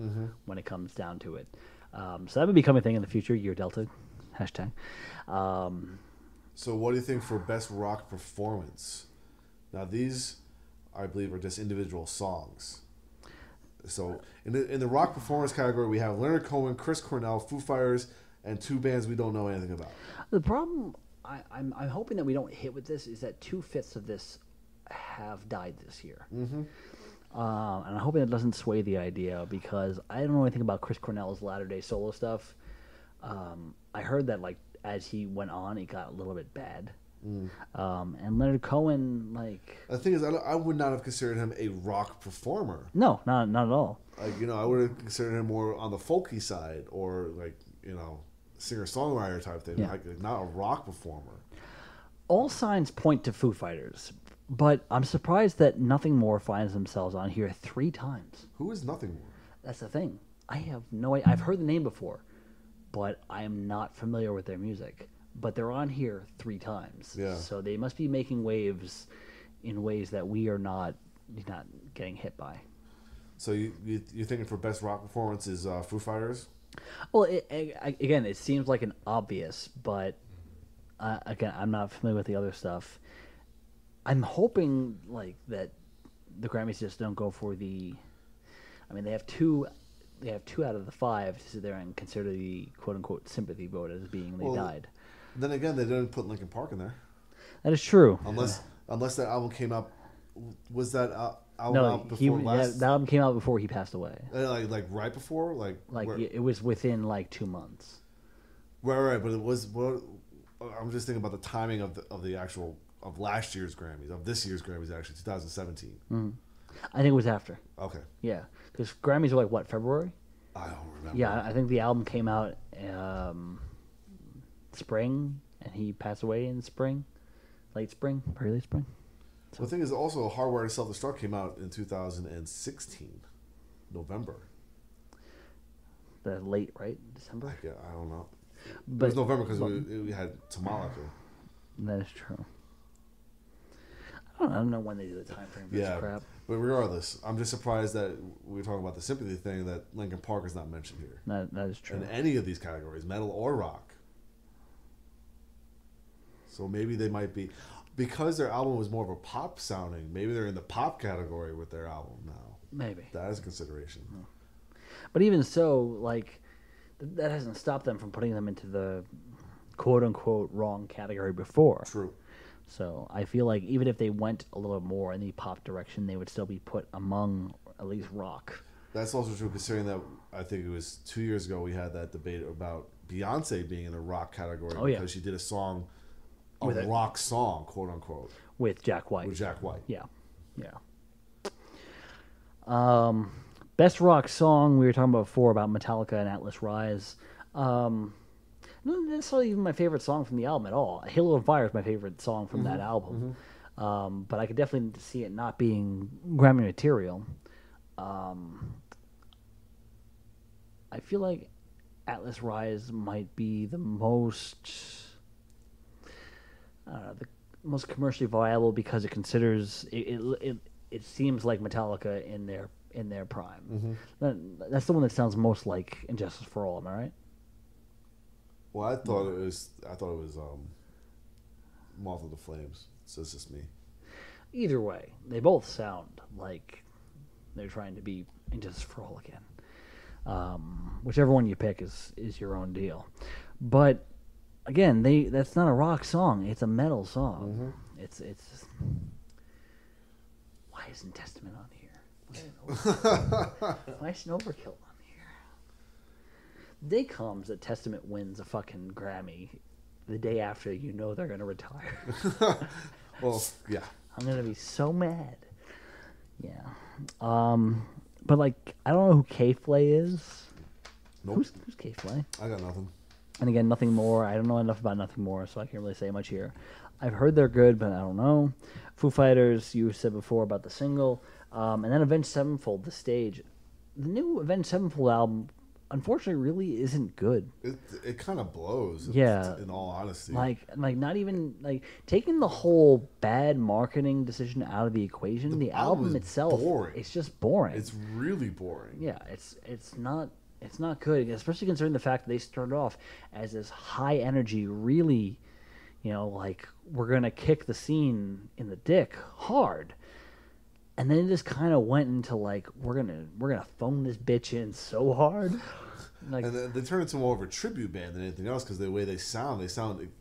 when it comes down to it. So that would become a thing in the future. Year Delta, hashtag. So what do you think for best rock performance? Now these, I believe, are just individual songs. So in the rock performance category, we have Leonard Cohen, Chris Cornell, Foo Fighters, and two bands we don't know anything about. The problem I'm hoping that we don't hit with this is that 2/5 of this have died this year. And I'm hoping it doesn't sway the idea because I don't know anything about Chris Cornell's latter-day solo stuff. I heard that like as he went on, it got a little bit bad. And Leonard Cohen, like The thing is, I would not have considered him a rock performer. no, not at all. Like, I would have considered him more on the folky side or like, singer-songwriter type thing. Yeah. Like, not a rock performer. All signs point to Foo Fighters, but I'm surprised that Nothing More finds themselves on here 3 times. Who is Nothing More? That's the thing. I have no idea. I've heard the name before, but I am not familiar with their music. But they're on here 3 times. Yeah. So they must be making waves in ways that we are not getting hit by. So you're thinking for best rock performance is Foo Fighters? Well, again, it seems like an obvious, but again, I'm not familiar with the other stuff. I'm hoping like that the Grammys just don't go for the. I mean, they have two out of the 5 to sit there and consider the quote unquote sympathy vote as being they died. Then again, they didn't put Linkin Park in there. That is true. Unless that album came out. Was that album No, out before last? that album came out before he passed away. Like right before? Like It was within like 2 months. Right. But it was. I'm just thinking about the timing of the actual of last year's Grammys, of this year's Grammys, actually 2017. I think it was after. Okay. Yeah, because Grammys are like what, February? I don't remember. Yeah, I think the album came out spring, and he passed away in spring, late spring, very late spring. The thing is, also, Hardwired to Self-Destruct came out in 2016, November. The late, right? December? I don't know. But it was November because we had Tamala too. That is true. I don't know when they do the time frame for this crap. But regardless, I'm just surprised that we were talking about the sympathy thing that Linkin Park is not mentioned here. That is true. In any of these categories, metal or rock. So maybe they might be, because their album was more of a pop sounding, maybe they're in the pop category with their album now. Maybe. That is a consideration. But even so, like, that hasn't stopped them from putting them into the quote-unquote wrong category before. True. So I feel like even if they went a little more in the pop direction, they would still be put among at least rock. That's also true considering that I think it was 2 years ago we had that debate about Beyonce being in the rock category because she did a song, rock song, quote unquote. With Jack White. Yeah. Best rock song, we were talking about before about Metallica and Atlas Rise. Not necessarily even my favorite song from the album at all. Halo of Fire is my favorite song from that album. But I could definitely see it not being Grammy material. I feel like Atlas Rise might be the most commercially viable because it considers it seems like Metallica in their prime. That's the one that sounds most like Injustice for All. Am I right? Well, I thought it was Moth of the Flames. So it's just me. Either way, they both sound like they're trying to be Injustice for All again. Whichever one you pick is your own deal. But again, that's not a rock song; it's a metal song. It's why isn't Testament on here? Why isn't Overkill on here? The day comes that Testament wins a fucking Grammy the day after you know they're going to retire. Well, yeah. I'm gonna be so mad. Yeah. But like, I don't know who K-Flay is. Nope. Who's K-Flay? I got nothing. And again, Nothing More. I don't know enough about Nothing More, so I can't really say much here. I've heard they're good, but I don't know. Foo Fighters, you said before about the single. And then Avenged Sevenfold, the stage. The new Avenged Sevenfold album, unfortunately, really isn't good. It kind of blows. Yeah. In all honesty. Like not even, like, taking the whole bad marketing decision out of the equation, the album is itself, boring. it's just boring. It's really boring. Yeah, it's not good, especially considering the fact that they started off as this high energy, really, like, we're gonna kick the scene in the dick hard, and then it just kind of went into like we're gonna phone this bitch in so hard, like, And then they turned into more of a tribute band than anything else because the way they sound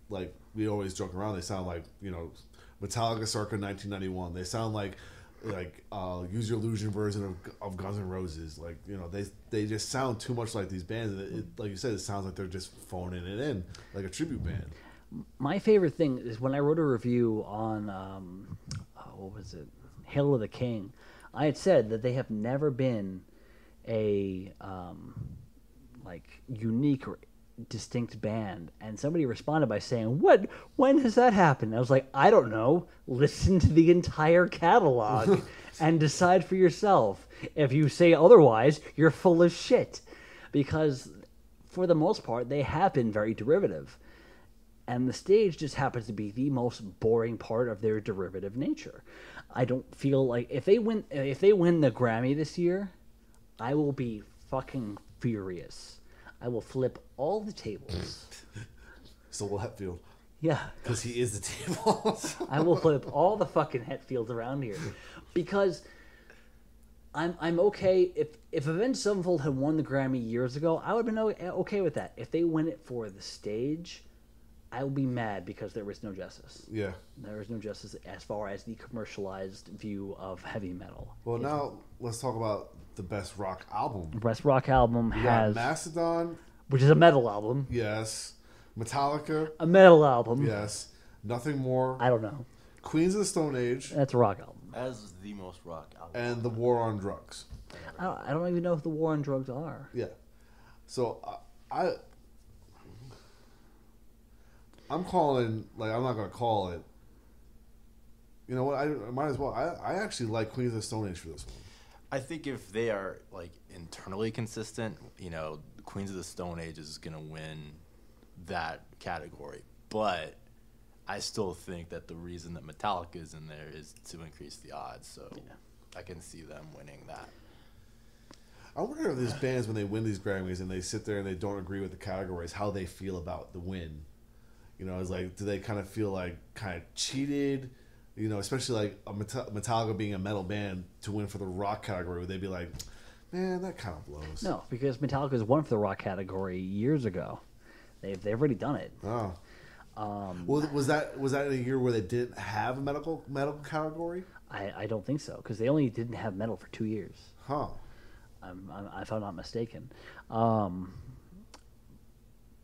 like, we always joke around. They sound like Metallica circa 1991. They sound like Use Your Illusion version of Guns N' Roses. Like, they just sound too much like these bands. And like you said, it sounds like they're just phoning it in like a tribute band. my favorite thing is when I wrote a review on what was it, Hail of the King. I had said that they have never been a like unique or distinct band, and somebody responded by saying, "What? When has that happened?" I was like, "I don't know. Listen to the entire catalog and decide for yourself. If you say otherwise, you're full of shit." Because for the most part, they have been very derivative, and the stage just happens to be the most boring part of their derivative nature. I don't feel like if they win the Grammy this year, I will be fucking furious. I will flip all the tables. So will Hetfield. Yeah. Because he is the table. I will flip all the fucking Hetfields around here. Because I'm okay. If Avenged Sevenfold had won the Grammy years ago, I would have been okay with that. If they win it for the stage, I will be mad because there was no justice. Yeah. There is no justice as far as the commercialized view of heavy metal. Well, now let's talk about the best rock album. The best rock album We got has, Mastodon. which is a metal album. Yes. Metallica. A metal album. Yes. Nothing More. I don't know. Queens of the Stone Age. That's a rock album. As the most rock album. And The War on Drugs. I don't even know if the War on Drugs are. Yeah. So I'm calling, like, I'm not going to call it. You know what? I might as well. I actually like Queens of the Stone Age for this one. I think if they are like internally consistent, Queens of the Stone Age is gonna win that category. But I still think that the reason that Metallica is in there is to increase the odds. So I can see them winning that. I wonder if these bands, when they win these Grammys and they sit there and they don't agree with the categories, how they feel about the win. It's like, do they kind of feel like kind of cheated? Especially like a Metallica being a metal band to win for the rock category, would they be like, man, that kind of blows? No, because Metallica's won for the rock category years ago. They've already done it. Oh. Well, was that a year where they didn't have a medical category? I don't think so, because they only didn't have metal for 2 years. Huh. If I'm not mistaken.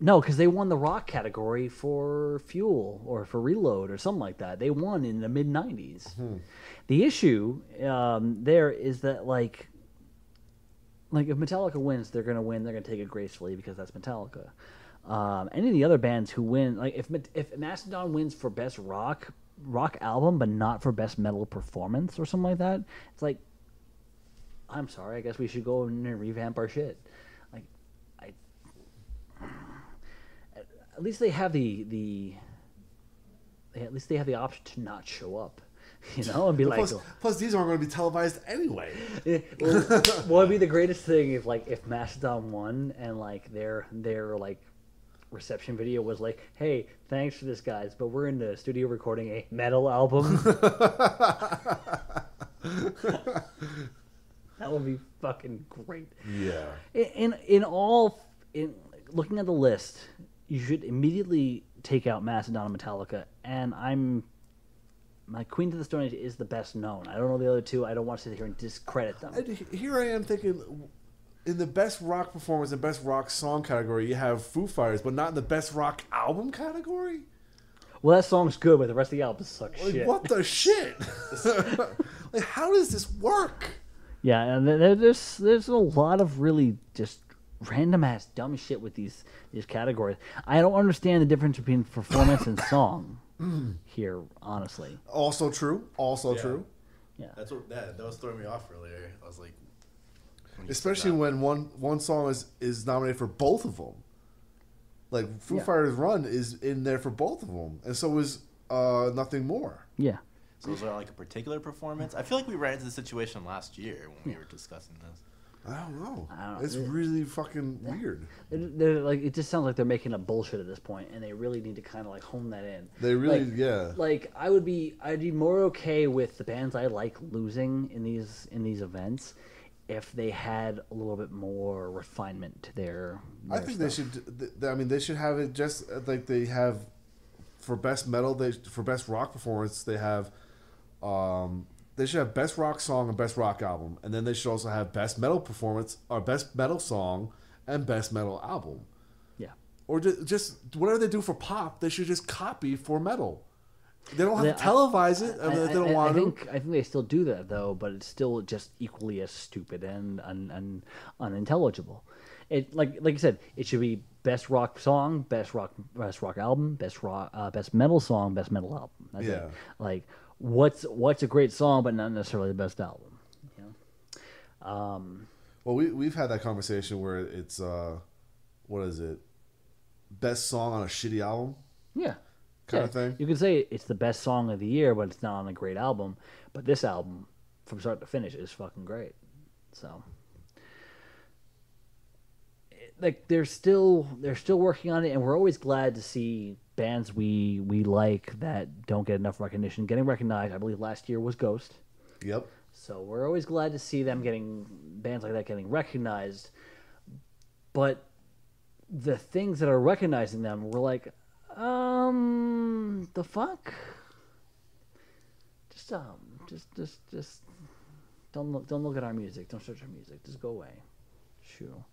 No, because they won the rock category for Fuel or for Reload or something like that. They won in the mid-'90s. The issue there is that, like if Metallica wins, they're going to win. They're going to take it gracefully because that's Metallica. Any of the other bands who win, like if Mastodon wins for best rock album, but not for best metal performance or something like that, it's like, I'm sorry, I guess we should go in and revamp our shit. Like, at least they have the option to not show up, and be like. Plus, these aren't going to be televised anyway. What would be the greatest thing if Mastodon won and like their like reception video was like, "Hey, thanks for this, guys, but we're in the studio recording a metal album." That would be fucking great. Yeah. In looking at the list, you should immediately take out Mastodon and Metallica, and my Queen of the Stone Age is the best known. I don't know the other two. I don't want to sit here and discredit them. And here I am thinking, in the best rock performance and best rock song category, you have Foo Fighters, but not in the best rock album category? well, that song's good, but the rest of the album sucks Like, shit. what the shit? Like, how does this work? Yeah, and there's a lot of really just random ass dumb shit with these categories. I don't understand the difference between performance and song here, honestly. Also true. Also true. Yeah. That's what that was throwing me off earlier. I was like, Especially when one song is nominated for both of them. Like Foo Yeah. Fighters' Run is in there for both of them, and so is Nothing More. Yeah. so was there like a particular performance? I feel like we ran into the situation last year when we were discussing this. I don't know. I don't- It's really fucking weird. They're like, it just sounds like they're making up bullshit at this point, and they really need to kind of like hone that in. They really, Like- yeah. Like I'd be more okay with the bands I like losing in these events if they had a little bit more refinement to their I think they stuff. should. I mean, they should have it just like they have for best metal. For best rock performance, they have. They should have best rock song and best rock album, and then they should also have best metal performance or best metal song and best metal album. Yeah. Or just whatever they do for pop, they should just copy for metal. They don't have They- to televise it. I mean, they don't want to. I think they still do that though, but it's still just equally as stupid and unintelligible. It like you said, it should be best rock song, best rock album, best metal song, best metal album. That's it. Yeah. Like what's a great song, but not necessarily the best album. You know? Well, we've had that conversation where it's what is it? Best song on a shitty album. Yeah. Kind of thing? You could say it's the best song of the year, but it's not on a great album. But this album, from start to finish, is fucking great. So, like, they're still working on it, and we're always glad to see bands we like that don't get enough recognition getting recognized. I believe last year was Ghost. Yep. So we're always glad to see them bands like that getting recognized. But the things that are recognizing them, we're like, the fuck? Just don't look at our music. Don't search our music. Just go away. Shoo.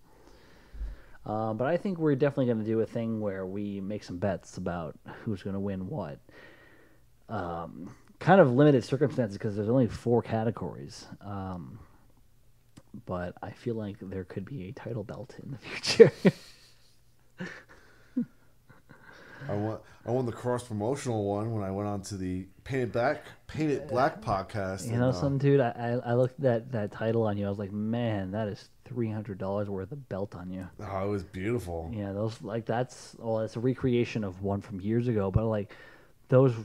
But I think we're definitely going to do a thing where we make some bets about who's going to win what. Kind of limited circumstances because there's only 4 categories. But I feel like there could be a title belt in the future. I won the cross promotional one when I went on to the Painted Black podcast. You know, and, some dude, I looked at that title on you. I was like, man, that is $300 worth of belt on you. oh, it was beautiful. Yeah, those that's a recreation of one from years ago. But like, those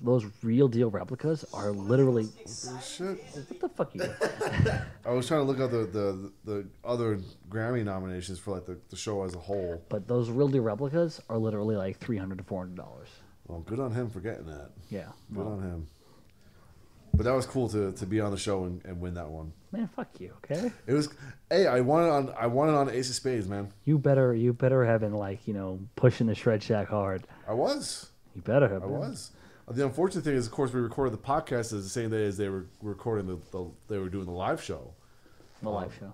real deal replicas are literally. Shit. What the fuck you? I was trying to look at the other Grammy nominations for like the show as a whole. But those real deal replicas are literally like $300 to $400. Well, good on him for getting that. Yeah. Good Well, on him. But that was cool to be on the show and win that one. man, fuck you. Okay. It was. Hey, I won it on Ace of Spades, man. You better have been like pushing the Shred Shack hard. I was. You better have. I been. was. The unfortunate thing is, of course, we recorded the podcast the same day as they were recording they were doing the live show. The live show.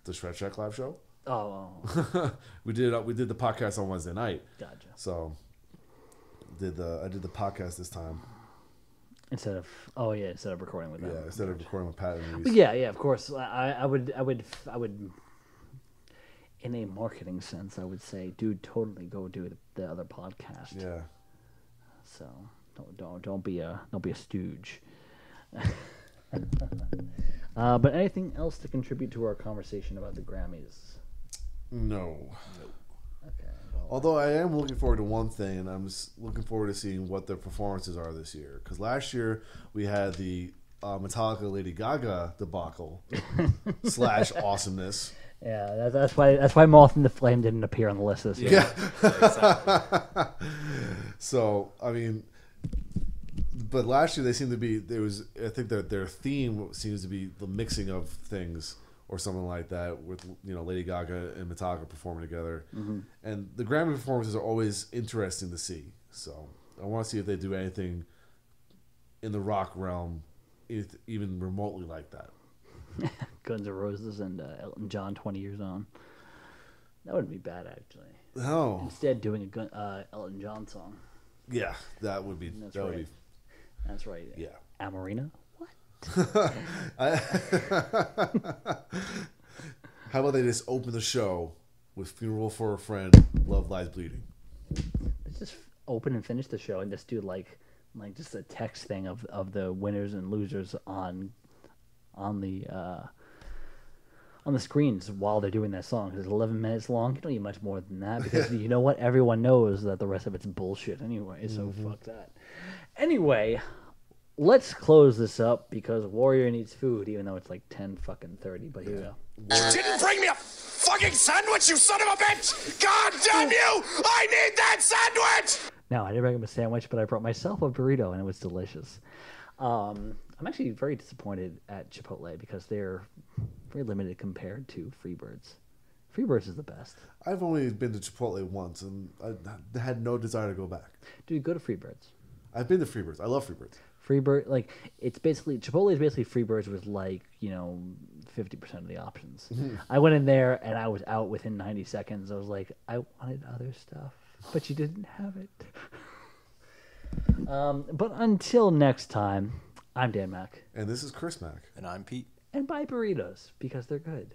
The Shred Shack live show. Oh, We did the podcast on Wednesday night. gotcha. So I did the podcast this time. Instead of recording with them. Yeah, instead of recording with Pat and But Reese. yeah, of course. I would, in a marketing sense, I would say, dude, totally go do the other podcast. Yeah. So don't be a stooge. But anything else to contribute to our conversation about the Grammys? No. Okay. Well, Although I am looking forward to one thing, and I'm just looking forward to seeing what their performances are this year. Because last year we had the Metallica Lady Gaga debacle / awesomeness. yeah, that's why Moth and the Flame didn't appear on the list this year. Yeah. So I mean, but last year they seemed to be. I think that their theme seems to be the mixing of things or something like that. With Lady Gaga and Metallica performing together, and the Grammy performances are always interesting to see. So I want to see if they do anything in the rock realm, even remotely like that. Guns N' Roses and Elton John 20 years on. That wouldn't be bad, actually. No. Instead, doing a Elton John song. Yeah, that would be. That's that would right. be. That's right. Yeah. Amarina? What? How about they just open the show with "Funeral for a Friend," "Love Lies Bleeding." Let's just open and finish the show and just do like just a text thing of the winners and losers on the screens while they're doing that song. It's 11 minutes long. You don't need much more than that because you know what? Everyone knows that the rest of it's bullshit anyway. So fuck that. Anyway, let's close this up because Warrior needs food, even though it's like 10:30. But here we go. Didn't bring me a fucking sandwich, you son of a bitch! God damn you! I need that sandwich! No, I didn't bring him a sandwich, but I brought myself a burrito, and it was delicious. I'm actually very disappointed at Chipotle because they're very limited compared to Freebirds. Freebirds is the best. I've only been to Chipotle once, and I had no desire to go back. Dude, go to Freebirds. I've been to Freebirds. I love Freebirds. Freebird, like, it's basically, Chipotle is basically Freebirds with, like, 50% of the options. I went in there, and I was out within 90 seconds. I was like, I wanted other stuff, but you didn't have it. But until next time, I'm Dan Mack. And this is Chris Mack. And I'm Pete. And buy burritos, because they're good.